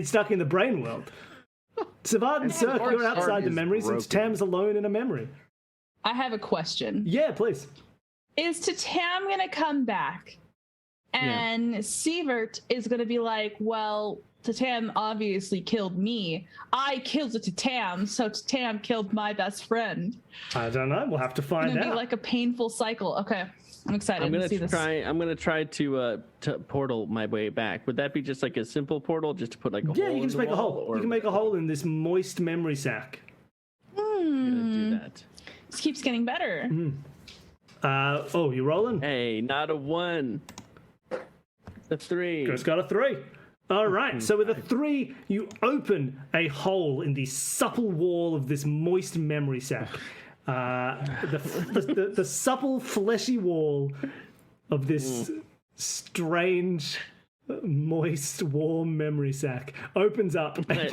stuck in the brain world. Savat and Cirque, you're outside the is memories, and broken. Tam's alone in a memory. I have a question. Yeah, please. Is Tatam going to come back? And Sievert is going to be like, well, Tatam obviously killed me. I killed a Tatam, so Tatam killed my best friend. I don't know. We'll have to It's find going to out. be like a painful cycle. Okay, I'm excited I'm to gonna see this. try to portal my way back. Would that be just like a simple portal, just to put like a hole? Yeah, you in can just the make a wall, hole. Or You can make a hole in this moist memory sac. I'm gonna do that. This keeps getting better. Oh, you rolling? Hey, not a 1. A 3. Chris got a 3. All right, so with a 3, you open a hole in the supple wall of this moist memory sac. The supple, fleshy wall of this strange, moist, warm memory sac opens up, and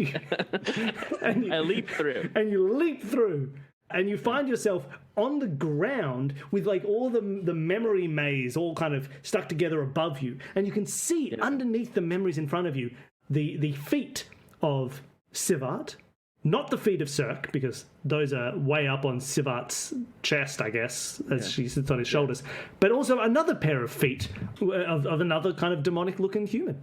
you, I leap through. and you leap through, and you find yourself on the ground with like all the memory maze all kind of stuck together above you, and you can see underneath the memories in front of you the feet of Sivat, not the feet of Cirque, because those are way up on Sivat's chest, I guess, as she sits on his shoulders, but also another pair of feet of another kind of demonic looking human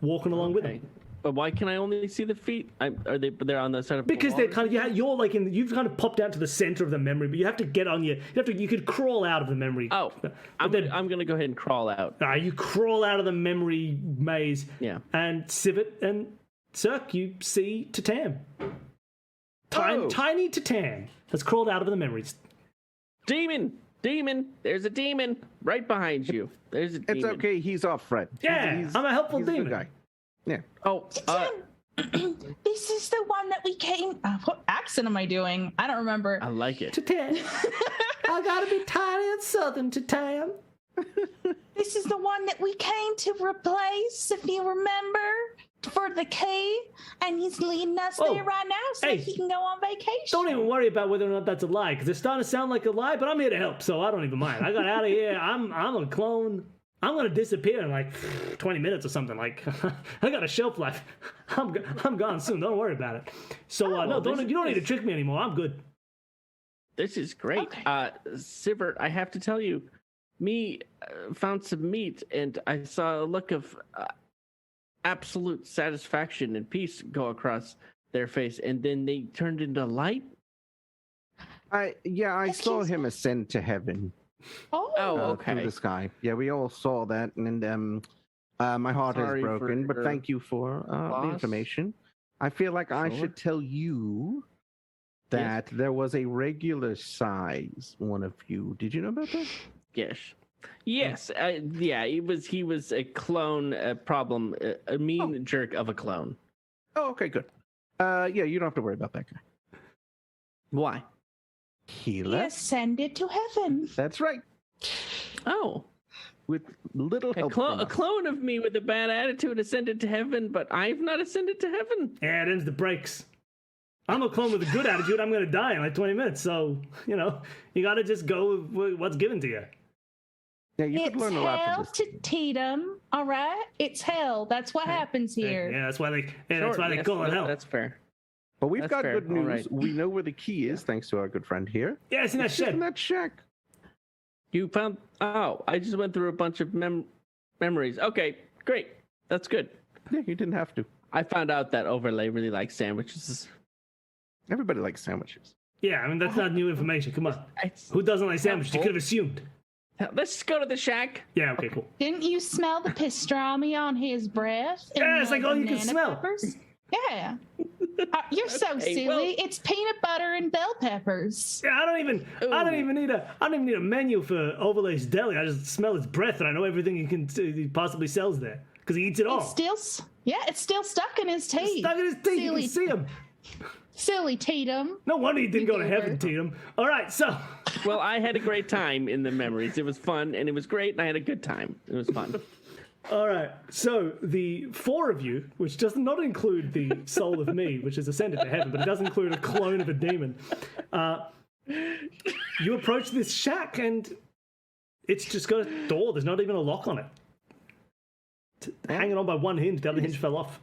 walking along with him. But why can I only see the feet? Are they? They're on the side of Because the they're wall? kind of you're like you've kind of popped out to the center of the memory, but you have to get on you could crawl out of the memory. Oh, I'm gonna go ahead and crawl out. You crawl out of the memory maze. Yeah. And Civet and Cirque, you see Tatam. Oh. Tiny Tatam has crawled out of the memories. Demon! There's a demon right behind you. There's a demon. It's okay. He's our friend. Yeah, I'm a helpful he's a good demon. guy. Yeah. Oh, This is the one that we came. What accent am I doing? I don't remember. I like it. Tatam. I gotta be tiny and southern, Tatam. This is the one that we came to replace, if you remember, for the key. And he's leading us Oh, there right now so hey. that he can go on vacation. Don't even worry about whether or not that's a lie, because it's starting to sound like a lie, but I'm here to help, so I don't even mind. I got out of here. I'm a clone. I'm gonna disappear in like 20 minutes or something. Like I got a shelf life. I'm gone soon. Don't worry about it. So no, you don't need to trick me anymore. I'm good. This is great. Okay. Sivert, I have to tell you, me found some meat and I saw a look of absolute satisfaction and peace go across their face, and then they turned into light. I saw Excuse him ascend to heaven Oh, okay. through the sky. Yeah, we all saw that, and my heart Sorry is broken. But for thank you for the loss. information. I feel like I Sure. should tell you that there was a regular size one of you. Did you know about that? Yes. Yeah. He was a clone problem, a mean jerk of a clone. Oh, okay, good. Yeah, you don't have to worry about that guy. Why? He he left. ascended to heaven. That's right. Oh, With little a help from clone, a us. clone of me with a bad attitude ascended to heaven, but I've not ascended to heaven. Yeah, it ends the brakes. I'm a clone with a good attitude. I'm gonna die in like 20 minutes. So you gotta just go with what's given to you. Yeah, you could It's learn a lot hell from this. to Tatum, all right? It's hell. That's what happens here. Yeah, that's why they Sure, call it hell. That's fair. But we've That's got fair. good All news. right. We know where the key is, thanks to our good friend here. Yeah, it's in that It's just in shed. that shack. You found? Oh, I just went through a bunch of memories. Okay, great. That's good. Yeah, you didn't have to. I found out that Overlay really likes sandwiches. Everybody likes sandwiches. Yeah, I mean that's not new information. Come on, who doesn't like sandwiches? You could have assumed. Let's go to the shack. Yeah, okay, cool. Didn't you smell the pastrami on his breath? Yeah, and it's the like all you can banana smell. peppers? Yeah. You're so Okay, silly. well- It's peanut butter and bell peppers. Yeah, I don't even need a menu for Overlay's Deli. I just smell his breath and I know everything he possibly sells there because he eats it all. It's still stuck in his teeth. Stuck in his teeth. You Silly, can see him. silly Tatum. No wonder he didn't go to Goober. heaven, Tatum. All right, so Well, I had a great time in the memories. It was fun and it was great, and I had a good time. It was fun. all right, so the four of you, which does not include the soul of me, which has ascended to heaven, but it does include a clone of a demon. You approach this shack and it's just got a door. There's not even a lock on it. It's hanging on by one hinge. The other hinge fell off.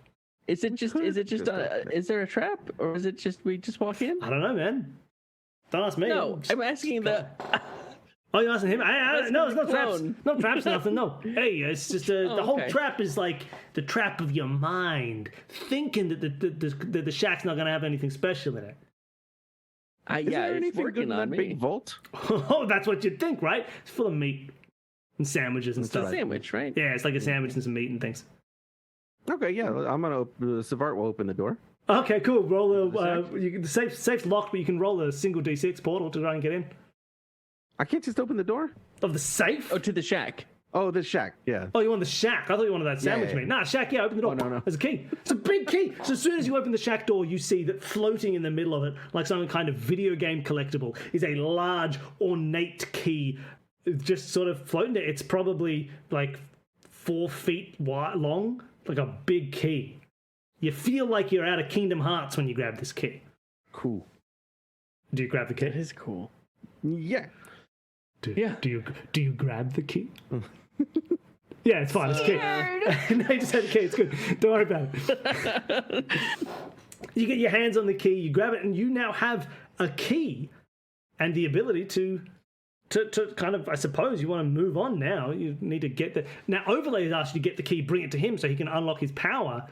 Is it just? Is there a trap, or is it just we just walk in? I don't know, man. Don't ask me. No, I'm asking the. Oh, you're asking him? No, there's no traps. clone. No traps, nothing. No. Hey, it's just the whole okay. trap is like the trap of your mind, thinking that the shack's not gonna have anything special in it. Is Yeah, there it's anything good working in on that me. big vault? Oh, that's what you'd think, right? It's full of meat and sandwiches and It's a stuff. sandwich, right? Yeah, it's like a sandwich and some meat and things. Okay, yeah, I'm gonna. Savart will open the door. Okay, cool. Roll the safe's locked, but you can roll a single d6 portal to try and get in. I can't just open the door. Of the safe? Oh, to the shack. Oh, the shack. Yeah. Oh, you want the shack? I thought you wanted that sandwich yeah. meat. Nah, shack, yeah, open the door. Oh, no. There's a key. It's a big key. So as soon as you open the shack door, you see that floating in the middle of it, like some kind of video game collectible, is a large, ornate key just sort of floating there. It's probably like 4 feet wide, long, like a big key. You feel like you're out of Kingdom Hearts when you grab this key. Cool. Do you grab the That key? is cool. Yeah. Yeah. Do you grab the key? Yeah, it's fine. It's a key. No, you just had the key. It's good. Don't worry about it. You get your hands on the key, you grab it, and you now have a key and the ability to kind of, I suppose, you want to move on now. You need to get the... Now, Overlay has asked you to get the key, bring it to him so he can unlock his power.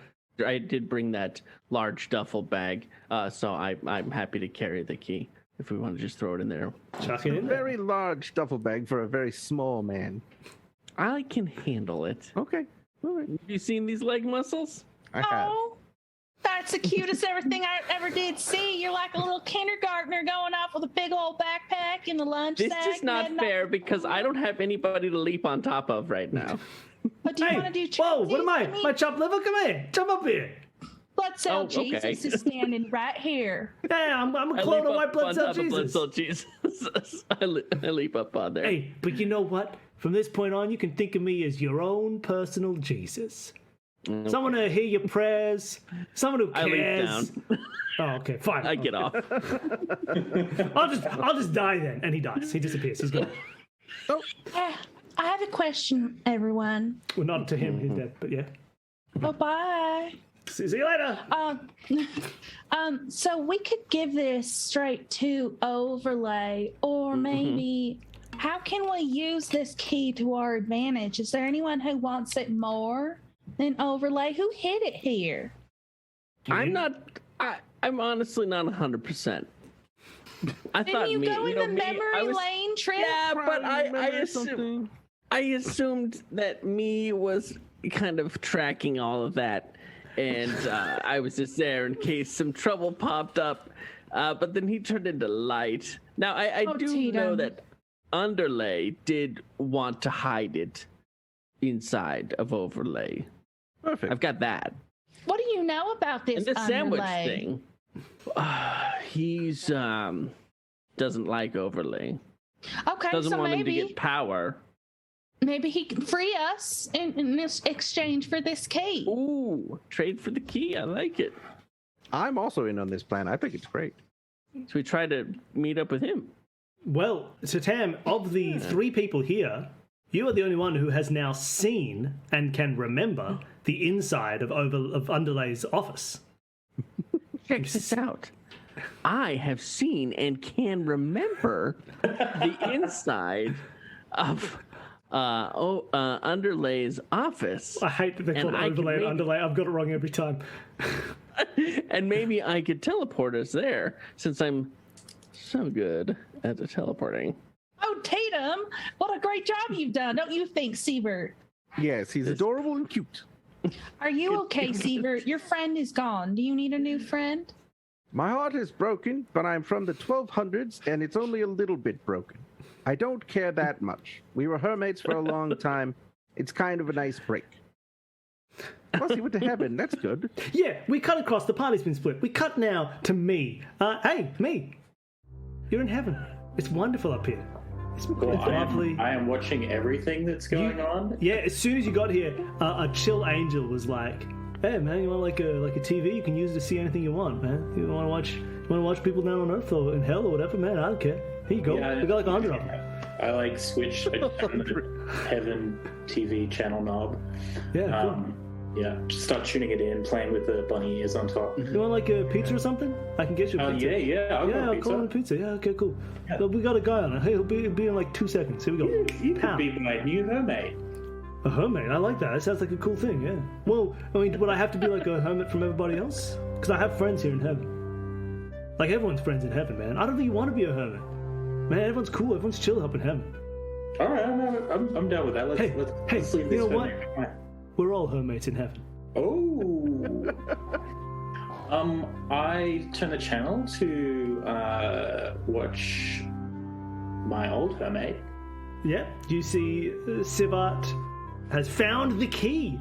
I did bring that large duffel bag, so I'm happy to carry the key if we want to just throw it in there. Chuck it in there. Very large duffel bag for a very small man. I can handle it. Okay. All right. Have you seen these leg muscles? I have. Oh, that's the cutest everything I ever did see. You're like a little kindergartner going off with a big old backpack and the lunch This sack. is not and then- fair because I don't have anybody to leap on top of right now. But do you Hey, want to do whoa, what am I? mean, My chopped liver? Come here. Jump up here. Blood cell Oh, okay. Jesus is standing right here. Yeah, I'm a I clone leap of white up blood on cell top of blood Jesus. cell Jesus. I leap up on there. Hey, but you know what? From this point on, you can think of me as your own personal Jesus. Someone to hear your prayers. Someone who I leap cares. down. Oh, okay, fine. I get off. I'll just die then, and he dies. He disappears. He's gone. I have a question, everyone. Well, not to him. He's dead. But yeah. Bye-bye. See you later. So we could give this straight to Overlay, or maybe how can we use this key to our advantage? Is there anyone who wants it more than Overlay? Who hid it here? I'm honestly not 100%. I thought Didn't you me, go in know, the me, memory I was, lane trip? Yeah, but Something. I assumed that me was kind of tracking all of that, and I was just there in case some trouble popped up. But then he turned into light. Now I Oh, do Tatum. know that Underlay did want to hide it inside of Overlay. Perfect. I've got that. What do you know about this And the sandwich Underlay? thing. He's doesn't like Overlay. Okay, Doesn't so want him to maybe get power. maybe he can free us in this exchange for this key. Ooh, trade for the key. I like it. I'm also in on this plan. I think it's great. So we try to meet up with him. Well, Satam, of the 3 people here, you are the only one who has now seen and can remember the inside of Underlay's office. Check this out. I have seen and can remember the inside of Underlay's office. I hate that they call And it I can overlay and make- underlay. I've got it wrong every time. And maybe I could teleport us there since I'm so good at the teleporting. Oh, Tatum, what a great job you've done, don't you think, Siebert? Yes, he's adorable and cute. Are you okay, Seaver? Your friend is gone. Do you need a new friend? My heart is broken, but I'm from the 1200s, and it's only a little bit broken. I don't care that much. We were hermates for a long time. It's kind of a nice break. Plus, he went to heaven. That's good. Yeah, we cut across. The party's been split. We cut now to me. Hey, me. You're in heaven. It's wonderful up here. It's lovely. I am watching everything that's going on. Yeah, as soon as you got here, a chill angel was like, "Hey, man, you want like a TV? You can use it to see anything you want, man. You want to watch people down on Earth or in hell or whatever, man? I don't care. Here you go. Yeah, we got like 100 of them. I like switched the Heaven TV channel knob. Yeah, cool. Yeah, just start tuning it in, playing with the bunny ears on top. You want like a pizza or something? I can get you a pizza. I'll call him a pizza. Yeah, okay, cool. Yeah. Well, we got a guy on it. Hey, he'll be in like 2 seconds. Here we go. You Pow. could be my new hermit. A hermit? I like that. That sounds like a cool thing, yeah. Well, I mean, would I have to be like a hermit from everybody else? Because I have friends here in heaven. Like, everyone's friends in heaven, man. I don't think you want to be a hermit. Man, everyone's cool. Everyone's chill up in heaven. All right, I'm down with that. Let's leave this you know hermit what? behind. We're all hermits in heaven. Oh. I turn the channel to watch my old hermit. Yeah, you see Sivart has found the key.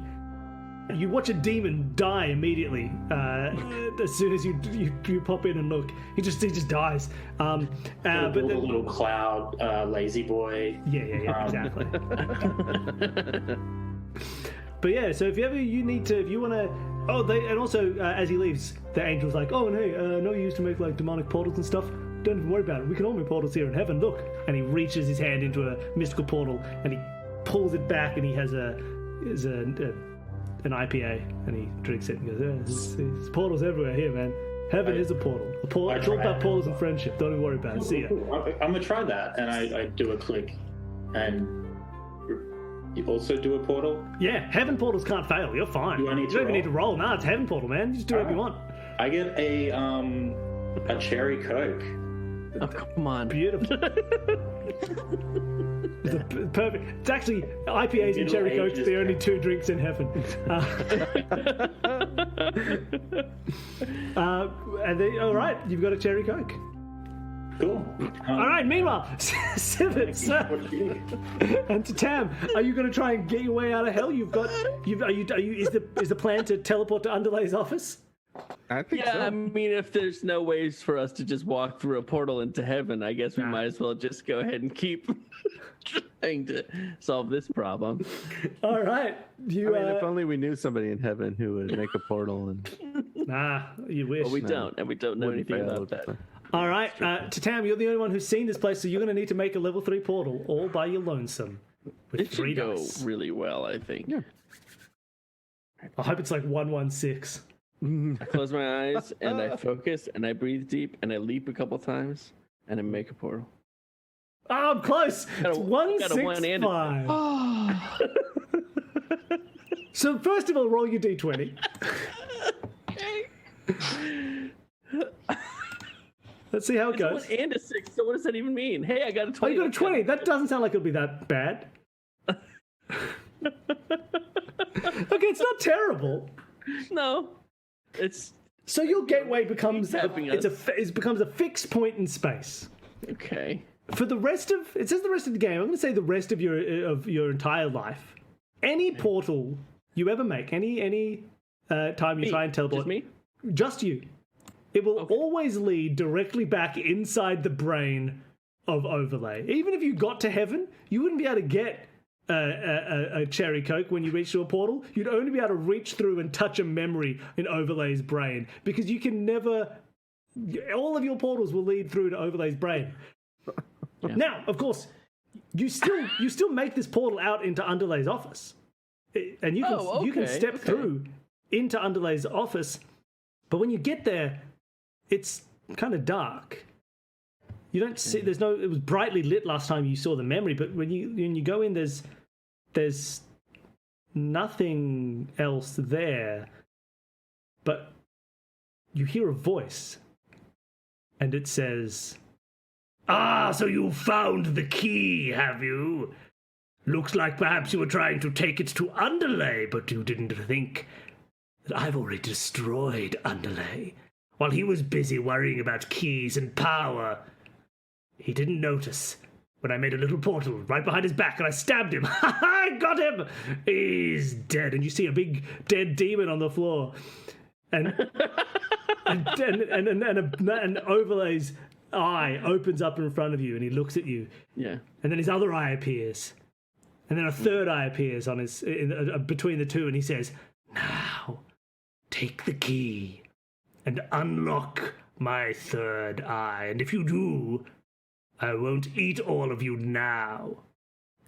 You watch a demon die immediately as soon as you pop in and look. He just dies. But The then, little cloud, lazy boy. yeah, exactly. But yeah, so if you want to. Oh, and also as he leaves, the angel's like, "Oh, and hey, no use to make like demonic portals and stuff. Don't even worry about it. We can all make portals here in heaven. Look." And he reaches his hand into a mystical portal and he pulls it back, and he has an IPA, and he drinks it and goes, "Yeah, there's portals everywhere here, man. Heaven is a portal. It's all about portals and friendship. Don't even worry about it. See ya." I'm gonna try that, and I do a click, and you also do a portal. Yeah, heaven portals can't fail. You're fine. Do I need you to don't even roll? need to roll. Nah, it's heaven portal, man. You just do whatever you want. I get a cherry coke. Oh, come on. Beautiful. It's perfect. It's actually IPAs and cherry Middle cokes. ages. The only 2 drinks in heaven. And then, all right, you've got a cherry coke. Cool. All right. Meanwhile, Sivert, sir, What do you think? and to Tam, are you going to try and get your way out of hell? Is the plan to teleport to Underlay's office? I think Yeah, so. I mean, if there's no ways for us to just walk through a portal into heaven, I guess we might as well just go ahead and keep trying to solve this problem. All right. You. I mean, if only we knew somebody in heaven who would make a portal and Nah, you wish. But we don't, and we don't know wouldn't anything fail. about that. All right, Tatam, you're the only one who's seen this place, so you're going to need to make a level 3 portal all by your lonesome with It 3 should go dice. really well, I think. Yeah. I hope it's like 116. I close my eyes and I focus and I breathe deep and I leap a couple times and I make a portal. Oh, I'm close. Got It's a- got a one-handed- 165. So first of all, roll your d20. Let's see how it It's a goes. 1 and a 6, so what does that even mean? Hey, I got a Oh, 20. you got a 20. That doesn't sound like it'll be that bad. Okay, it's not terrible. No. It's So your gateway becomes Helping it becomes a fixed point in space. okay. For the rest of it says the rest of the game. I'm going to say the rest of your entire life. Any portal you ever make, any time you try and teleport, Just me? just you, it will always lead directly back inside the brain of Overlay. Even if you got to heaven, you wouldn't be able to get a cherry coke when you reach to a portal. You'd only be able to reach through and touch a memory in Overlay's brain, because you can never. All of your portals will lead through to Overlay's brain. Yeah. Now, of course, you still make this portal out into Underlay's office, and you can step through into Underlay's office. But when you get there, it's kind of dark. You don't see. There's no. It was brightly lit last time you saw the memory, but when you go in, there's nothing else there. But you hear a voice, and it says, "Ah, so you found the key, have you? Looks like perhaps you were trying to take it to Underlay, but you didn't think that I've already destroyed Underlay. While he was busy worrying about keys and power, he didn't notice when I made a little portal right behind his back and I stabbed him. I got him! He's dead. And you see a big dead demon on the floor. And and Overlay's eye opens up in front of you and he looks at you. Yeah. And then his other eye appears. And then a third eye appears on his between the two and he says, "Now, take the key and unlock my third eye. And if you do, I won't eat all of you now.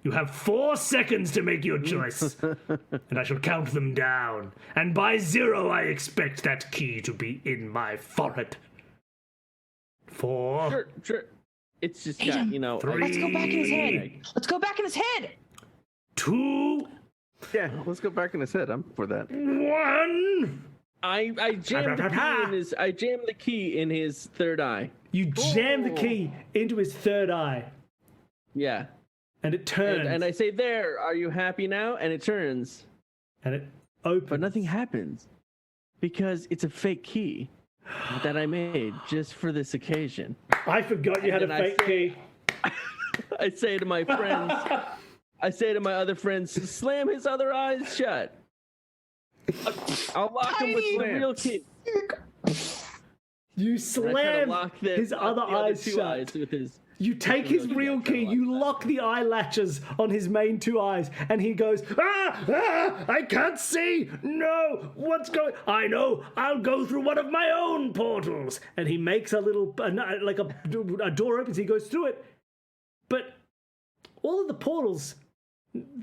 You have 4 seconds to make your choice, and I shall count them down. And by 0, I expect that key to be in my forehead. 4. Sure. It's just Aiden, got, you know. 3. Let's go back in his head. Let's go back in his head. 2. Yeah, let's go back in his head. I'm for that. 1. I jammed the key in his third eye. You jam the key into his third eye, Yeah. and it turns. And I say, "There, are you happy now?" And it turns, and it opens. but nothing happens because it's a fake key that I made just for this occasion. I forgot you had a And then I fake key. I say to my friends, I say to my other friends, "Slam his other eyes shut. I'll lock him with the real key." You And I try to slam lock his other eyes two shut. eyes with his. You take his real key, you lock the eyelashes on his main 2 eyes, and he goes, I can't see! No! What's going... I know! I'll go through one of my own portals! And he makes a little... a door opens, he goes through it. But all of the portals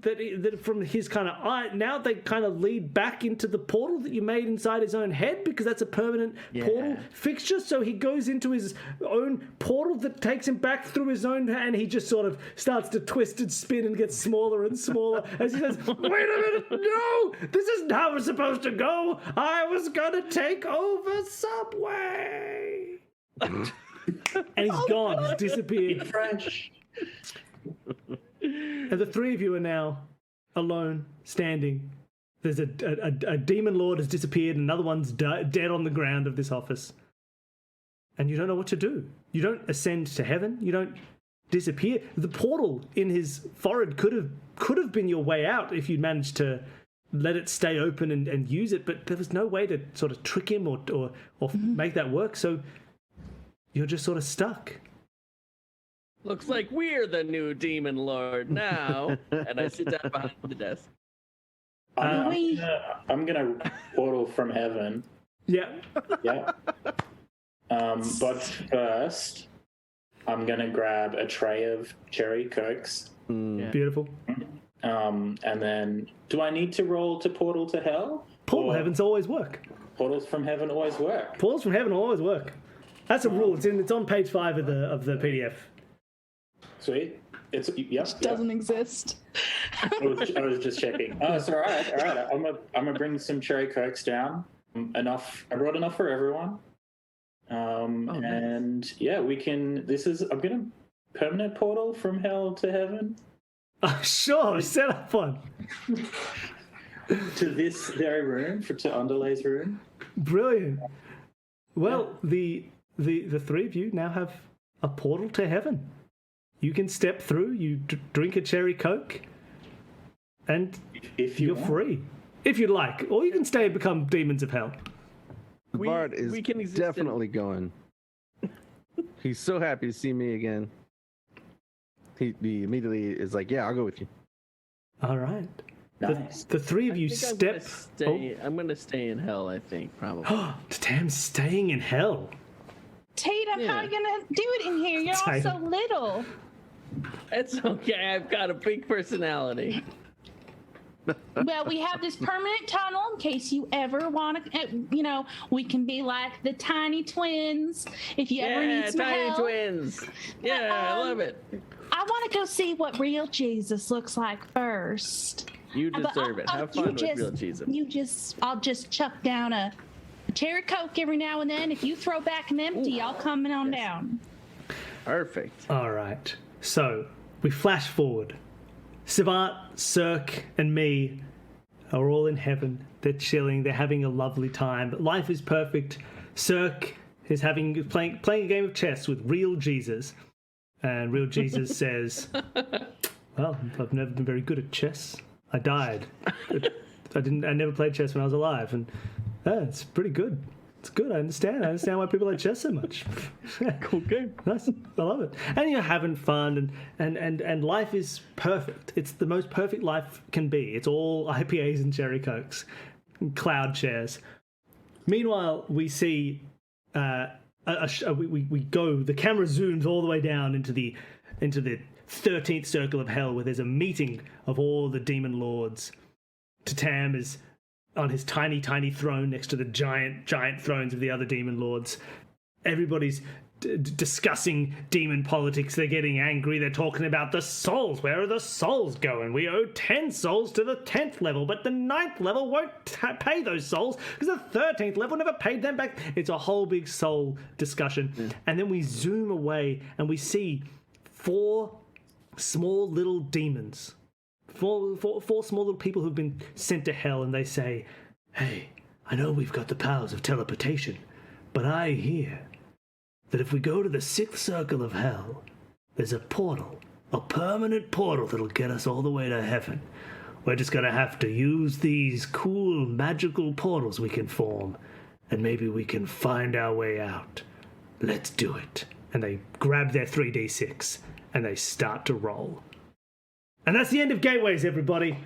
that from his kind of eye, now they kind of lead back into the portal that you made inside his own head, because that's a permanent portal fixture. So he goes into his own portal that takes him back through his own, and he just sort of starts to twist and spin and get smaller and smaller as he says, "Wait a minute, no, this isn't how we're supposed to go. I was gonna take over Subway." And he's gone. He's disappeared. Fresh. And the 3 of you are now alone, standing. There's a demon lord has disappeared, and another one's dead on the ground of this office. And you don't know what to do. You don't ascend to heaven. You don't disappear. The portal in his forehead could have been your way out if you'd managed to let it stay open and use it, but there was no way to sort of trick him or make that work. So you're just sort of stuck. Looks like we're the new demon lord now. And I sit down behind the desk. I'm gonna portal from heaven. Yeah. Yeah. But first, I'm gonna grab a tray of cherry cokes. Beautiful. And then, do I need to roll to portal to hell? Portal Or heavens always work. Portals from heaven always work. Portals from heaven always work. That's a rule. It's on page 5 of the PDF. Sweet. It's yep. Doesn't exist. I was just checking. Oh, it's all right. All right. I'm gonna bring some cherry cokes down. Enough. I brought enough for everyone. And yeah, we can. I'm gonna permanent portal from hell to heaven. Sure, set up one. To this very room, to Underlay's room. Brilliant. Well, the 3 of you now have a portal to heaven. You can step through, you drink a cherry coke, and If you're want. free. If you'd like. Or you can stay and become demons of hell. The Bard is we can exist definitely going. He's so happy to see me again. He immediately is like, "Yeah, I'll go with you." All right. Nice. The 3 of you step... I'm gonna stay in hell, I think, probably. Oh, damn, staying in hell. Tatum, how are you gonna do it in here? You're all so Tatum. little. It's okay, I've got a big personality. Well, we have this permanent tunnel in case you ever want to, we can be like the tiny twins if you ever need some tiny help. twins. Yeah, I love it. I want to go see what real Jesus looks like first. You But deserve it. Have fun with real Jesus. I'll just chuck down a cherry coke every now and then. If you throw back an empty, I'll come on down. Perfect. All right. So we flash forward Savat, Cirque, and me are all in heaven. They're chilling. They're having a lovely time. Life is perfect. Cirque is playing a game of chess with real Jesus. And real Jesus says, well, I've never been very good at chess. I died. I never played chess when I was alive. And it's pretty good. It's good. I understand why people like chess so much. Cool game. Nice. I love it. And you're having fun, and life is perfect. It's the most perfect life can be. It's all IPAs and cherry cokes, and cloud chairs. Meanwhile, we see we go. The camera zooms all the way down into the 13th circle of hell, where there's a meeting of all the demon lords. Tatam is on his tiny throne next to the giant thrones of the other demon lords. Everybody's discussing demon politics. They're getting angry. They're talking about the souls. Where are the souls going? We owe 10 souls to the 10th level, but the 9th level won't pay those souls because the 13th level never paid them back. It's a whole big soul discussion. And then we zoom away and we see 4 small little demons. Four small little people who've been sent to hell, and they say, hey, I know we've got the powers of teleportation, but I hear that if we go to the 6th circle of hell, there's a portal, a permanent portal that'll get us all the way to heaven. We're just going to have to use these cool magical portals we can form, and maybe we can find our way out. Let's do it. And they grab their 3d6, and they start to roll. And that's the end of Gateways, everybody.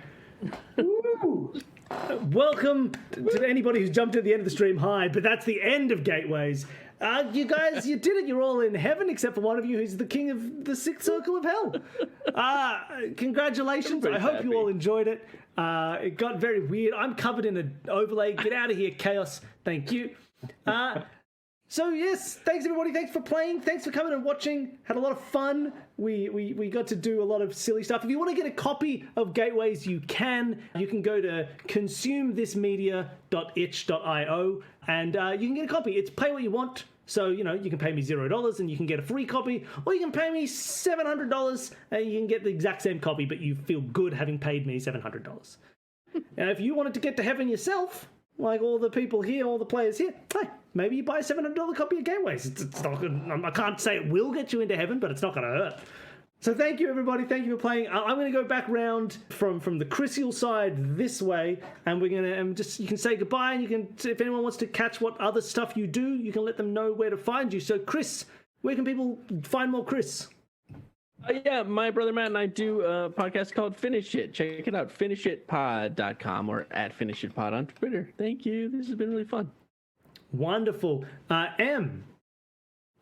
Welcome to anybody who's jumped at the end of the stream. Hi, but that's the end of Gateways. You guys, you did it. You're all in heaven, except for one of you who's the king of the 6th circle of hell. Congratulations. I hope you all enjoyed it. It got very weird. I'm covered in an overlay. Get out of here, Chaos. Thank you. So yes, thanks everybody. Thanks for playing. Thanks for coming and watching. Had a lot of fun. We got to do a lot of silly stuff. If you want to get a copy of Gateways, you can. You can go to consumethismedia.itch.io and you can get a copy. It's pay what you want. So, you can pay me $0 and you can get a free copy, or you can pay me $700 and you can get the exact same copy, but you feel good having paid me $700. Now, if you wanted to get to heaven yourself, like all the people here, all the players here, hey, maybe you buy a $700 copy of Gateways. It's not good. I can't say it will get you into heaven, but it's not going to hurt. So thank you, everybody. Thank you for playing. I'm going to go back round from the Chrysial side this way, and we're going to you can say goodbye, and you can, if anyone wants to catch what other stuff you do, you can let them know where to find you. So Chris, where can people find more Chris? Yeah, my brother Matt and I do a podcast called Finish It. Check it out, finishitpod.com or at finishitpod on Twitter. Thank you. This has been really fun. Wonderful. M.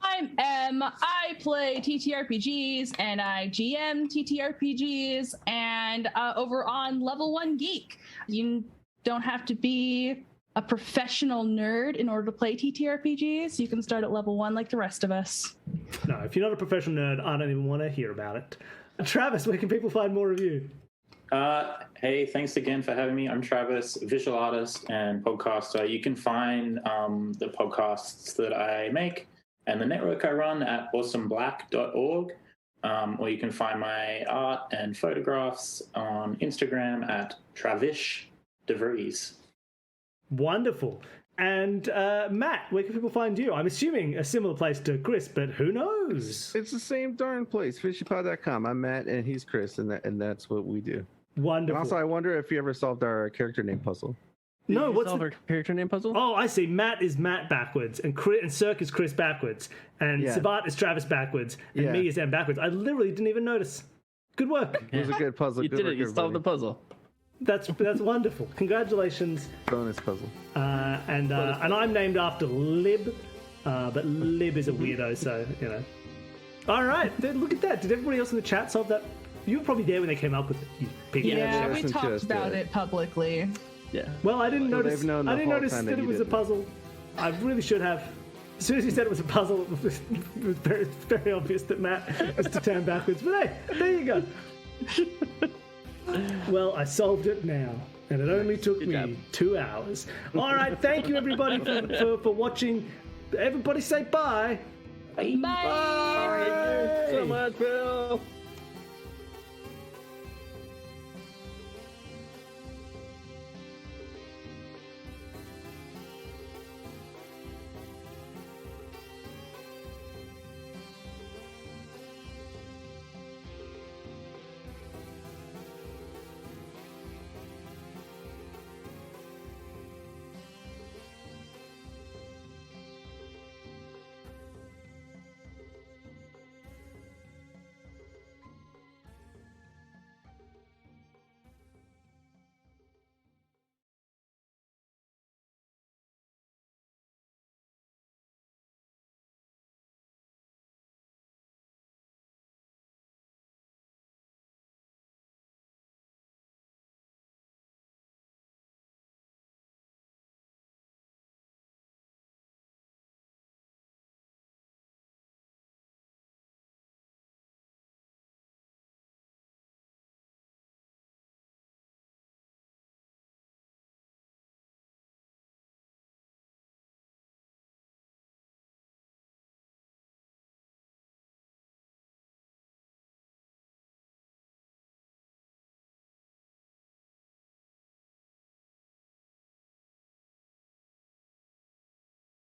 I'm M. I play TTRPGs and I GM TTRPGs and over on Level 1 Geek. You don't have to be a professional nerd in order to play TTRPGs. You can start at level 1 like the rest of us. No, if you're not a professional nerd, I don't even want to hear about it. Travis, where can people find more of you? Hey, thanks again for having me. I'm Travis, visual artist and podcaster. You can find the podcasts that I make and the network I run at awesomeblack.org, or you can find my art and photographs on Instagram at Travish DeVries. Wonderful. And Matt, where can people find you? I'm assuming a similar place to Chris, but who knows? It's the same darn place, fishypod.com. I'm Matt and he's Chris, and that's what we do. Wonderful. And also, I wonder if you ever solved our character name puzzle. No, Did you what's solve our character name puzzle? Oh, I see. Matt is Matt backwards, and Cirque is Chris backwards, and Sabat is Travis backwards, and me is M backwards. I literally didn't even notice. Good work. It was a good puzzle. You Good did work, it. You solved the everybody. puzzle. That's wonderful. Congratulations. Bonus puzzle. And I'm named after Lib, but Lib is a weirdo, so All right, look at that. Did everybody else in the chat solve that? You were probably there when they came up with it. You people. Yeah, we Justin talked just about did. it publicly. Yeah. Well, I didn't So notice. they've known the I didn't whole notice time that that it you was a didn't. puzzle. I really should have. As soon as you said it was a puzzle, it was very, very obvious that Matt was to turn backwards. But hey, there you go. Well, I solved it now, and it only took Good me job. 2 hours. All right, thank you everybody for watching. Everybody say bye. Bye. Bye. Thank you so much, Bill.